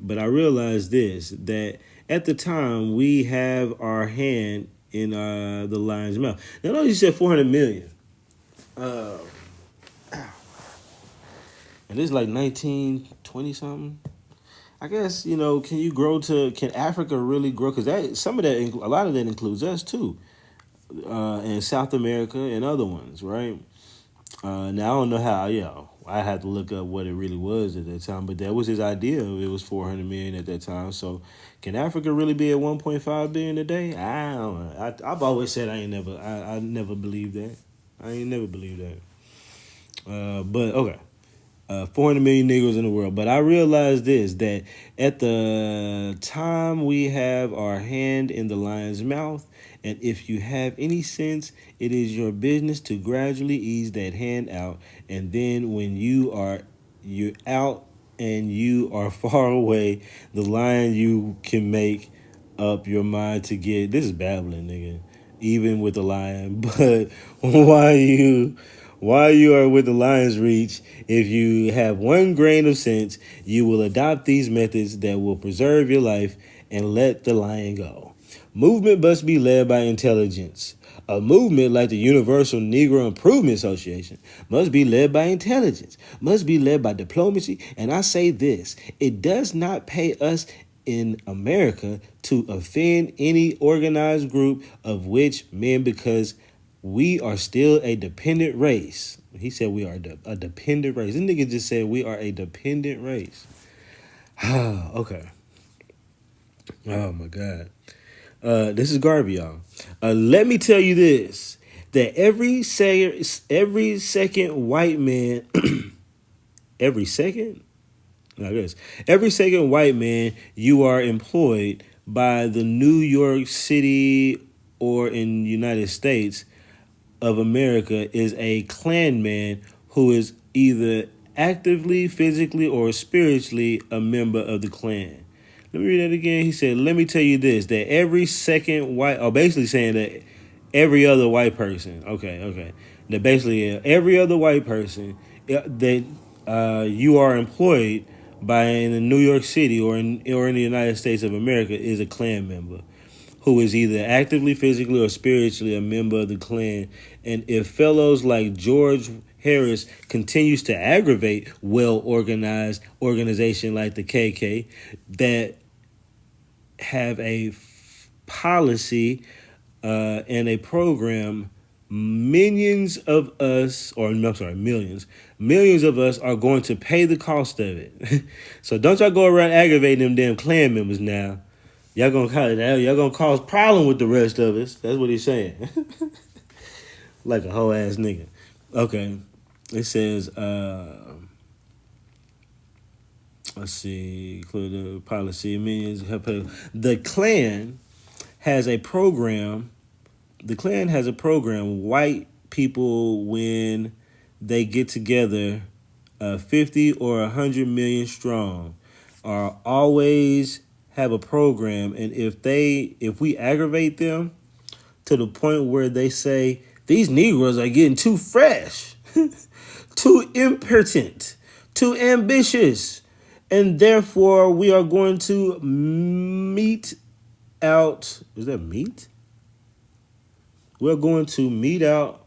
that at the time we have our hand in the lion's mouth. Now, notice you said 400 million. And this is like 1920 something. I guess, can Africa really grow? Because a lot of that includes us too. And South America and other ones, right? Now, I don't know how, I had to look up what it really was at that time, but that was his idea. It was 400 million at that time. So can Africa really be at 1.5 billion a day? I don't know. I've always said I never believed that. I ain't never believed that. But okay. 400 million Negroes in the world. But I realize this, that at the time we have our hand in the lion's mouth, and if you have any sense, it is your business to gradually ease that hand out. And then when you're out and you are far away, the lion you can make up your mind to get. This is babbling, nigga. Even with the lion. But why you are with the lion's reach, if you have one grain of sense, you will adopt these methods that will preserve your life and let the lion go. Movement must be led by intelligence. A movement like the Universal Negro Improvement Association must be led by intelligence, must be led by diplomacy. And I say this, it does not pay us in America to offend any organized group of which men, because we are still a dependent race. He said we are a dependent race. This nigga just said we are a dependent race. Okay. Oh my God. This is Garvey, y'all. Let me tell you this: that every second white man, every second, I guess, every second white man you are employed by the New York City or in United States of America is a Klanman who is either actively, physically, or spiritually a member of the Klan. Let me read that again. He said, let me tell you this, that every second white, or basically saying that every other white person, okay, that basically every other white person that you are employed by in New York City or in the United States of America is a Klan member who is either actively, physically, or spiritually a member of the Klan. And if fellows like George Harris continues to aggravate well-organized organization like the KK that have a policy and a program, millions of us are going to pay the cost of it. So don't y'all go around aggravating them damn Klan members now. Y'all gonna cause problem with the rest of us. That's what he's saying. Like a whole ass nigga. Okay. It says, let's see, include the policy means the Klan has a program. The Klan has a program. White people, when they get together, 50 or 100 million strong, are always have a program, and if we aggravate them to the point where they say these Negroes are getting too fresh, too impertinent, too ambitious, and therefore we are going to mete out. Is that meat? We're going to mete out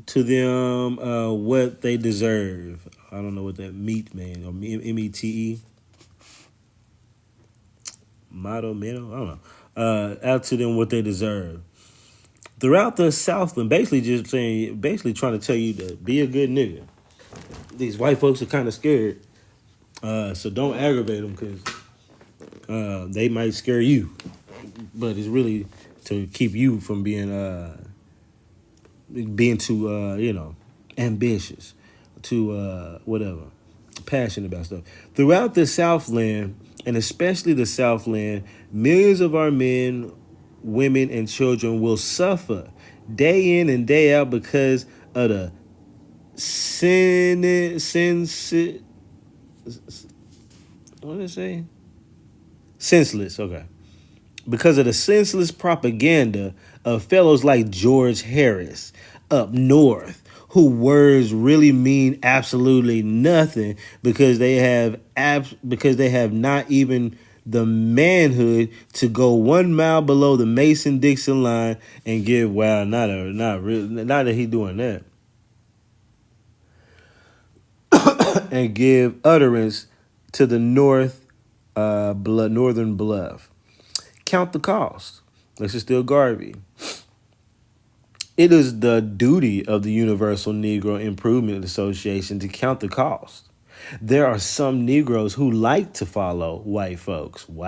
to them what they deserve. I don't know what that meat means, or METE. Motto, Mino, I don't know. Out to them what they deserve. Throughout the Southland, basically trying to tell you to be a good nigga. These white folks are kind of scared, so don't aggravate them because they might scare you. But it's really to keep you from being too ambitious, too whatever, passionate about stuff. Throughout the Southland, and especially the Southland, millions of our men, women, and children will suffer day in and day out because of the what did it say? Senseless, okay. Because of the senseless propaganda of fellows like George Harris up north, who words really mean absolutely nothing because they have not even the manhood to go 1 mile below the Mason-Dixon line and give not that he doing that and give utterance to the northern bluff. Count the cost. This is still Garvey. It is the duty of the Universal Negro Improvement Association to count the cost. There are some Negroes who like to follow white folks. Wow.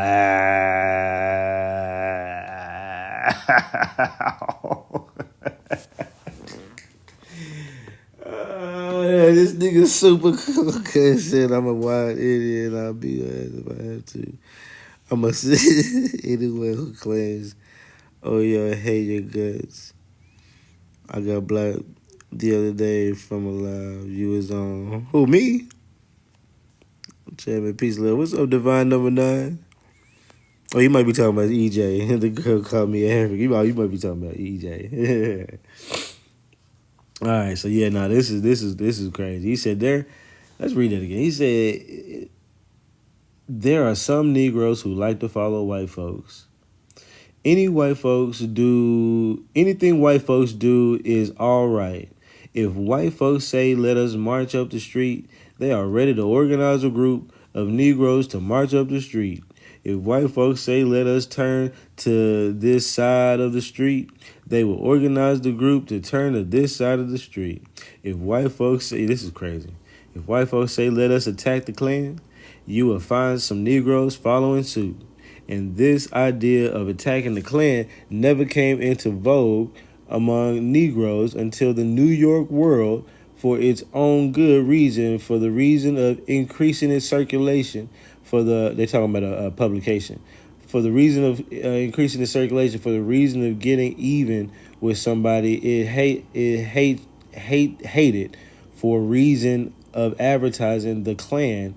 Oh, yeah, this nigga's super cool. Cause said I'm a wild idiot and I'll be if I have to. I'm a anyone who claims, oh, yo, I hate your guts. I got blocked the other day from a live you was on. Who, me? Chairman Peace Love. What's up, Divine Number 9? Oh, you might be talking about EJ. The girl called me African. You might be talking about EJ. All right, so yeah, this is crazy. He said let's read it again. He said there are some Negroes who like to follow white folks. Anything white folks do is all right. If white folks say let us march up the street, they are ready to organize a group of Negroes to march up the street. If white folks say let us turn to this side of the street, they will organize the group to turn to this side of the street. If white folks say, this is crazy. If white folks say let us attack the Klan, you will find some Negroes following suit. And this idea of attacking the Klan never came into vogue among Negroes until the New York World, for its own good reason, for the reason of increasing its circulation, they're talking about a publication, for the reason of increasing the circulation, for the reason of getting even with somebody hated, for reason of advertising the Klan,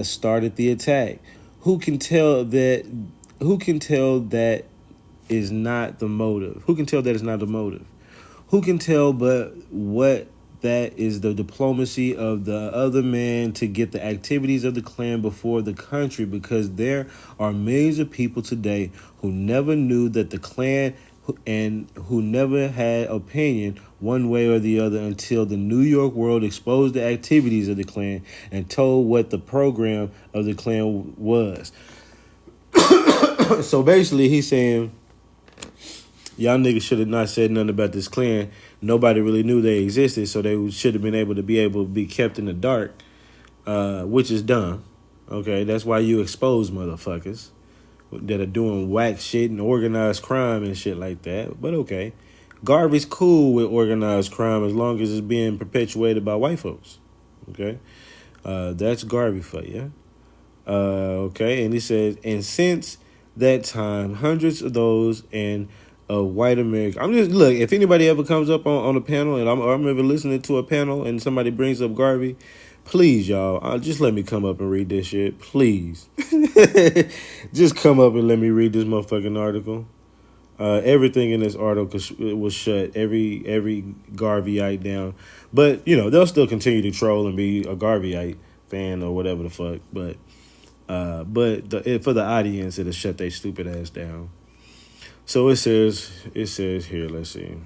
started the attack. Who can tell that is not the motive? Who can tell that is not the motive? Who can tell but what that is the diplomacy of the other man to get the activities of the Klan before the country, because there are millions of people today who never knew that the Klan and who never had opinion one way or the other until the New York World exposed the activities of the Klan and told what the program of the Klan was. So basically he's saying, y'all niggas should have not said nothing about this Klan. Nobody really knew they existed, so they should have been able to be kept in the dark, which is dumb. Okay, that's why you expose motherfuckers that are doing whack shit and organized crime and shit like that. But okay, Garvey's cool with organized crime as long as it's being perpetuated by white folks. Okay, that's Garvey for you. Okay, and he says, and since that time, hundreds of those and white America. Look, if anybody ever comes up on a panel and I'm ever listening to a panel and somebody brings up Garvey, please, y'all, just let me come up and read this shit. Please. Just come up and let me read this motherfucking article. Everything in this article was shut. Every Garveyite down. But, they'll still continue to troll and be a Garveyite fan or whatever the fuck. But for the audience, it'll shut their stupid ass down. So it says here, let's see.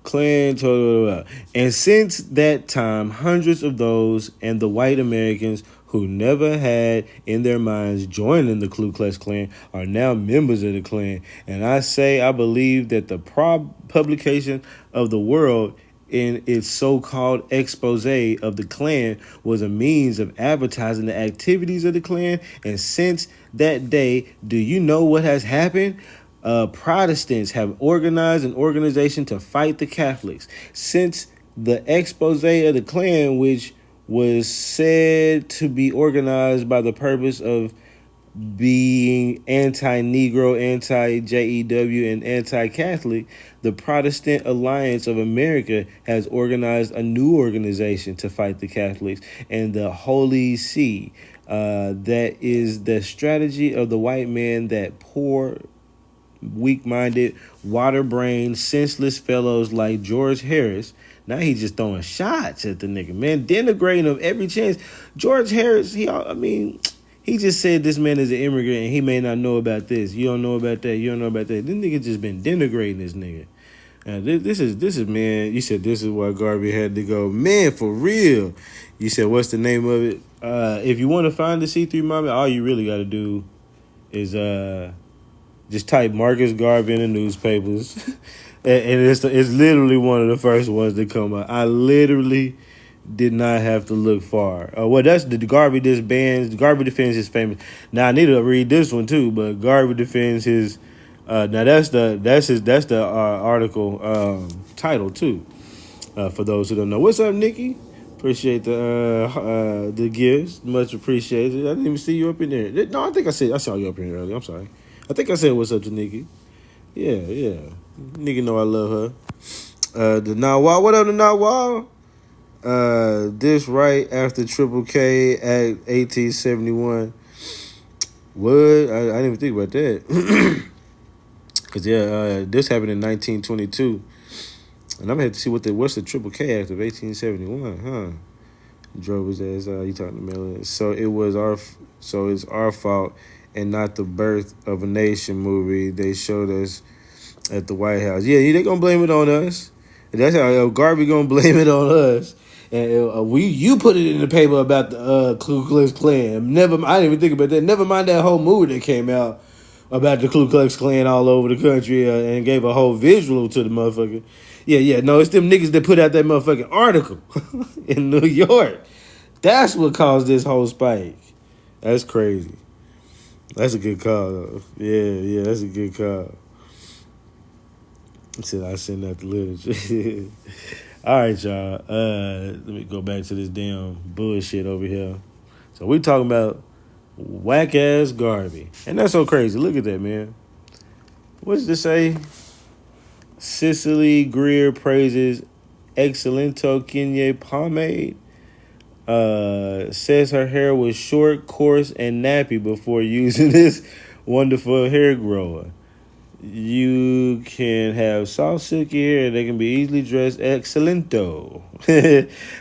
Klan total. And since that time, hundreds of those and the white Americans who never had in their minds joining the Ku Klux Klan are now members of the Klan. And I believe that the publication of the World in its so-called expose of the Klan was a means of advertising the activities of the Klan. And since that day, do you know what has happened? Protestants have organized an organization to fight the Catholics. Since the expose of the Klan, which was said to be organized by the purpose of being anti-Negro, anti-JEW, and anti-Catholic, the Protestant Alliance of America has organized a new organization to fight the Catholics and the Holy See. That is the strategy of the white man that poor, weak-minded, water-brained, senseless fellows like George Harris. Now he's just throwing shots at the nigga, man, denigrating him every chance. George Harris, he just said this man is an immigrant and he may not know about this. You don't know about that. You don't know about that. This nigga just been denigrating this nigga. This is man. You said this is why Garvey had to go. Man, for real. You said what's the name of it? If you want to find the C3 Mama, all you really got to do is just type Marcus Garvey in the newspapers, and it's literally one of the first ones that come up. I literally did not have to look far. That's the Garvey disbands. Garvey defends his famous. Now I need to read this one too, but Garvey defends his. Now that's the article title too. For those who don't know, what's up, Nikki? Appreciate the gifts, much appreciated. I didn't even see you up in there. No, I think I saw you up in here earlier. I'm sorry. I think I said what's up to Nikki. Yeah. Nikki know I love her. The Nawal, what up, the Nawal? This right after Triple K Act 1871. What? I didn't even think about that. Cause this happened in 1922, and I'm gonna have to see what's the Triple K Act of 1871, huh? Drove his ass out. You talking to Miller? So it's our fault and not the Birth of a Nation movie they showed us at the White House. Yeah, they gonna blame it on us. That's how Garvey gonna blame it on us. And you put it in the paper about the Ku Klux Klan. I didn't even think about that. Never mind that whole movie that came out about the Ku Klux Klan all over the country and gave a whole visual to the motherfucker. Yeah. No, it's them niggas that put out that motherfucking article in New York. That's what caused this whole spike. That's crazy. That's a good call, though. Yeah, that's a good call. Said I send out the literature. All right, y'all. Let me go back to this damn bullshit over here. So we talking about whack ass Garvey, and that's so crazy. Look at that, man. What's this say? Cicely Greer praises Excellento Kenya pomade. Says her hair was short, coarse, and nappy before using this wonderful hair grower. You can have soft, silky hair that can be easily dressed. Excellento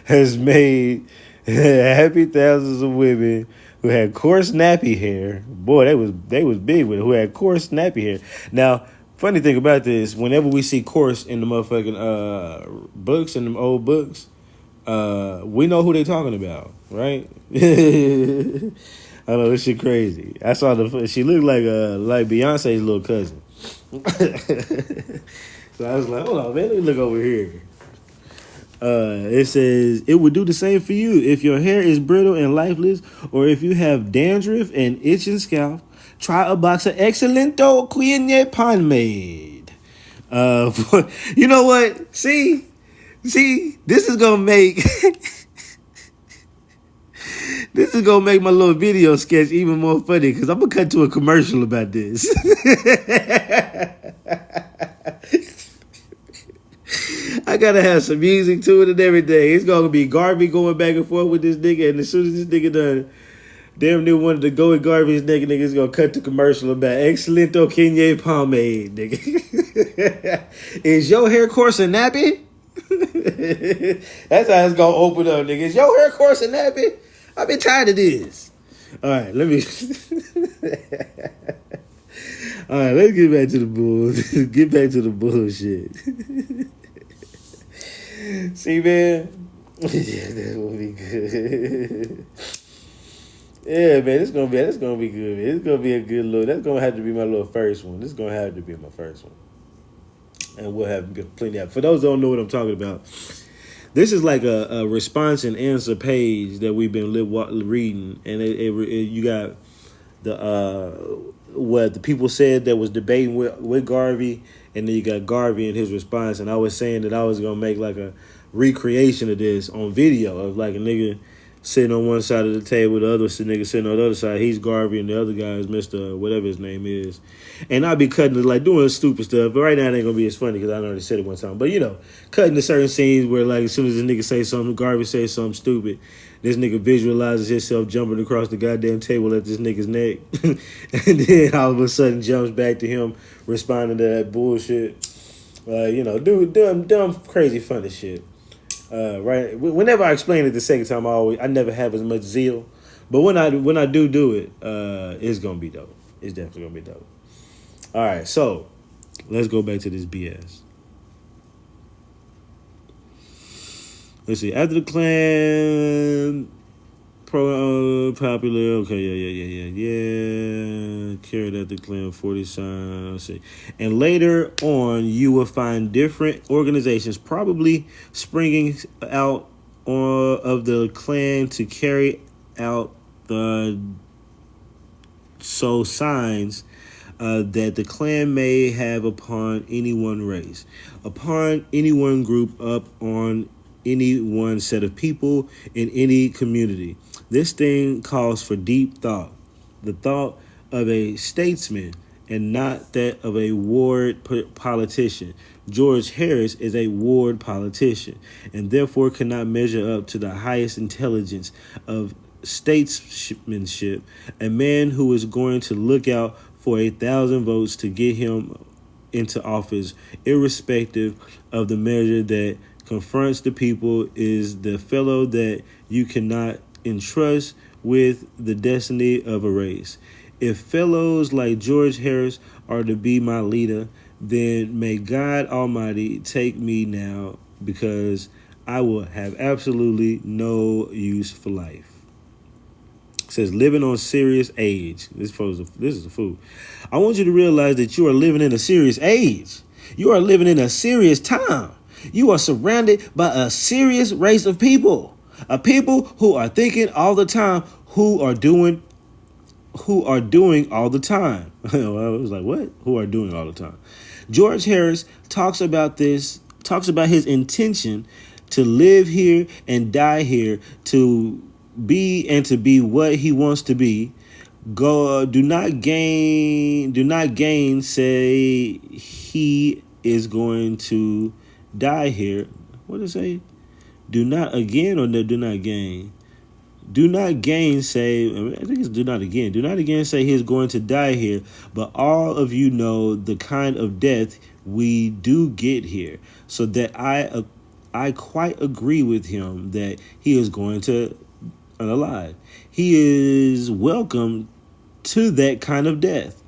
has made happy thousands of women who had coarse, nappy hair. Boy, they was big with it. Who had coarse, nappy hair. Now, funny thing about this, whenever we see coarse in the motherfucking books, in them old books, we know who they talking about, right? I know, this shit crazy. I saw she looked like Beyonce's little cousin. So I was like, hold on, man, let me look over here. It says, it would do the same for you if your hair is brittle and lifeless, or if you have dandruff and itching scalp. Try a box of Excellento Queen Pomade. You know what? See, this is gonna make this is gonna make my little video sketch even more funny because I'm gonna cut to a commercial about this. I gotta have some music to it and everything. It's gonna be Garvey going back and forth with this nigga, and as soon as this nigga done damn near wanted to go with Garvey's nigga's gonna cut the commercial about Excellento Kenya pomade, nigga. Is your hair coarse and nappy? That's how it's gonna open up, nigga. Is your hair coarse and nappy? I've been tired of this. All right, let me. All right, let's get back to the bull. Get back to the bullshit. See, man. Yeah, that's gonna be good. Yeah, man, it's gonna be good, man. It's gonna be a good little. That's gonna have to be my little first one. This is gonna have to be my first one, and we'll have plenty of. For those who don't know what I'm talking about, this is like a response and answer page that we've been reading, and you got the what the people said that was debating with Garvey, and then you got Garvey and his response. And I was saying that I was gonna make like a recreation of this on video of like a nigga sitting on one side of the table, the other nigga sitting on the other side. He's Garvey, and the other guy is Mr. whatever his name is. And I'll be cutting it, like doing stupid stuff. But right now it ain't gonna be as funny because I already said it one time. But you know, cutting to certain scenes where like as soon as this nigga say something, Garvey says something stupid, this nigga visualizes himself jumping across the goddamn table at this nigga's neck, and then all of a sudden jumps back to him responding to that bullshit. You know, dumb, crazy, funny shit. Right. Whenever I explain it the second time, I never have as much zeal, but when I do it, it's gonna be dope. It's definitely gonna be dope. All right, so let's go back to this BS. Let's see. After the Klan, popular. Okay, yeah. Carried out the Klan 40 sign. Let's see. And later on, you will find different organizations probably springing out of the Klan to carry out the signs that the Klan may have upon any one race, upon any one group, up on any one set of people in any community. This thing calls for deep thought, the thought of a statesman and not that of a ward politician. George Harris is a ward politician and therefore cannot measure up to the highest intelligence of statesmanship, a man who is going to look out for 1,000 votes to get him into office, irrespective of the measure that confronts the people, is the fellow that you cannot entrust with the destiny of a race. If fellows like George Harris are to be my leader, then may God Almighty take me now, because I will have absolutely no use for life. It says living on serious age. This is a fool. I want you to realize that you are living in a serious age. You are living in a serious time. You are surrounded by a serious race of people. A people who are thinking all the time, who are doing all the time. I was like, what? Who are doing all the time? George Harris talks about his intention to live here and die here, to be what he wants to be. Do not gain say he is going to die here. What does it say? Do not again or no, do not gain? Do not gain say, I think it's do not again. Do not again say he's going to die here, but all of you know the kind of death we do get here. So that I quite agree with him that he is going to unalive. He is welcome to that kind of death.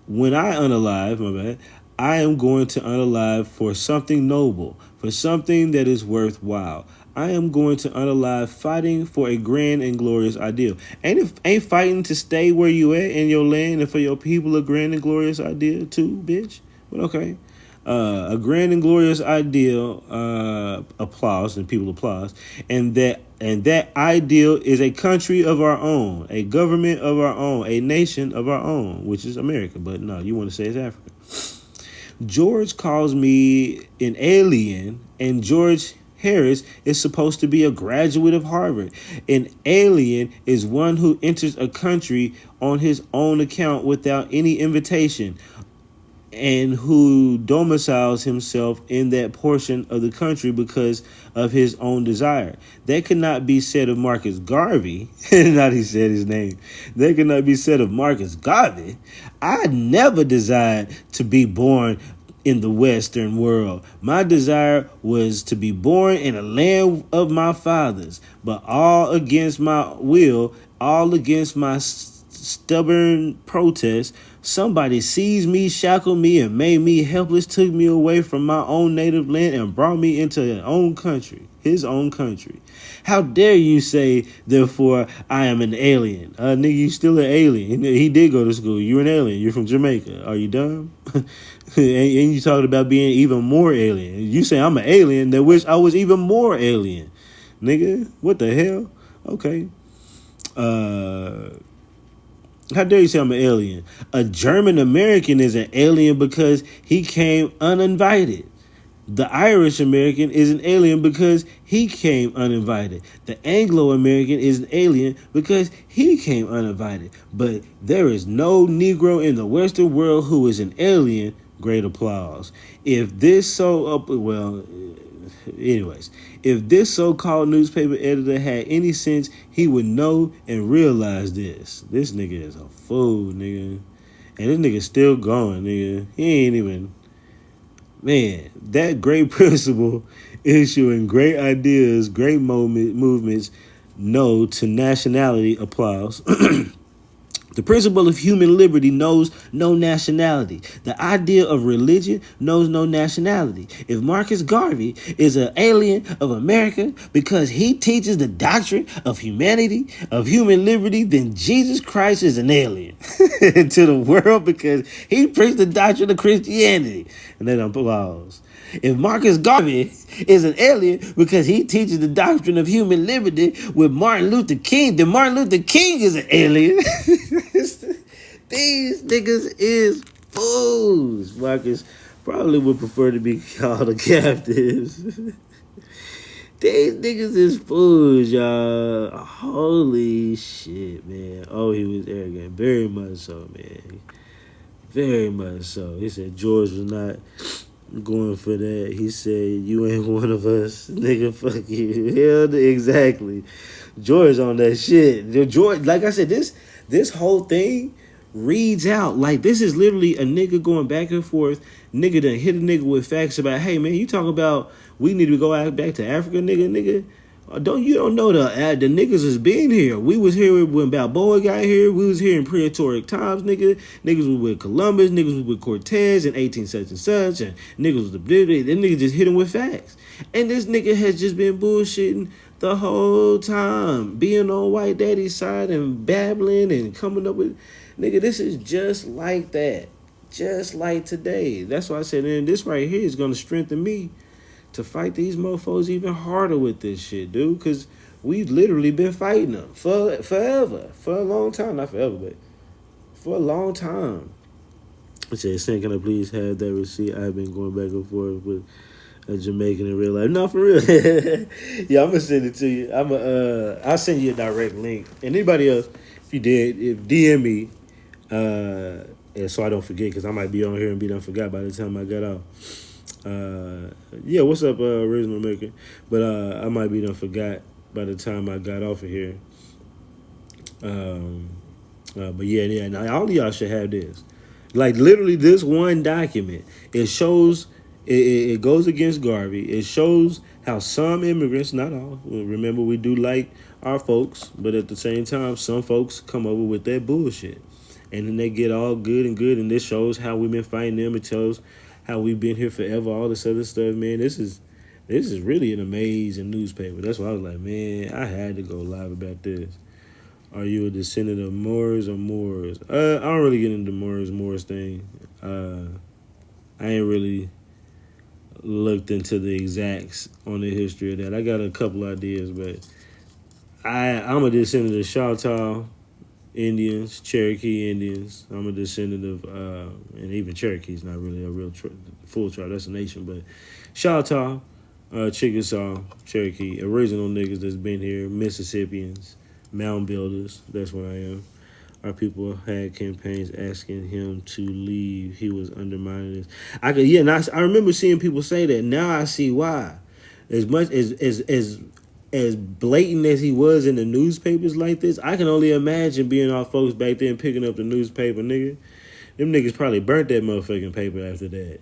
When I unalive, I am going to unalive for something noble, for something that is worthwhile. I am going to unalive fighting for a grand and glorious ideal. Ain't fighting to stay where you at in your land and for your people a grand and glorious ideal too, bitch? But okay. A grand and glorious ideal, applause, and people applause, and that ideal is a country of our own, a government of our own, a nation of our own, which is America. But no, you want to say it's Africa. George calls me an alien, and George Harris is supposed to be a graduate of Harvard. An alien is one who enters a country on his own account without any invitation, and who domiciles himself in that portion of the country because of his own desire. That could not be said of Marcus Garvey. Not he said his name. That could not be said of Marcus Garvey. I never desired to be born in the Western world. My desire was to be born in a land of my fathers, but all against my will, all against my stubborn protest, somebody seized me, shackled me, and made me helpless, took me away from my own native land and brought me into his own country. How dare you say, therefore, I am an alien? Nigga, you still an alien. He did go to school. You're an alien. You're from Jamaica. Are you dumb? and you talking about being even more alien. You say I'm an alien that wish I was even more alien. Nigga, what the hell? Okay. How dare you say I'm an alien? A German American is an alien because he came uninvited. The Irish American is an alien because he came uninvited. The Anglo American is an alien because he came uninvited. But there is no Negro in the Western world who is an alien. Great applause. If this so-called newspaper editor had any sense, he would know and realize this. This nigga is a fool, nigga. And this nigga still going, nigga. He ain't even... Man, that great principle, issuing great ideas, great movements, no to nationality, applause. The principle of human liberty knows no nationality. The idea of religion knows no nationality. If Marcus Garvey is an alien of America because he teaches the doctrine of humanity, of human liberty, then Jesus Christ is an alien to the world because he preached the doctrine of Christianity. And then applause. If Marcus Garvey is an alien because he teaches the doctrine of human liberty with Martin Luther King, then Martin Luther King is an alien. These niggas is fools. Marcus probably would prefer to be called a captive. These niggas is fools, y'all. Holy shit, man. Oh, he was arrogant. Very much so, man. Very much so. He said George was not going for that. He said, you ain't one of us. Nigga, fuck you. Hell, exactly. George on that shit. George, like I said, this whole thing reads out like this is literally a nigga going back and forth. Nigga done hit a nigga with facts about, hey man, you talk about we need to go back to Africa, nigga. Don't know the niggas has been here. We was here when Balboa got here. We was here in prehistoric times, nigga. Niggas was with Columbus. Niggas was with Cortez in 18 such and such, and niggas was the them niggas just hit him with facts. And this nigga has just been bullshitting the whole time, being on White Daddy's side and babbling and coming up with, nigga. This is just like that, just like today. That's why I said, man, this right here is gonna strengthen me to fight these mofos even harder with this shit, dude. Cause we've literally been fighting them for forever, for a long time, not forever, but for a long time. I said, "Sam, can I please have that receipt? I've been going back and forth with a Jamaican in real life." No, for real. Yeah, I'm gonna send it to you. I'll send you a direct link. And anybody else, if DM me, and so I don't forget, because I might be on here and be done forgot by the time I got out. Yeah, what's up, original maker? But I might be done forgot by the time I got off of here. But yeah, now all of y'all should have this. Like literally, this one document, it shows, it goes against Garvey. It shows how some immigrants, not all, remember we do like our folks, but at the same time, some folks come over with that bullshit, and then they get all good, and this shows how we've been fighting them. It tells how we've been here forever, all this other stuff, man. This is really an amazing newspaper. That's why I was like, man, I had to go live about this. Are you a descendant of Moors or Moors? I don't really get into Moors thing. I ain't really looked into the exacts on the history of that. I got a couple ideas, but I'm a descendant of Choctaw Indians, Cherokee Indians. I'm a descendant of, and even Cherokee's not really a real full tribe. That's a nation, but Choctaw, Chickasaw, Cherokee, original niggas that's been here, Mississippians, mound builders. That's what I am. Our people had campaigns asking him to leave. He was undermining this. I remember seeing people say that. Now I see why. As much as blatant as he was in the newspapers like this, I can only imagine being our folks back then picking up the newspaper, nigga. Them niggas probably burnt that motherfucking paper after that.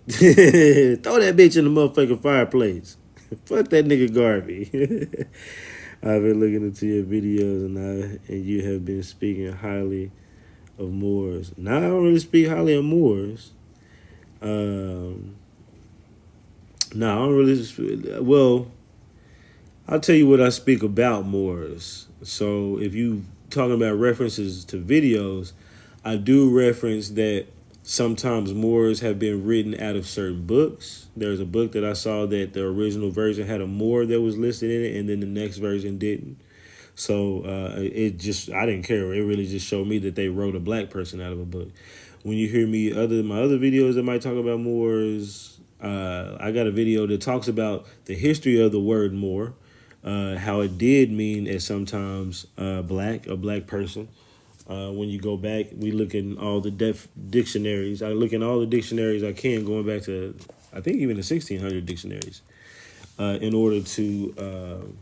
Throw that bitch in the motherfucking fireplace. Fuck that nigga Garvey. I've been looking into your videos and you have been speaking highly of Moors. Now I don't really speak highly of Moors. No, I don't really. Well, I'll tell you what I speak about Moors. So if you talking about references to videos, I do reference that sometimes Moors have been written out of certain books. There's a book that I saw that the original version had a Moor that was listed in it, and then the next version didn't. So I didn't care. It really just showed me that they wrote a black person out of a book. When you hear me, my other videos that might talk about Moors, I got a video that talks about the history of the word Moor, how it did mean at sometimes a black person. When you go back, we look in all the dictionaries. I look in all the dictionaries I can, going back to, I think, even the 1600 dictionaries, in order to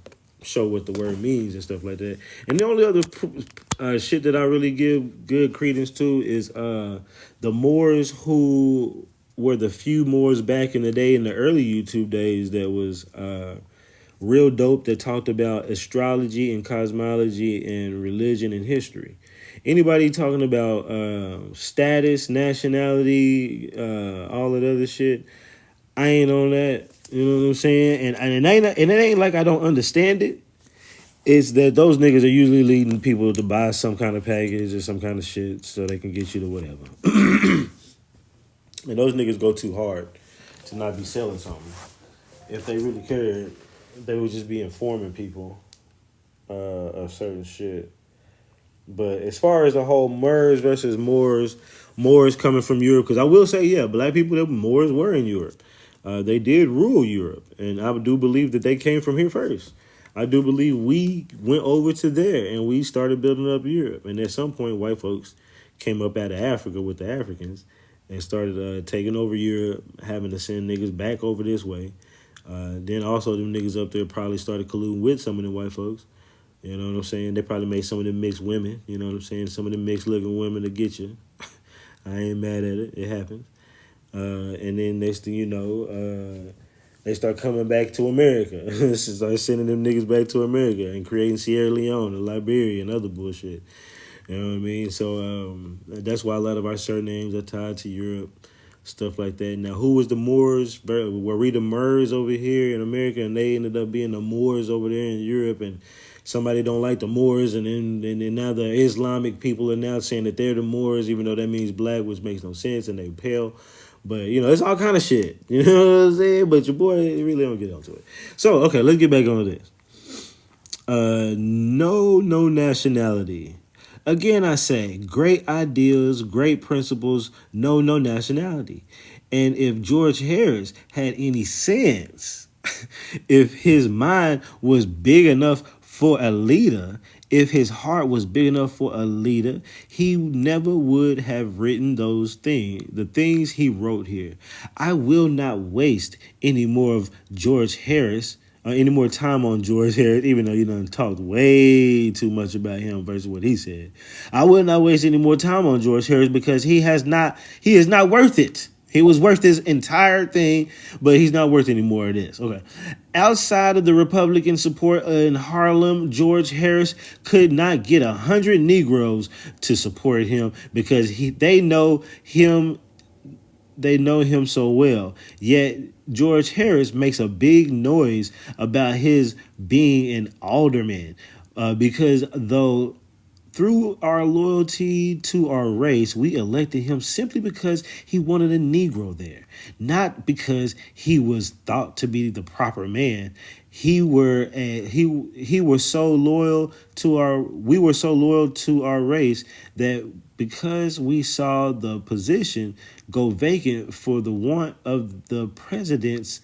show what the word means and stuff like that. And the only other shit that I really give good credence to is the Moors who were the few Moors back in the day, in the early YouTube days, that was real dope, that talked about astrology and cosmology and religion and history. Anybody talking about status, nationality, all that other shit, I ain't on that. You know what I'm saying? And it ain't like I don't understand it. It's that those niggas are usually leading people to buy some kind of package or some kind of shit so they can get you to whatever. And those niggas go too hard to not be selling something. If they really cared, they would just be informing people of certain shit. But as far as the whole Moors versus Moors coming from Europe, because I will say, yeah, black people, that Moors were in Europe. They did rule Europe, and I do believe that they came from here first. I do believe we went over to there and we started building up Europe. And at some point, white folks came up out of Africa with the Africans and started taking over Europe, having to send niggas back over this way. Then also them niggas up there probably started colluding with some of the white folks. You know what I'm saying? They probably made some of them mixed women. You know what I'm saying? Some of them mixed looking women to get you. I ain't mad at it. It happens. And then next thing you know, They start coming back to America. Start sending them niggas back to America and creating Sierra Leone and Liberia and other bullshit. You know what I mean? So that's why a lot of our surnames are tied to Europe, stuff like that. Now, who was the Moors? Were we the Moors over here in America, and they ended up being the Moors over there in Europe, and somebody don't like the Moors, and then now the Islamic people are now saying that they're the Moors, even though that means black, which makes no sense, and they pale. But, it's all kind of shit. You know what I'm saying? But your boy really don't get onto it. So, okay, let's get back on this. No nationality. Again, I say, great ideas, great principles, no nationality. And if George Harris had any sense, if his mind was big enough for a leader, if his heart was big enough for a leader, he never would have written those things, the things he wrote here. I will not waste any more of George Harris any more time on George Harris, even though you done talked way too much about him versus what he said. I will not waste any more time on George Harris because he is not worth it. He was worth this entire thing, but he's not worth any more of this. Okay. Outside of the Republican support in Harlem, George Harris could not get 100 Negroes to support him because they know him so well. Yet George Harris makes a big noise about his being an alderman because though through our loyalty to our race, we elected him simply because he wanted a Negro there, not because he was thought to be the proper man. We were so loyal to our race that because we saw the position go vacant for the want of the president's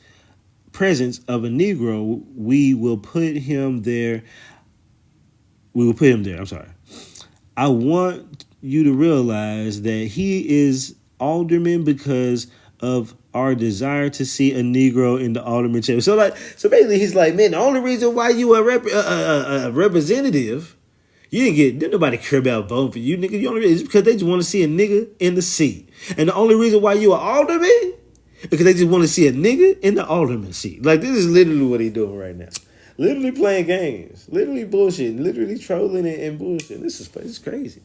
presence of a Negro, we will put him there. I'm sorry. I want you to realize that he is alderman because of our desire to see a Negro in the alderman chair. So basically, he's like, man, the only reason why you a representative, didn't nobody care about voting for you, nigga. It's because they just want to see a nigga in the seat, and the only reason why you an alderman is because they just want to see a nigga in the alderman seat. Like this is literally what he doing right now. Literally playing games, literally bullshit, literally trolling and bullshit. This is crazy.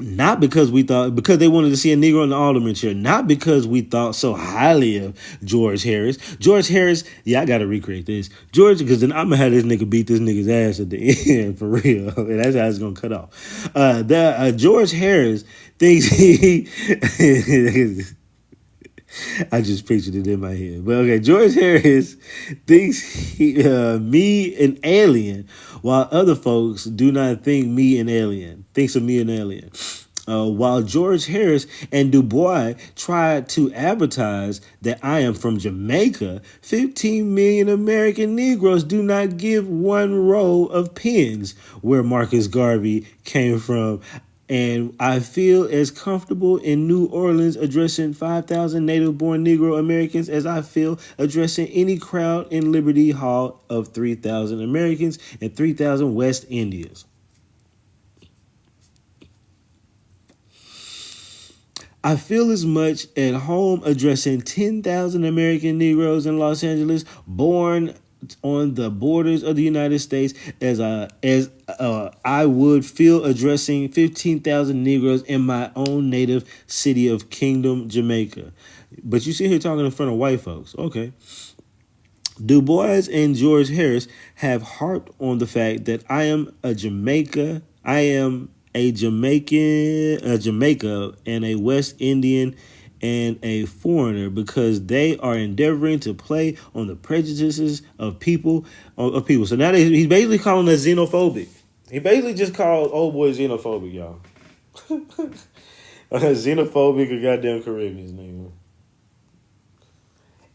Not because because they wanted to see a Negro in the alderman chair. Not because we thought so highly of George Harris. George Harris, I gotta recreate this. Because then I'm gonna have this nigga beat this nigga's ass at the end for real. And that's how it's gonna cut off. George Harris thinks he. I just pictured it in my head. But okay, George Harris thinks me an alien, while other folks do not think me an alien. Thinks of me an alien. While George Harris and Du Bois tried to advertise that I am from Jamaica, 15 million American Negroes do not give one row of pins where Marcus Garvey came from. And I feel as comfortable in New Orleans addressing 5,000 native-born Negro Americans as I feel addressing any crowd in Liberty Hall of 3,000 Americans and 3,000 West Indians. I feel as much at home addressing 10,000 American Negroes in Los Angeles born on the borders of the United States as I would feel addressing 15,000 Negroes in my own native city of Kingdom, Jamaica. But you sit here talking in front of white folks. Okay. Du Bois and George Harris have harped on the fact that I am a Jamaica and a West Indian and a foreigner because they are endeavoring to play on the prejudices of people. So now he's basically calling us xenophobic. He basically just called old boy xenophobic, y'all. Xenophobic or goddamn Caribbeans, nigga.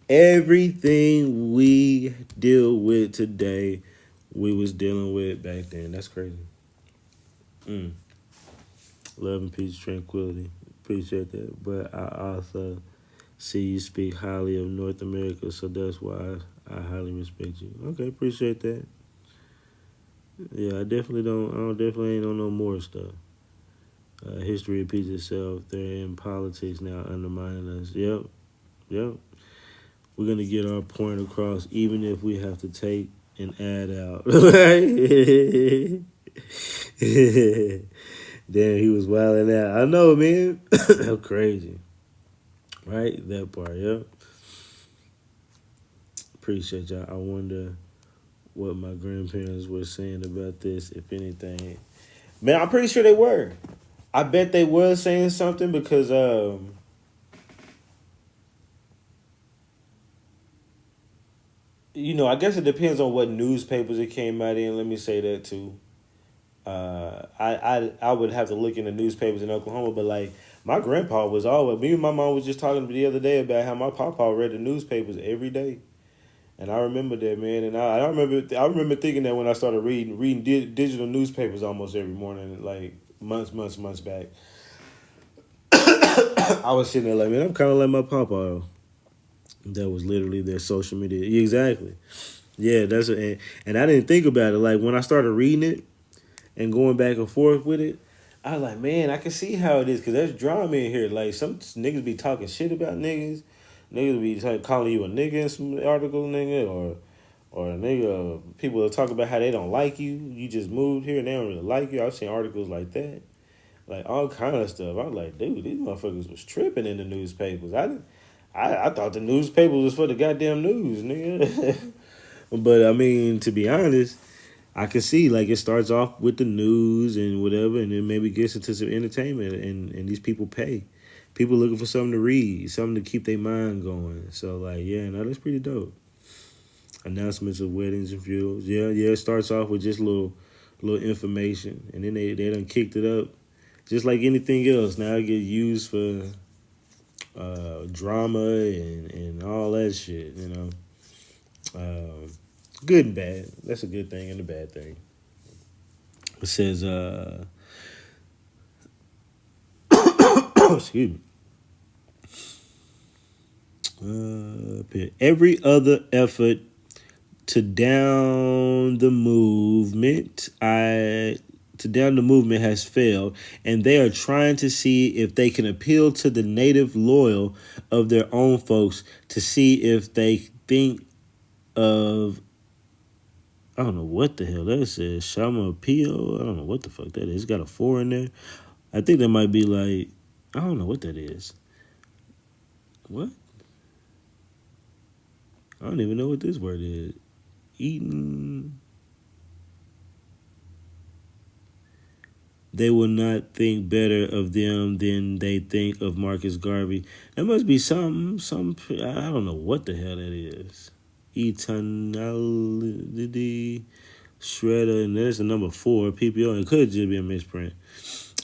Everything we deal with today, we was dealing with back then. That's crazy. Love and peace, tranquility. Appreciate that. But I also see you speak highly of North America, so that's why I highly respect you. Okay, appreciate that. Yeah, I definitely ain't on no more stuff. History repeats itself. They're in politics now, undermining us. Yep, yep. We're gonna get our point across, even if we have to take an ad out. Damn, he was wilding out. I know, man. How crazy, right? That part. Yep. Appreciate y'all. I wonder what my grandparents were saying about this, if anything. Man, I'm pretty sure they were. I bet they was saying something because I guess it depends on what newspapers it came out in. Let me say that too. I would have to look in the newspapers in Oklahoma, but like my grandpa was always. Me and my mom was just talking the other day about how my papa read the newspapers every day, and I remember that, man. And I remember thinking that when I started reading digital newspapers almost every morning, like months back. I was sitting there like, man, I'm kind of like my papa. That was literally their social media. Exactly. Yeah, and I didn't think about it. Like when I started reading it and going back and forth with it, I was like, man, I can see how it is because there's drama in here. Like some niggas be talking shit about niggas. Niggas be calling you a nigga in some article, nigga, or a nigga. People will talk about how they don't like you. You just moved here and they don't really like you. I've seen articles like that, like all kind of stuff. I was like, dude, these motherfuckers was tripping in the newspapers. I thought the newspaper was for the goddamn news, nigga. But I mean, to be honest, I can see like it starts off with the news and whatever, and then maybe gets into some entertainment, and these people pay. People looking for something to read, something to keep their mind going. So like, yeah, no, that's pretty dope. Announcements of weddings and funerals. Yeah, yeah. It starts off with just little information, and then they done kicked it up, just like anything else. Now it get used for drama and all that shit. Good and bad. That's a good thing and a bad thing. It says, excuse me. Every other effort to down the movement, has failed, and they are trying to see if they can appeal to the native loyal of their own folks to see if they think of. I don't know what the hell that says. Shama Pio. I don't know what the fuck that is. It's got a 4 in there. I think that might be like. I don't know what that is. What? I don't even know what this word is. Eating. They will not think better of them than they think of Marcus Garvey. That must be some. I don't know what the hell that is. Eternality. Shredder, and there's the number 4, PPO. It could just be a misprint.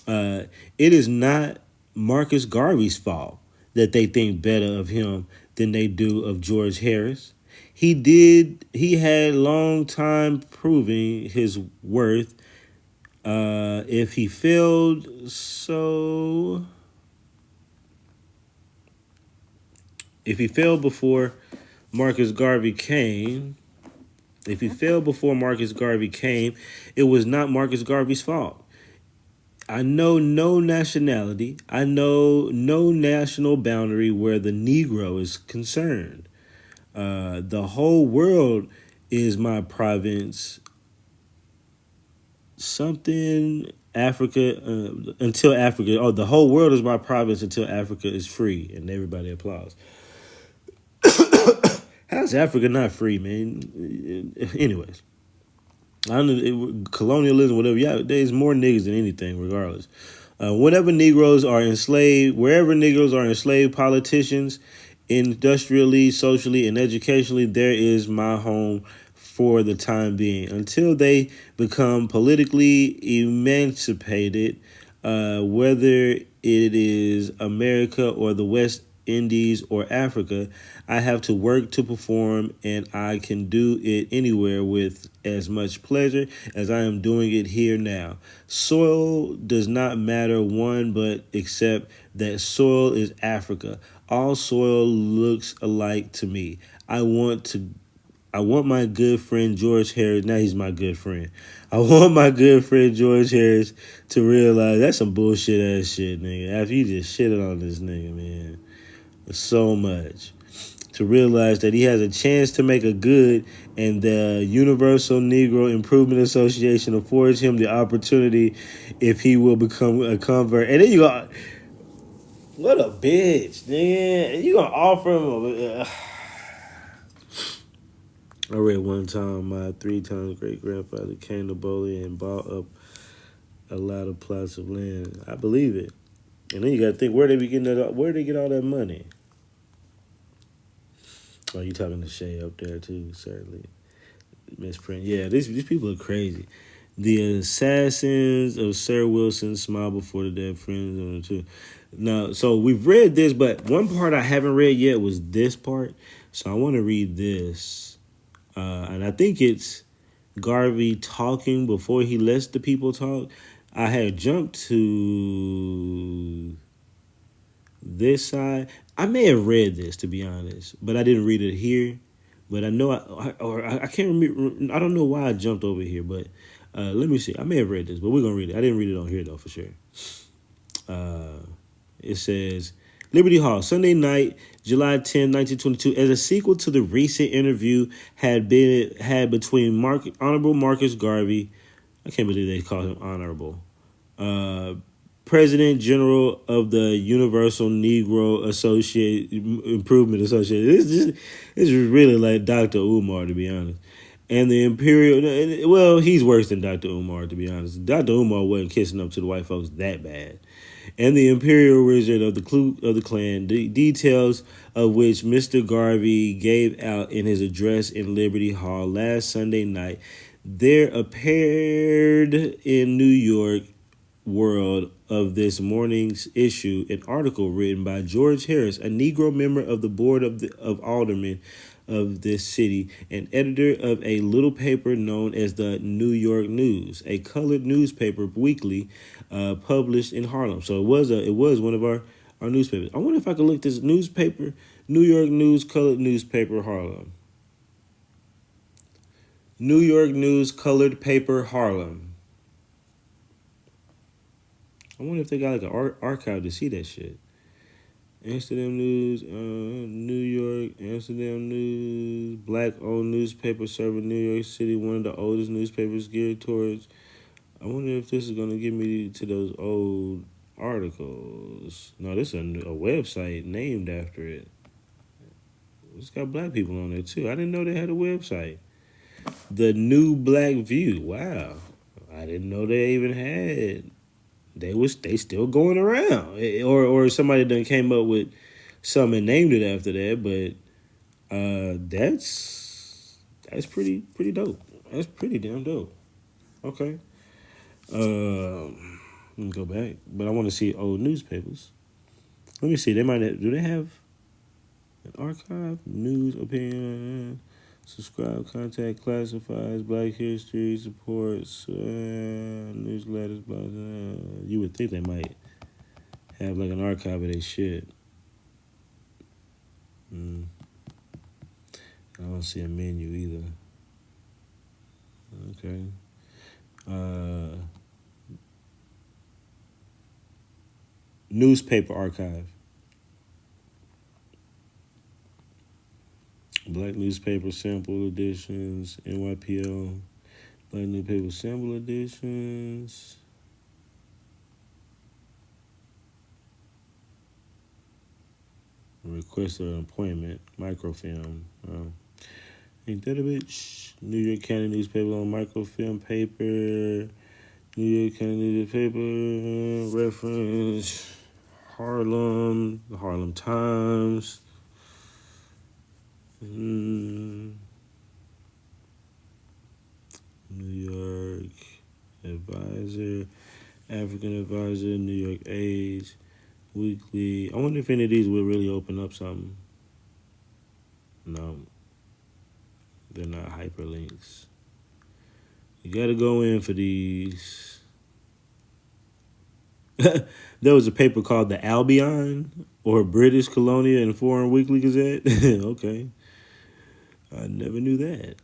It is not Marcus Garvey's fault that they think better of him than they do of George Harris. He had long time proving his worth. If he failed before Marcus Garvey came, it was not Marcus Garvey's fault. I know no nationality. I know no national boundary where the Negro is concerned. The whole world is my province. Something Africa until Africa. Oh, the whole world is my province until Africa is free, and everybody applauds. How's Africa not free, man? Anyways, I don't know, colonialism, whatever. Yeah, there's more niggas than anything, regardless. Wherever Negroes are enslaved, politicians, industrially, socially, and educationally, there is my home for the time being. Until they become politically emancipated, whether it is America or the West Indies or Africa, I have to work to perform, and I can do it anywhere with as much pleasure as I am doing it here now. Soil does not matter one, but except that soil is Africa. All soil looks alike to me. I want to I want my good friend George Harris. Now he's my good friend. I want my good friend George Harris to realize that's some bullshit ass shit, nigga. After you just shitted on this nigga, man, so much, to realize that he has a chance to make a good, and the Universal Negro Improvement Association affords him the opportunity if he will become a convert. And then you go, what a bitch, nigga. You gonna offer him I read one time my 3 times great grandfather came to Bowley and bought up a lot of plots of land. I believe it. And then you gotta think, where they be getting that? Where they get all that money? Oh, you talking to Shay up there too? Certainly, misprint. Yeah, these people are crazy. The assassins of Sir Wilson smile before the dead friends. Too. Now, so we've read this, but one part I haven't read yet was this part. So I want to read this, and I think it's Garvey talking before he lets the people talk. I had jumped to this side. I may have read this, to be honest, but I didn't read it here. But I know I can't remember. I don't know why I jumped over here, but let me see. I may have read this, but we're gonna read it. I didn't read it on here though, for sure. It says Liberty Hall, Sunday night, July 10, 1922, as a sequel to the recent interview had between Honorable Marcus Garvey. I can't believe they call him honorable. President General of the Universal Negro Improvement Association. This is really like Dr. Umar, to be honest. And the Imperial, well, he's worse than Dr. Umar, to be honest. Dr. Umar wasn't kissing up to the white folks that bad. And the Imperial Wizard of the Klan, the details of which Mr. Garvey gave out in his address in Liberty Hall last Sunday night. There appeared in New York World of this morning's issue an article written by George Harris, a Negro member of the board of aldermen of this city, and editor of a little paper known as the New York News, a colored newspaper weekly published in Harlem. So it was one of our newspapers. I wonder if I could look this newspaper, New York News, colored newspaper, Harlem. New York News, colored paper, Harlem. I wonder if they got like an archive to see that shit. Amsterdam News, New York, Amsterdam News, black-owned newspaper serving New York City, one of the oldest newspapers geared towards. I wonder if this is going to get me to those old articles. No, this is a website named after it. It's got black people on there, too. I didn't know they had a website. The New Black View. Wow. I didn't know they even had. They still going around, or somebody done came up with something and named it after that. But that's pretty dope. That's pretty damn dope. Okay, let me go back, but I want to see old newspapers. Let me see. Do they have an archive, news, opinion, subscribe, contact, classifieds, Black History, supports, newsletters, blah, blah. You would think they might have like an archive of their shit. I don't see a menu either. Okay. Newspaper archive. Black newspaper sample editions, NYPL. Black newspaper sample editions. Request an appointment. Microfilm. Ain't that a bitch? New York County newspaper on microfilm paper. New York County newspaper. Reference. Harlem. The Harlem Times. New York Advisor, African Advisor, New York Age, Weekly. I wonder if any of these would really open up something. No, they're not hyperlinks. You gotta go in for these. There was a paper called the Albion, or British Colonial and Foreign Weekly Gazette. Okay. I never knew that.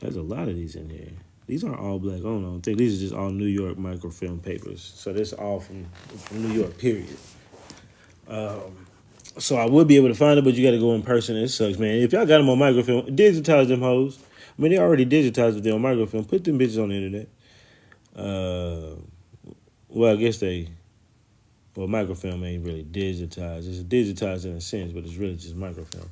There's a lot of these in here. These aren't all black owned. I don't think these are just all New York microfilm papers. So this all from New York. Period. So I would be able to find it, but you got to go in person. It sucks, man. If y'all got them on microfilm, digitize them hoes. I mean, they already digitized if they're on microfilm. Put them bitches on the internet. Uh, well, I guess they. Well, microfilm ain't really digitized. It's digitized in a sense, but it's really just microfilm.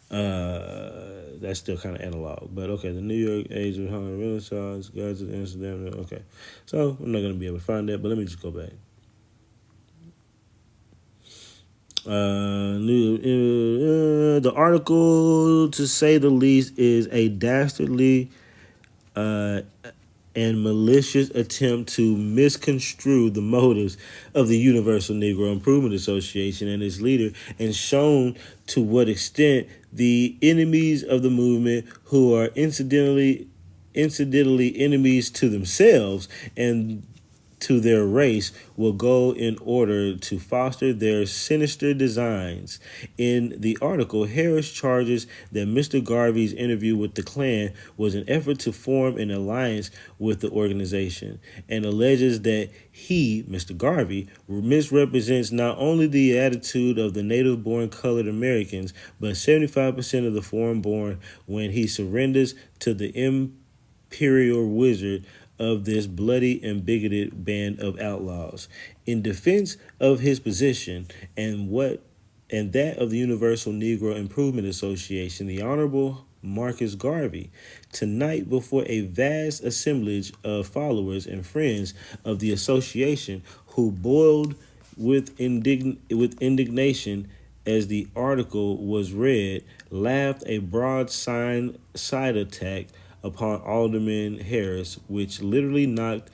That's still kind of analog. But okay, the New York Age of Harlem Renaissance, Guides of Amsterdam. Okay, so I'm not gonna be able to find that, but let me just go back. The article, to say the least, is a dastardly uh, and malicious attempt to misconstrue the motives of the Universal Negro Improvement Association and its leader, and shown to what extent the enemies of the movement, who are incidentally enemies to themselves and to their race, will go in order to foster their sinister designs. In the article, Harris charges that Mr. Garvey's interview with the Klan was an effort to form an alliance with the organization, and alleges that he, Mr. Garvey, misrepresents not only the attitude of the native-born colored Americans, but 75% of the foreign-born, when he surrenders to the imperial wizard of this bloody and bigoted band of outlaws. In defense of his position and that of the Universal Negro Improvement Association, the Honorable Marcus Garvey, tonight before a vast assemblage of followers and friends of the association, who boiled with indignation as the article was read, laughed a broadside attack upon Alderman Harris, which literally knocked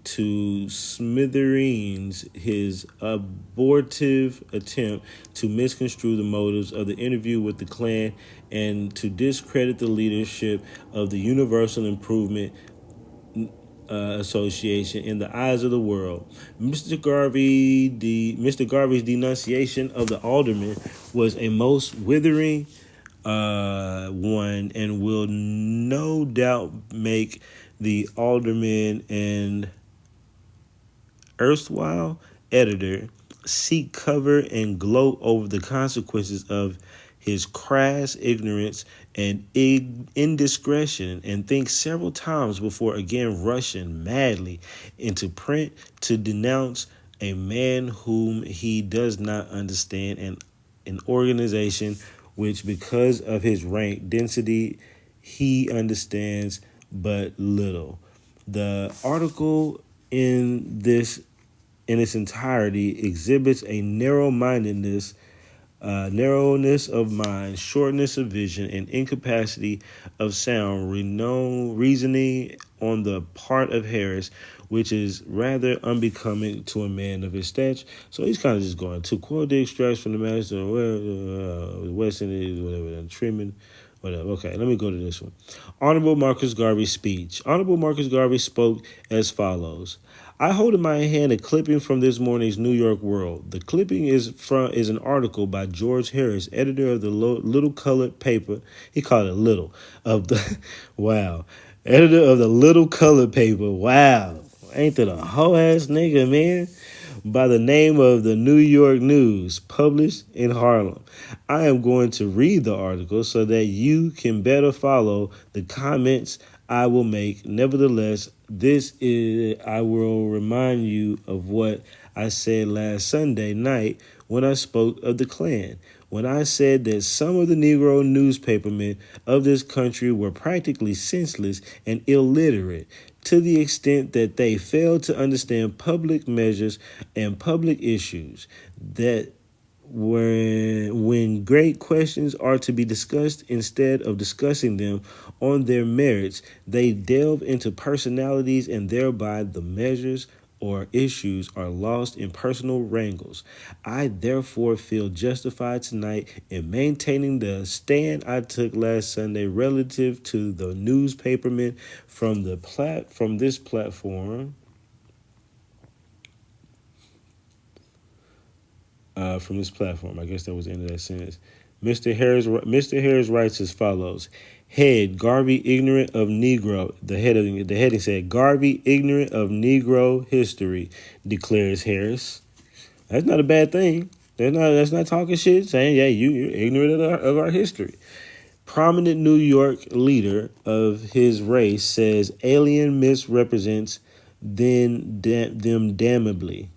to smithereens his abortive attempt to misconstrue the motives of the interview with the Klan and to discredit the leadership of the Universal Improvement Association in the eyes of the world. Mr. Garvey's denunciation of the alderman was a most withering one, and will no doubt make the alderman and erstwhile editor seek cover and gloat over the consequences of his crass ignorance and indiscretion, and think several times before again rushing madly into print to denounce a man whom he does not understand, and an organization which, because of his rank density, he understands but little. The article in its entirety exhibits a narrowness of mind, shortness of vision, and incapacity of sound reasoning on the part of Harris, which is rather unbecoming to a man of his stature. So he's kind of just going to quote the extracts from the master, West Indies, whatever, trimming. Whatever. Okay, let me go to this one. Honorable Marcus Garvey's speech. Honorable Marcus Garvey spoke as follows. I hold in my hand a clipping from this morning's New York World. The clipping is an article by George Harris, editor of the little colored paper. He called it little of the wow, editor of the little colored paper. Wow, ain't that a hoe ass nigga, man? By the name of the New York News, published in Harlem. I am going to read the article so that you can better follow the comments I will make. Nevertheless, I will remind you of what I said last Sunday night when I spoke of the Klan, when I said that some of the Negro newspapermen of this country were practically senseless and illiterate, to the extent that they failed to understand public measures and public issues, that when great questions are to be discussed, instead of discussing them on their merits, they delve into personalities, and thereby the measures or issues are lost in personal wrangles. I therefore feel justified tonight in maintaining the stand I took last Sunday relative to the newspapermen from this platform. From this platform, I guess that was the end of that sentence. Mr. Harris writes as follows: Head Garvey ignorant of Negro. The heading said Garvey ignorant of Negro history, declares Harris. That's not a bad thing. That's not talking shit. Saying yeah, you're ignorant of our history. Prominent New York leader of his race says alien misrepresents them damnably.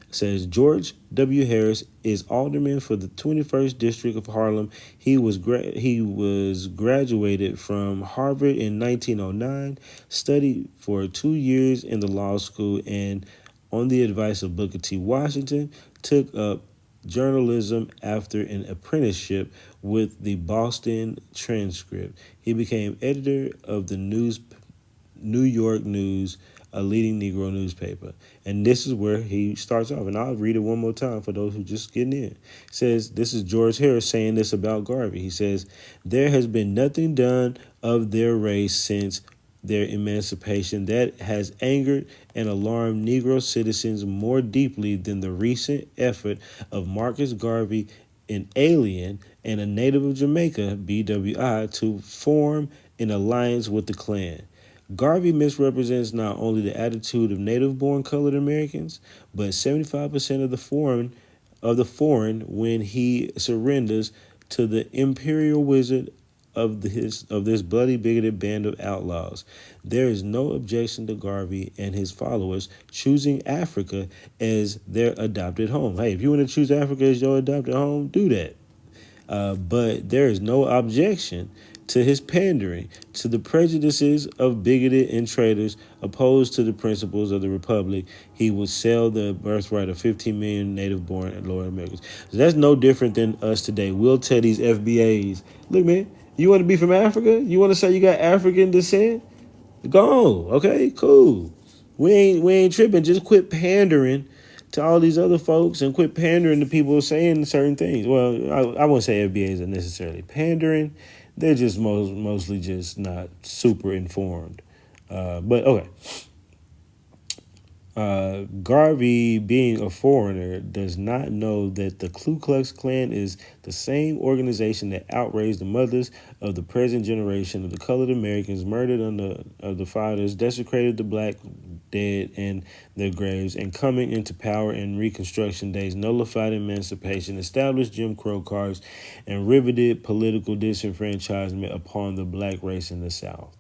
Says George W. Harris is alderman for the 21st District of Harlem. He was graduated from Harvard in 1909, studied for 2 years in the law school, and on the advice of Booker T. Washington, took up journalism after an apprenticeship with the Boston Transcript. He became editor of the New York News, a leading Negro newspaper. And this is where he starts off. And I'll read it one more time for those who just getting in. It says, this is George Harris saying this about Garvey. He says, there has been nothing done of their race since their emancipation that has angered and alarmed Negro citizens more deeply than the recent effort of Marcus Garvey, an alien and a native of Jamaica, BWI, to form an alliance with the Klan. Garvey misrepresents not only the attitude of native-born colored Americans, but 75% of the foreign when he surrenders to the imperial wizard of this bloody bigoted band of outlaws. There is no objection to Garvey and his followers choosing Africa as their adopted home. Hey, if you want to choose Africa as your adopted home, do that. But there is no objection to his pandering to the prejudices of bigoted and traitors opposed to the principles of the Republic. He would sell the birthright of 15 million native-born and lower Americans. So that's no different than us today. We'll tell these FBAs, look, man, you want to be from Africa? You want to say you got African descent? Go, okay, cool. We ain't tripping. Just quit pandering to all these other folks and quit pandering to people saying certain things. Well, I won't say FBAs are necessarily pandering. They're just mostly just not super informed. But okay. Garvey, being a foreigner, does not know that the Ku Klux Klan is the same organization that outraged the mothers of the present generation of the colored Americans murdered under the fathers, desecrated the black dead and their graves, and coming into power in Reconstruction days, nullified emancipation, established Jim Crow cars, and riveted political disenfranchisement upon the black race in the South.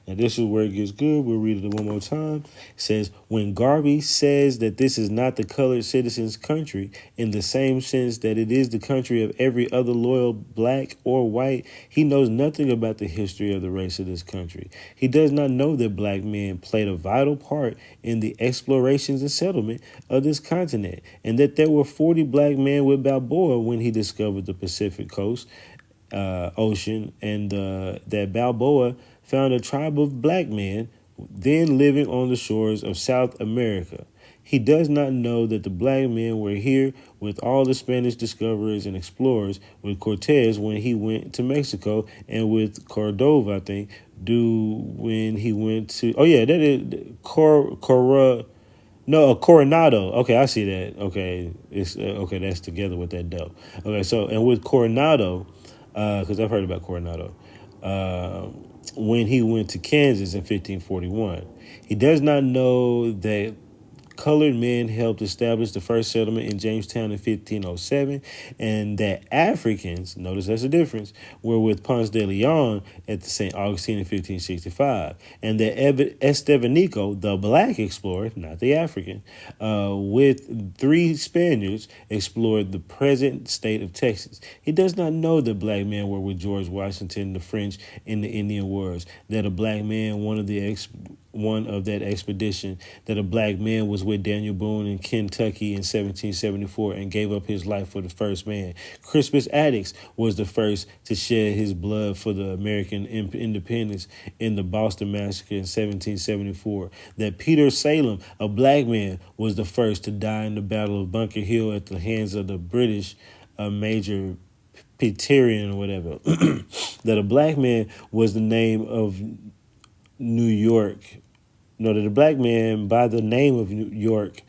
Now, this is where it gets good. We'll read it one more time. It says, when Garvey says that this is not the colored citizens' country in the same sense that it is the country of every other loyal black or white, he knows nothing about the history of the race of this country. He does not know that black men played a vital part in the explorations and settlement of this continent, and that there were 40 black men with Balboa when he discovered the Pacific coast, ocean, and that Balboa found a tribe of black men then living on the shores of South America. He does not know that the black men were here with all the Spanish discoverers and explorers, with Cortez when he went to Mexico, and with Cordova, I think, when he went to, oh yeah, that is Coronado. Okay, I see that. Okay, it's okay. That's together with that dough. Okay, so and with Coronado, because I've heard about Coronado, when he went to Kansas in 1541, he does not know that colored men helped establish the first settlement in Jamestown in 1507, and that Africans, notice that's a difference, were with Ponce de Leon at the St. Augustine in 1565, and that Estevanico, the black explorer, not the African, with 3 Spaniards, explored the present state of Texas. He does not know that black men were with George Washington, the French, in the Indian Wars, that a black man, one of that expedition, that a black man was with Daniel Boone in Kentucky in 1774 and gave up his life for the first man. Crispus Attucks was the first to shed his blood for the American independence in the Boston Massacre in 1774. That Peter Salem, a black man, was the first to die in the Battle of Bunker Hill at the hands of the British Major Peterian or whatever. That a black man was the name of New York. No, that a black man by the name of New York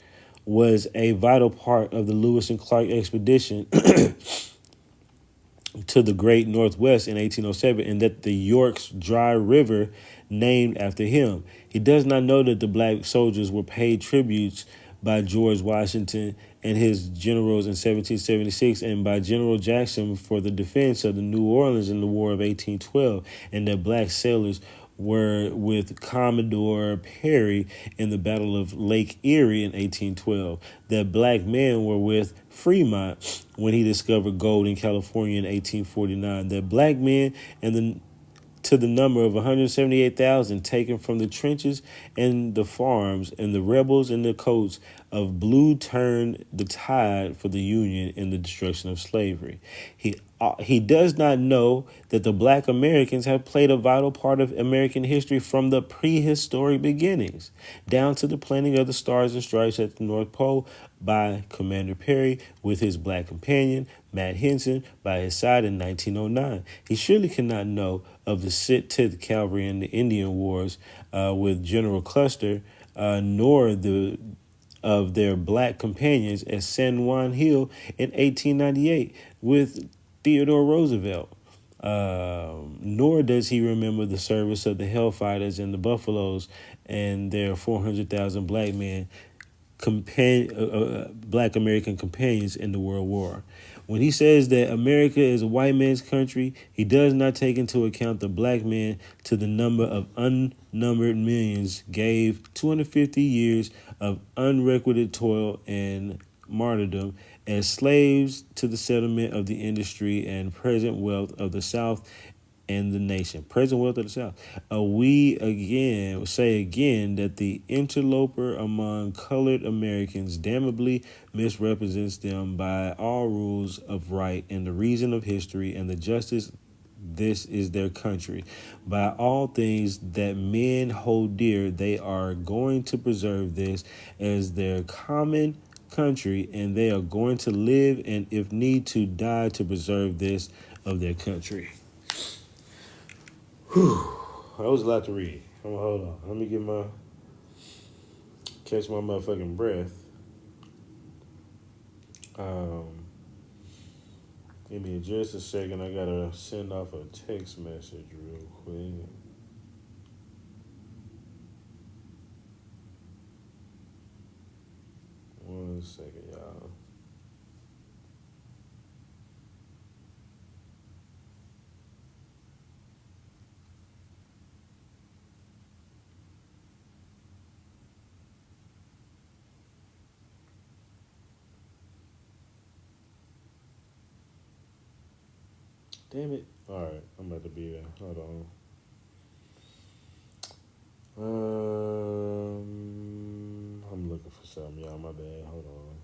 was a vital part of the Lewis and Clark expedition to the Great Northwest in 1807, and that the York's Dry River named after him. He does not know that the black soldiers were paid tributes by George Washington and his generals in 1776 and by General Jackson for the defense of the New Orleans in the War of 1812, and that black sailors were with Commodore Perry in the Battle of Lake Erie in 1812, that black men were with Fremont when he discovered gold in California in 1849, that black men and to the number of 178,000 taken from the trenches and the farms, and the rebels in the coats of blue turned the tide for the Union in the destruction of slavery. He does not know that the black Americans have played a vital part of American history from the prehistoric beginnings, down to the planting of the Stars and Stripes at the North Pole by Commander Perry with his black companion, Matt Henson, by his side in 1909. He surely cannot know of the 10th Cavalry and the Indian Wars with General Custer, nor of their black companions at San Juan Hill in 1898 with Theodore Roosevelt. Nor does he remember the service of the Hellfighters and the Buffaloes and their 400,000 black men, black American companions in the World War. When he says that America is a white man's country, he does not take into account the black men to the number of unnumbered millions gave 250 years of unrequited toil and martyrdom as slaves to the settlement of the industry and present wealth of the South and the nation. Present wealth of the South. We again say again that the interloper among colored Americans damnably misrepresents them by all rules of right and the reason of history and the justice. This is their country. By all things that men hold dear, they are going to preserve this as their common country, and they are going to live and, if need to, die to preserve this of their country. Whew. That was a lot to read. Hold on. Let me catch my motherfucking breath. Give me just a second. I gotta send off a text message real quick. One second, y'all. Damn it. Alright, I'm about to be there. Hold on. I'm looking for something, y'all. My bad. Hold on.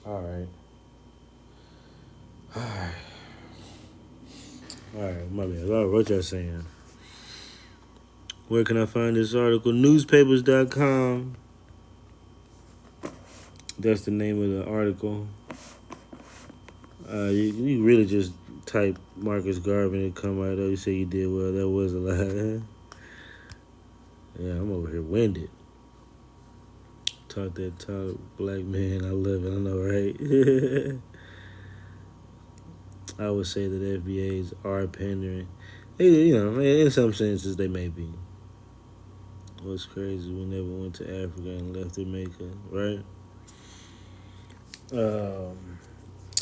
All right. All right, my bad. All right, what y'all saying? Where can I find this article? Newspapers.com. That's the name of the article. You really just type Marcus Garvey and come out. You say you did well. That was a lie. Yeah, I'm over here winded. Talk that talk, black man. I love it. I know, right? I would say that FBAs are pandering. In some senses they may be. What's crazy, we never went to Africa and left Jamaica, right?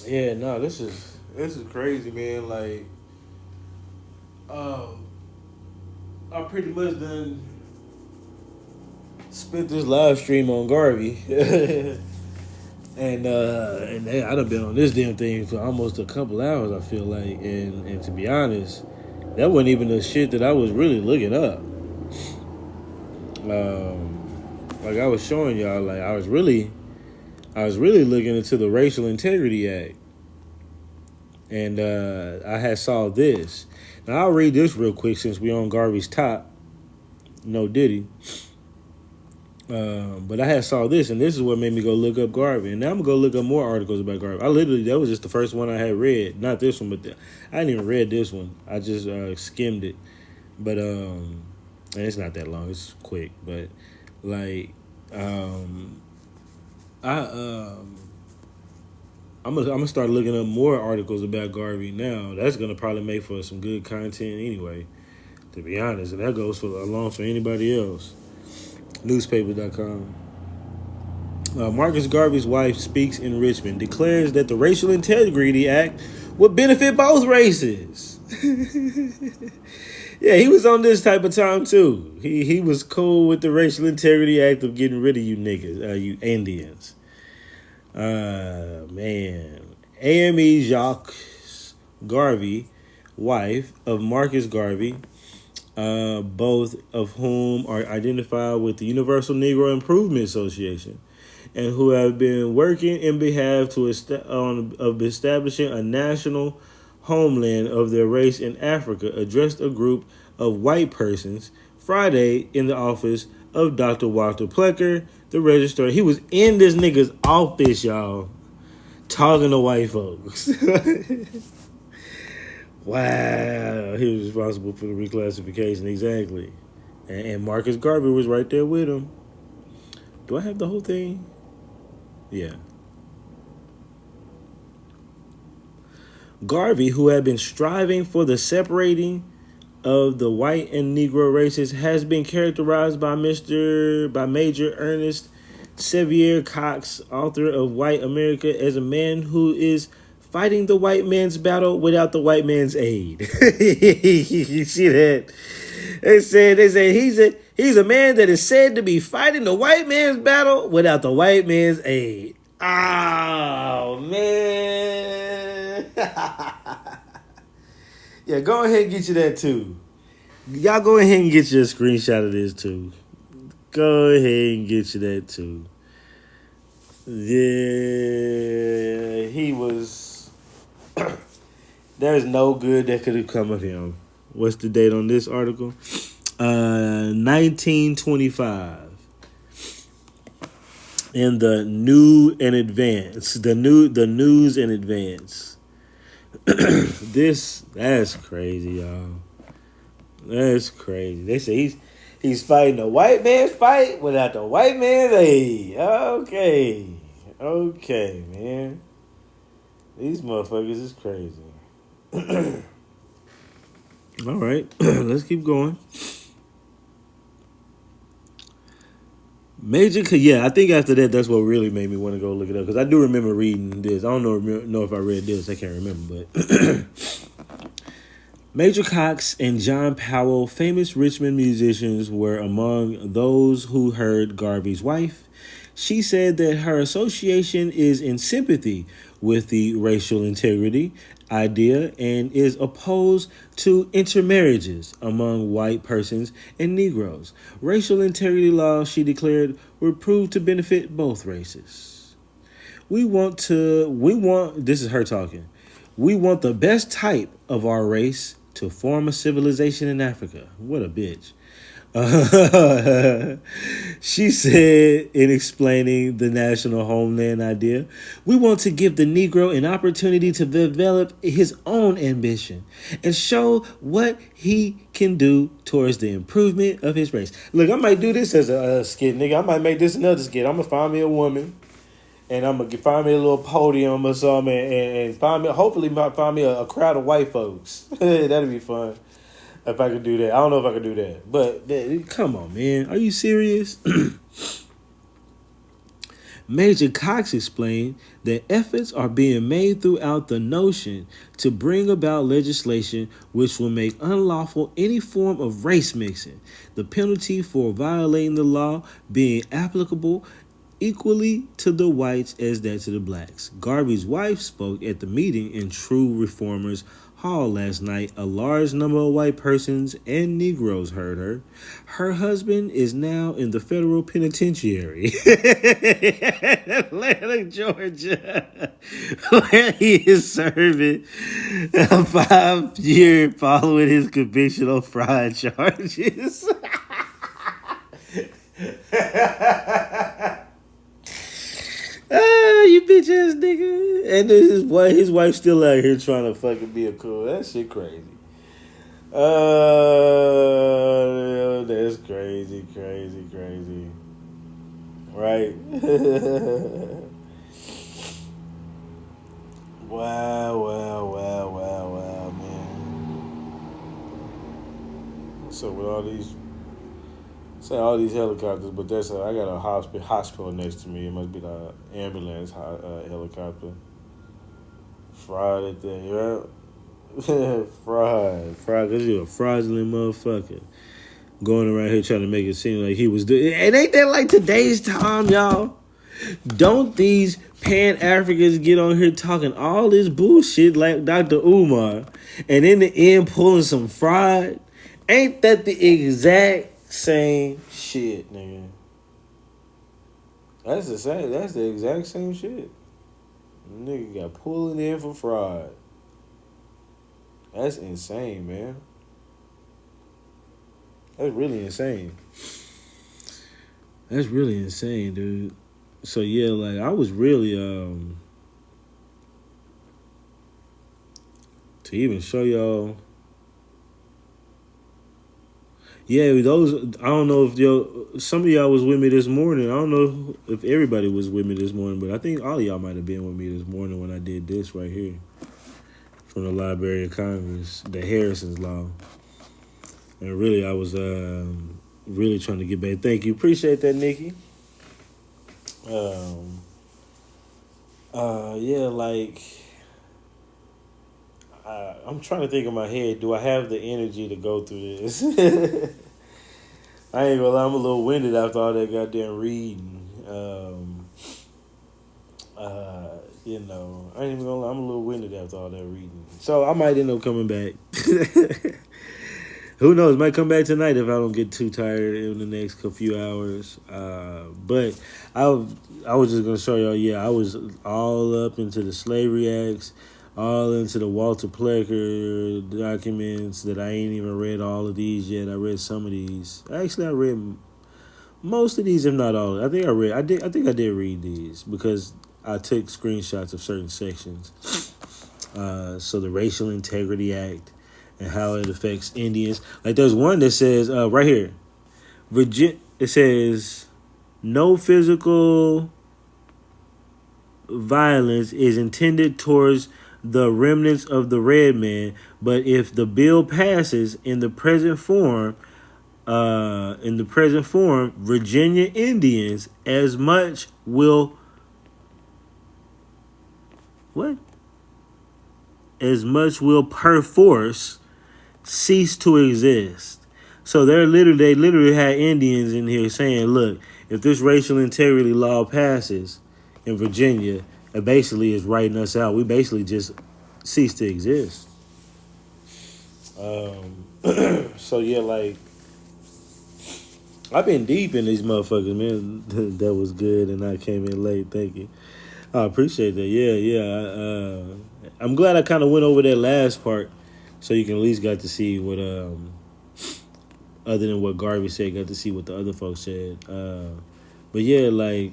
Yeah, no, this is crazy, man. Like, I pretty much done spent this live stream on Garvey. And I done been on this damn thing for almost a couple hours, I feel like. And to be honest, that wasn't even the shit that I was really looking up. like I was showing y'all, like I was really looking into the Racial Integrity Act, and I had saw this. Now I'll read this real quick since we on Garvey's top. No Diddy. But I had saw this, and this is what made me go look up Garvey. And now I'm gonna go look up more articles about Garvey. That was just the first one I had read. Not this one, but I hadn't even read this one. I just skimmed it. But and it's not that long. It's quick. But like, I'm gonna start looking up more articles about Garvey now. That's gonna probably make for some good content anyway. To be honest, and that goes along for anybody else. Newspaper.com. Marcus Garvey's wife speaks in Richmond, declares that the Racial Integrity Act would benefit both races. Yeah, he was on this type of time too. He was cool with the Racial Integrity Act of getting rid of you niggas, you Indians. Man. AME Jacques Garvey, wife of Marcus Garvey, both of whom are identified with the Universal Negro Improvement Association, and who have been working in behalf of establishing a national homeland of their race in Africa, addressed a group of white persons Friday in the office of Dr. Walter Plecker, the registrar. He was in this nigga's office, y'all, talking to white folks. Wow, he was responsible for the reclassification, exactly. And Marcus Garvey was right there with him. Do I have the whole thing? Yeah. Garvey, who had been striving for the separating of the white and Negro races, has been characterized by Major Ernest Sevier Cox, author of White America, as a man who is fighting the white man's battle without the white man's aid. You see that? They said he's a man that is said to be fighting the white man's battle without the white man's aid. Oh man. Yeah, go ahead and get you that too. Y'all go ahead and get you a screenshot of this too. Go ahead and get you that too. Yeah, he was. There's no good that could have come of him. What's the date on this article? 1925. In the New and Advance. The News and Advance. That's crazy, y'all. That's crazy. They say he's fighting the white man's fight without the white man's aid. Okay, man. These motherfuckers is crazy. All right, let's keep going. I think after that, that's what really made me want to go look it up, because I do remember reading this. I don't know if I read this. I can't remember, but Major Cox and John Powell, famous Richmond musicians, were among those who heard Garvey's wife. She said that her association is in sympathy with the racial integrity idea and is opposed to intermarriages among white persons and Negroes. Racial integrity laws, she declared, were proved to benefit both races. This is her talking. We want the best type of our race to form a civilization in Africa. What a bitch. She said in explaining the national homeland idea, we want to give the Negro an opportunity to develop his own ambition and show what he can do towards the improvement of his race. Look, I might do this as a skit, nigga. I might make this another skit. I'm gonna find me a woman, and I'm gonna find me a little podium or something, and hopefully find me a crowd of white folks. That'd be fun. If I could do that. I don't know if I could do that. But come on, man. Are you serious? Major Cox explained that efforts are being made throughout the notion to bring about legislation which will make unlawful any form of race mixing, the penalty for violating the law being applicable equally to the whites as that to the blacks. Garvey's wife spoke at the meeting in True Reformers hall last night. A large number of white persons and Negroes heard her. Her husband is now in the federal penitentiary in Atlanta, Georgia, where he is serving a 5 year following his conviction on fraud charges. Ah, you bitch ass nigga. And his wife still out here trying to fucking be a cool. That shit crazy. That's crazy, crazy, crazy. Right? Wow, man. So with all these helicopters, but I got a hospital next to me. It must be the ambulance helicopter. Fraud at the fraud, because you're a fraudulent motherfucker going around here trying to make it seem like he was doing. And ain't that like today's time, y'all? Don't these Pan Africans get on here talking all this bullshit like Dr. Umar, and in the end pulling some fraud? Ain't that the exact same shit, nigga? That's the same. That's the exact same shit. Nigga got pulling in for fraud. That's insane, man. That's really insane. That's really insane, dude. So yeah, like I was really to even show y'all. Yeah, those I don't know if some of y'all was with me this morning. I don't know if everybody was with me this morning, but I think all of y'all might have been with me this morning when I did this right here from the Library of Congress, the Harrison's Law. And really, I was really trying to get back. Thank you, appreciate that, Nikki. Yeah, like I'm trying to think in my head. Do I have the energy to go through this? I ain't gonna lie, I'm a little winded after all that goddamn reading. I ain't even gonna lie, I'm a little winded after all that reading. So I might end up coming back. Who knows? Might come back tonight if I don't get too tired in the next few hours. But I was just gonna show y'all. Yeah, I was all up into the slavery acts, all into the Walter Plecker documents that I ain't even read all of these yet. I read some of these. Actually, I read most of these, if not all. I think I did read these because I took screenshots of certain sections. So the Racial Integrity Act and how it affects Indians. Like there's one that says right here, it says no physical violence is intended towards the remnants of the red man, but if the bill passes in the present form, Virginia Indians as much will perforce cease to exist. So they literally had Indians in here saying, look, if this racial integrity law passes in Virginia, it basically is writing us out. We basically just cease to exist. So yeah, like I've been deep in these motherfuckers, man. That was good, and I came in late. Thank you. I appreciate that. Yeah. I'm glad I kind of went over that last part, so you can at least got to see what, other than what Garvey said, got to see what the other folks said. But yeah, like,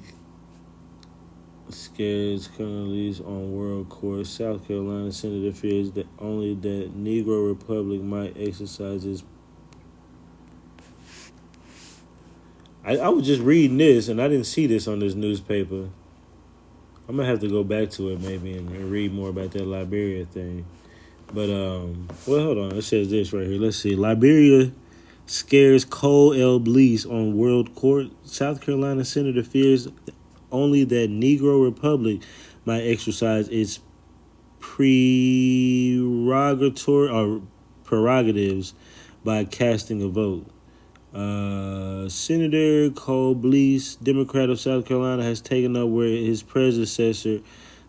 scares currently on world court. South Carolina Senator fears that only that Negro Republic might exercise its. I was just reading this, and I didn't see this on this newspaper. I'm going to have to go back to it maybe and read more about that Liberia thing. But, well, hold on. It says this right here. Let's see. Liberia scares Cole L. Blease on world court. South Carolina Senator fears only that Negro Republic might exercise its prerogatives by casting a vote. Senator Cole Blease, Democrat of South Carolina, has taken up where his predecessor,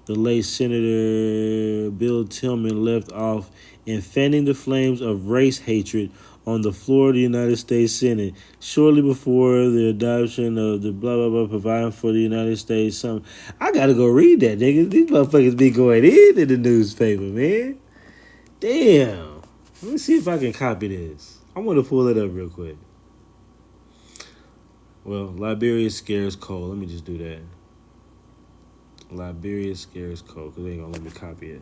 the late Senator Bill Tillman left off in fanning the flames of race hatred on the floor of the United States Senate shortly before the adoption of the blah blah blah providing for the United States. I gotta go read that, nigga. These motherfuckers be going in the newspaper, man. Damn. Let me see if I can copy this. I want to pull it up real quick. Well, Liberia scares coal. Let me just do that. Liberia scares coal, because they ain't gonna let me copy it.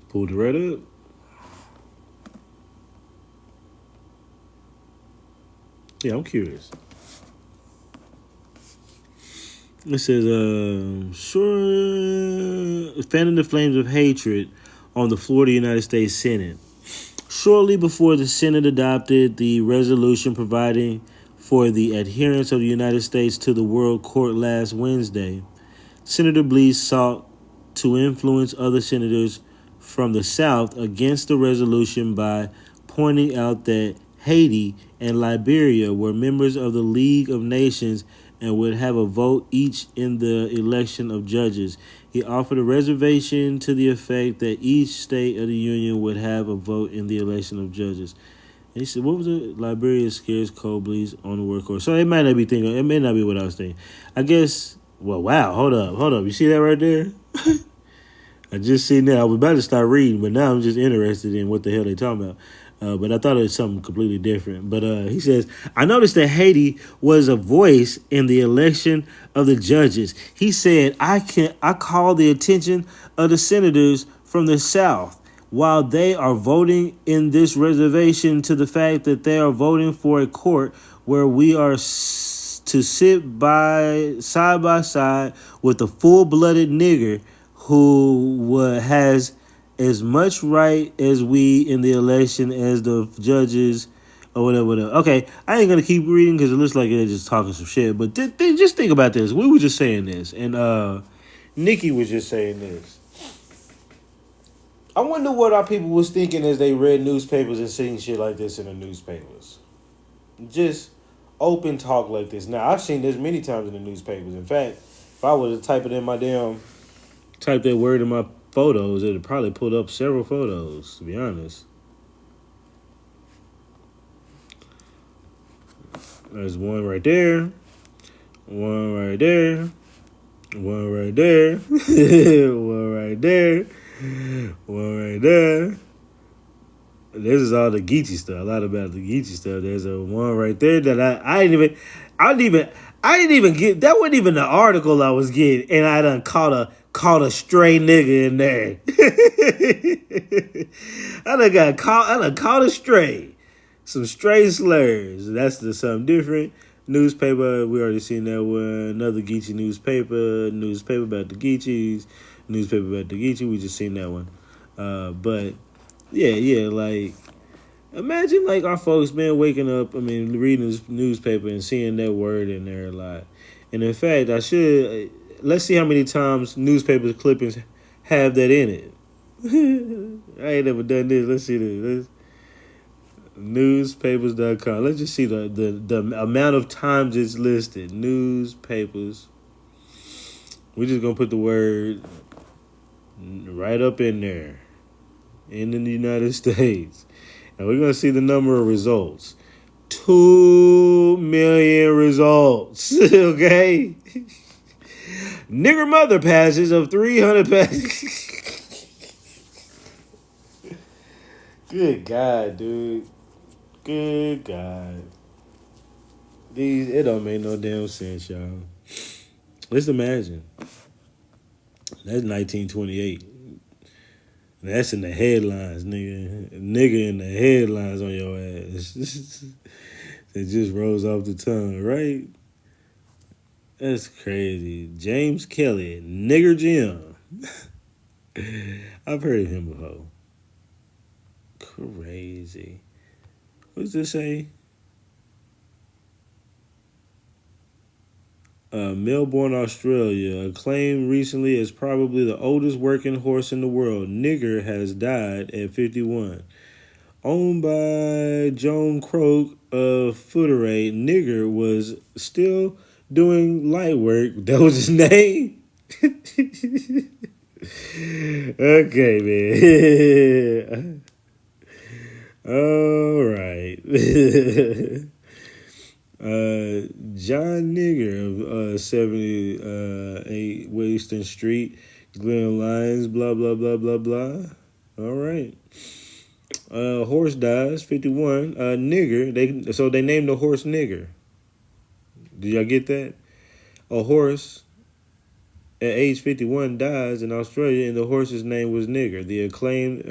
Pulled it right up. Yeah, I'm curious. It says, fanning the flames of hatred on the floor of the United States Senate. Shortly before the Senate adopted the resolution providing for the adherence of the United States to the World Court last Wednesday, Senator Blease sought to influence other senators from the South against the resolution by pointing out that Haiti and Liberia were members of the League of Nations and would have a vote each in the election of judges. He offered a reservation to the effect that each state of the Union would have a vote in the election of judges. And he said, what was it? Liberia scares coal bleeds on the workhorse. So it might not be thinking, it may not be what I was thinking. I guess, well, wow, hold up. You see that right there? I just seen that. I was about to start reading, but now I'm just interested in what the hell they talking about. But I thought it was something completely different. But he says, I noticed that Haiti was a voice in the election of the judges. He said, I call the attention of the senators from the South while they are voting in this reservation to the fact that they are voting for a court where we are to sit side by side with a full-blooded nigger who has as much right as we in the election as the judges or whatever. Okay, I ain't gonna keep reading because it looks like they're just talking some shit. But just think about this. We were just saying this, and Nikki was just saying this. I wonder what our people was thinking as they read newspapers and seeing shit like this in the newspapers. Just open talk like this. Now, I've seen this many times in the newspapers. In fact, if I were to type that word in my photos, it'd probably pull up several photos, to be honest. There's one right there. One right there. One right there. One right there. One right there. This is all the Geechee stuff. A lot about the Geechee stuff. There's a one right there that I didn't even get. That wasn't even the article I was getting, and I done caught a stray nigga in there. I done caught a stray. Some stray slurs. That's something different. Newspaper, we already seen that one. Another Geechee newspaper about the Geechees. Newspaper about the Geechee. We just seen that one. But yeah, like imagine like our folks, man, waking up, reading this newspaper and seeing that word in there a lot. And in fact, let's see how many times newspaper clippings have that in it. I ain't never done this. Let's see this. Newspapers.com. Let's just see the amount of times it's listed. Newspapers. We're just going to put the word right up in there. In the United States. And we're going to see the number of results. 2 million results. Okay? Nigger mother passes of 300 passes. Good God, dude. Good God. It don't make no damn sense, y'all. Let's imagine. That's 1928. That's in the headlines, nigga. Nigga in the headlines on your ass. It just rolls off the tongue, right? That's crazy. James Kelly, Nigger Jim. I've heard of him before. Crazy. What does this say? Melbourne, Australia, acclaimed recently as probably the oldest working horse in the world. Nigger has died at 51. Owned by Joan Croak of Footeray, Nigger was still doing light work. That was his name? Okay, man. All right. John Nigger of 78 Western Street, Glen Lyons, blah, blah, blah, blah, blah. All right. Horse dies, 51. Nigger, they named the horse Nigger. Did y'all get that? A horse at age 51 dies in Australia, and the horse's name was Nigger. The acclaimed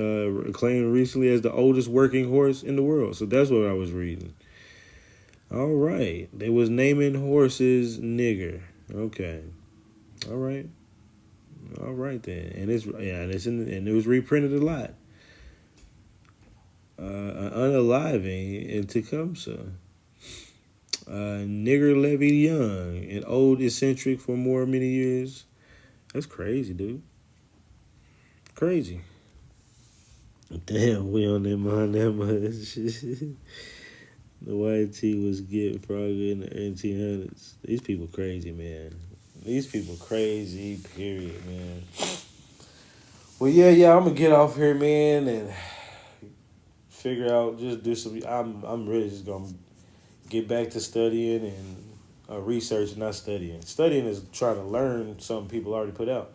recently as the oldest working horse in the world. So that's what I was reading. All right, they was naming horses Nigger. Okay, all right, then, and and it was reprinted a lot. Unaliving in Tecumseh. Nigger levied young and old eccentric for many years. That's crazy, dude. Crazy. Damn, we on that mind that much. The white tee was getting froggy in the 1800s. These people crazy, man. These people crazy, period, man. Well, yeah, I'm gonna get off here, man, and figure out, just do some. I'm really just gonna get back to studying and research, not studying. Studying is trying to learn something people already put out,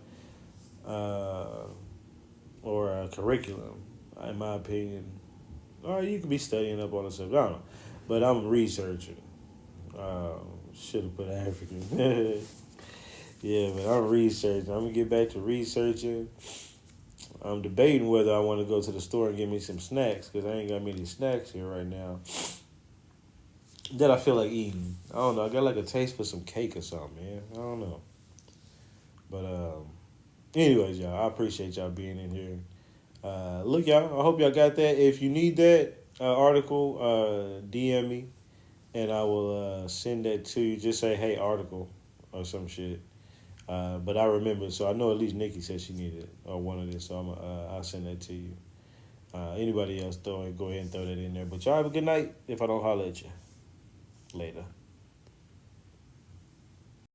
or a curriculum, in my opinion. Or you could be studying up on the subject. I don't know, but I'm researching. Should have put African. Yeah, but I'm researching. I'm gonna get back to researching. I'm debating whether I want to go to the store and get me some snacks, because I ain't got many snacks here right now that I feel like eating. I don't know. I got like a taste for some cake or something, man. I don't know. But anyways, y'all, I appreciate y'all being in here. Look, y'all, I hope y'all got that. If you need that article, DM me, and I will send that to you. Just say, hey, article, or some shit. But I remember, so I know at least Nikki said she needed it, or one of this, so I'll send that to you. Anybody else, go ahead and throw that in there. But y'all have a good night if I don't holler at you. Later.